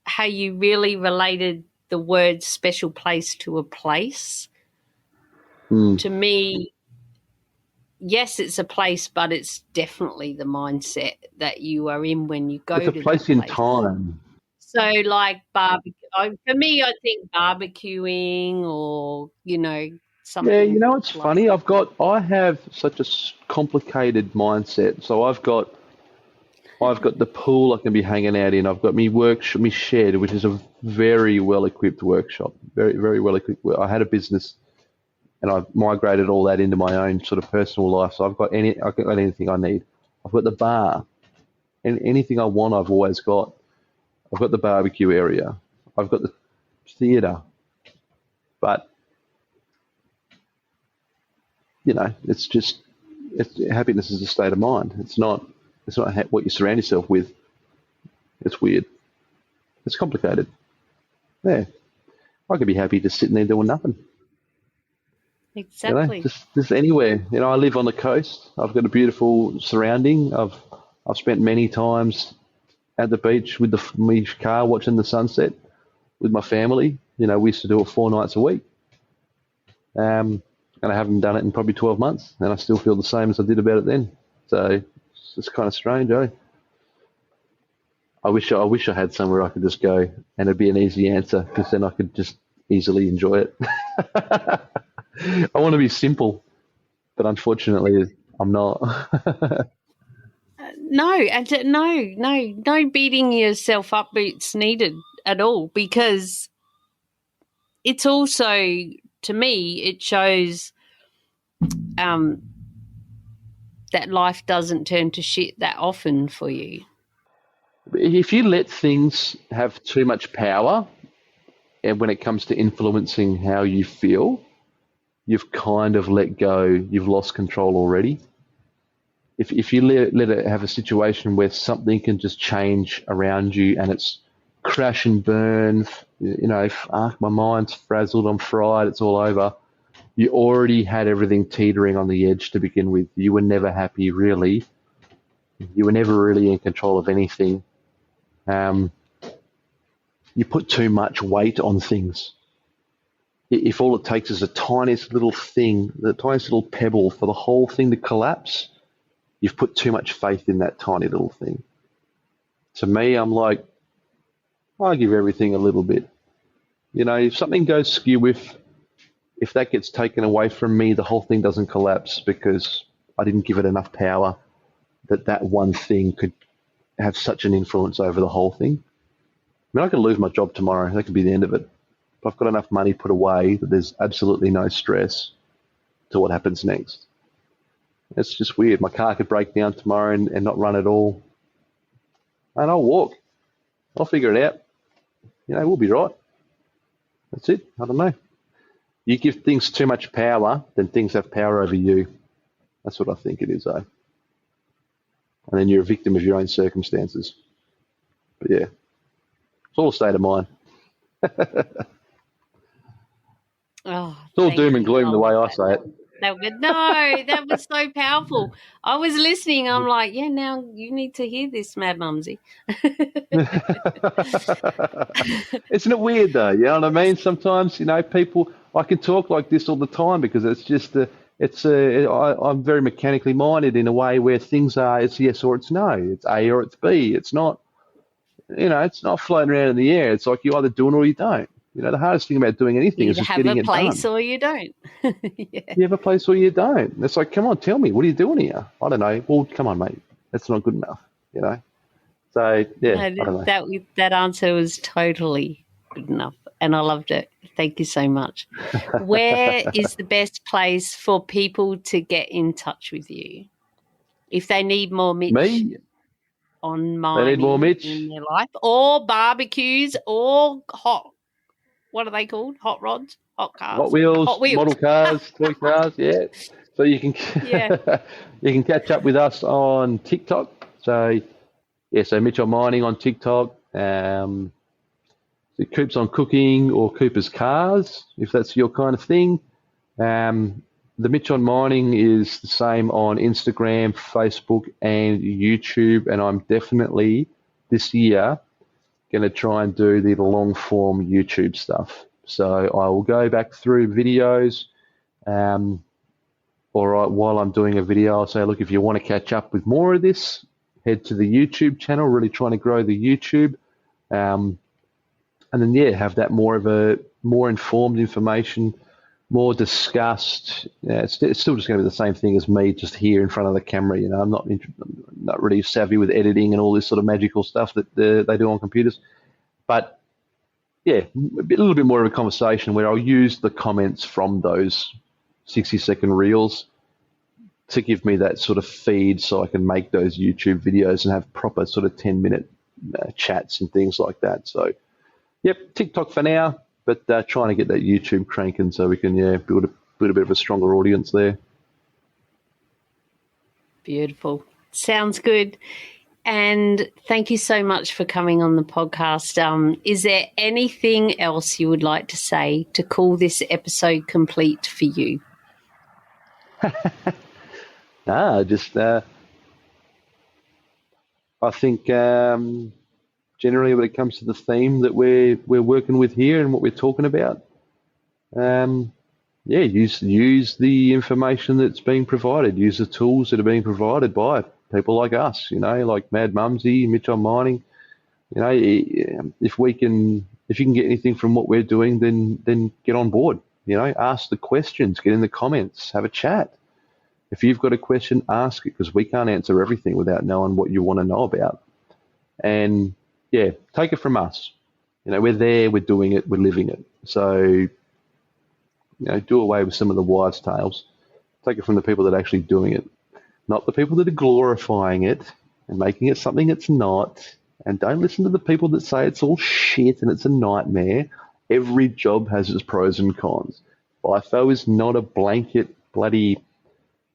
how you really related the word special place to a place. To me, yes, it's a place, but it's definitely the mindset that you are in when you go to the place. It's a place in time. So like barbecue. For me, I think barbecuing or, something. Yeah, you know, it's funny. I have such a complicated mindset. So I've got the pool I can be hanging out in. I've got my shed, which is a very well-equipped workshop. Very, very well-equipped. I had a business, and I've migrated all that into my own sort of personal life. So I've got anything I need. I've got the bar, and anything I want, I've always got. I've got the barbecue area. I've got the theatre, but happiness is a state of mind. It's not what you surround yourself with. It's weird. It's complicated. Yeah, I could be happy just sitting there doing nothing. Exactly. Just anywhere. I live on the coast. I've got a beautiful surrounding. I've spent many times at the beach with my car watching the sunset with my family. We used to do it 4 nights a week. And I haven't done it in probably 12 months, and I still feel the same as I did about it then. So it's kind of strange, eh? I wish I had somewhere I could just go and it'd be an easy answer, because then I could just easily enjoy it. I want to be simple, but unfortunately I'm not. No beating yourself up boots needed at all, because it's also, to me, it shows that life doesn't turn to shit that often for you. If you let things have too much power, and when it comes to influencing how you feel, you've kind of let go. You've lost control already. If you let it have a situation where something can just change around you and it's crash and burn, my mind's frazzled, I'm fried, it's all over. You already had everything teetering on the edge to begin with. You were never happy, really. You were never really in control of anything. you put too much weight on things. If all it takes is the tiniest little thing, the tiniest little pebble for the whole thing to collapse, you've put too much faith in that tiny little thing. To me, I'm like, I give everything a little bit. You know, if something goes skew, if that gets taken away from me, the whole thing doesn't collapse because I didn't give it enough power that one thing could have such an influence over the whole thing. I mean, I could lose my job tomorrow. That could be the end of it. But I've got enough money put away that there's absolutely no stress to what happens next. It's just weird. My car could break down tomorrow and not run at all. And I'll walk. I'll figure it out. You know, we'll be right. That's it. I don't know. You give things too much power, then things have power over you. That's what I think it is, though. And then you're a victim of your own circumstances. But yeah, it's all a state of mind. It's all doom and gloom the way I say it. No, that was so powerful. I was listening. I'm like, yeah, now you need to hear this, Mad Mumsy. Isn't it weird though? You know what I mean? Sometimes, you know, people, I can talk like this all the time because it's just, I'm very mechanically minded in a way where things are, it's yes or it's no. It's A or it's B. It's not, you know, it's not floating around in the air. It's like you either do it or you don't. You know, the hardest thing about doing anything is just getting it done. You have a place or you don't. Yeah. You have a place or you don't. It's like, come on, tell me, what are you doing here? I don't know. Well, come on, mate. That's not good enough, you know? So, yeah, I don't know. That answer was totally good enough, and I loved it. Thank you so much. Where is the best place for people to get in touch with you? If they need more Mitch on mining they need more Mitch in their life, or barbecues, or what are they called? Hot rods? Hot cars? Hot wheels. Model cars, toy cars, yeah. So you can you can catch up with us on TikTok. So Mitch On Mining on TikTok. So Coops on Cooking or Cooper's Cars, if that's your kind of thing. The Mitch On Mining is the same on Instagram, Facebook, and YouTube. And I'm definitely this year going to try and do the long form YouTube stuff. So I will go back through videos, or while I'm doing a video, I'll say, look, if you want to catch up with more of this, head to the YouTube channel, really trying to grow the YouTube. And then, have that more informed information, more discussed. It's still just going to be the same thing as me just here in front of the camera. You know, I'm not really savvy with editing and all this sort of magical stuff that they do on computers. But yeah, a little bit more of a conversation where I'll use the comments from those 60-second reels to give me that sort of feed so I can make those YouTube videos and have proper sort of 10-minute chats and things like that. So, TikTok for now, but trying to get that YouTube cranking so we can build a bit of a stronger audience there. Beautiful. Sounds good. And thank you so much for coming on the podcast. Is there anything else you would like to say to call this episode complete for you? Just I think generally when it comes to the theme that we're working with here and what we're talking about, use the information that's being provided, use the tools that are being provided by people like us, you know, like Mad Mumsy, Mitch On Mining. You know, if you can get anything from what we're doing, then get on board. You know, ask the questions, get in the comments, have a chat. If you've got a question, ask it, because we can't answer everything without knowing what you want to know about. And take it from us. You know, we're there, we're doing it, we're living it. So, you know, do away with some of the wives' tales. Take it from the people that are actually doing it, not the people that are glorifying it and making it something it's not. And don't listen to the people that say it's all shit and it's a nightmare. Every job has its pros and cons. FIFO is not a blanket bloody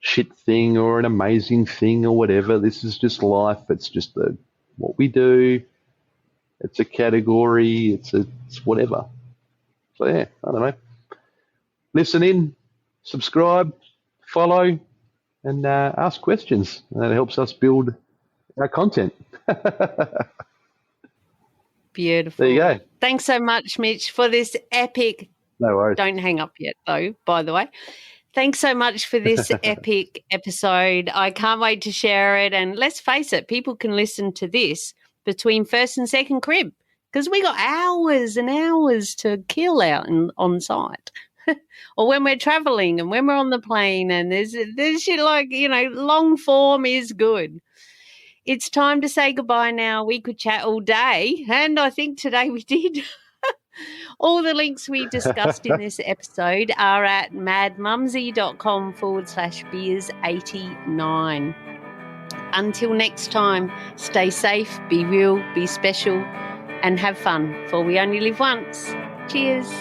shit thing or an amazing thing or whatever. This is just life. It's just what we do. It's a category. It's whatever. So I don't know. Listen in, subscribe, follow, and ask questions. And that helps us build our content. Beautiful. There you go. Thanks so much, Mitch, for this epic. No worries. Don't hang up yet, though, by the way. Thanks so much for this epic episode. I can't wait to share it. And let's face it, people can listen to this between first and second crib because we got hours and hours to kill out on site. Or when we're traveling and when we're on the plane, and there's shit like, long form is good. It's time to say goodbye now. We could chat all day, and I think today we did. All the links we discussed in this episode are at madmumsy.com/beers89. Until next time, stay safe, be real, be special, and have fun, for we only live once. Cheers.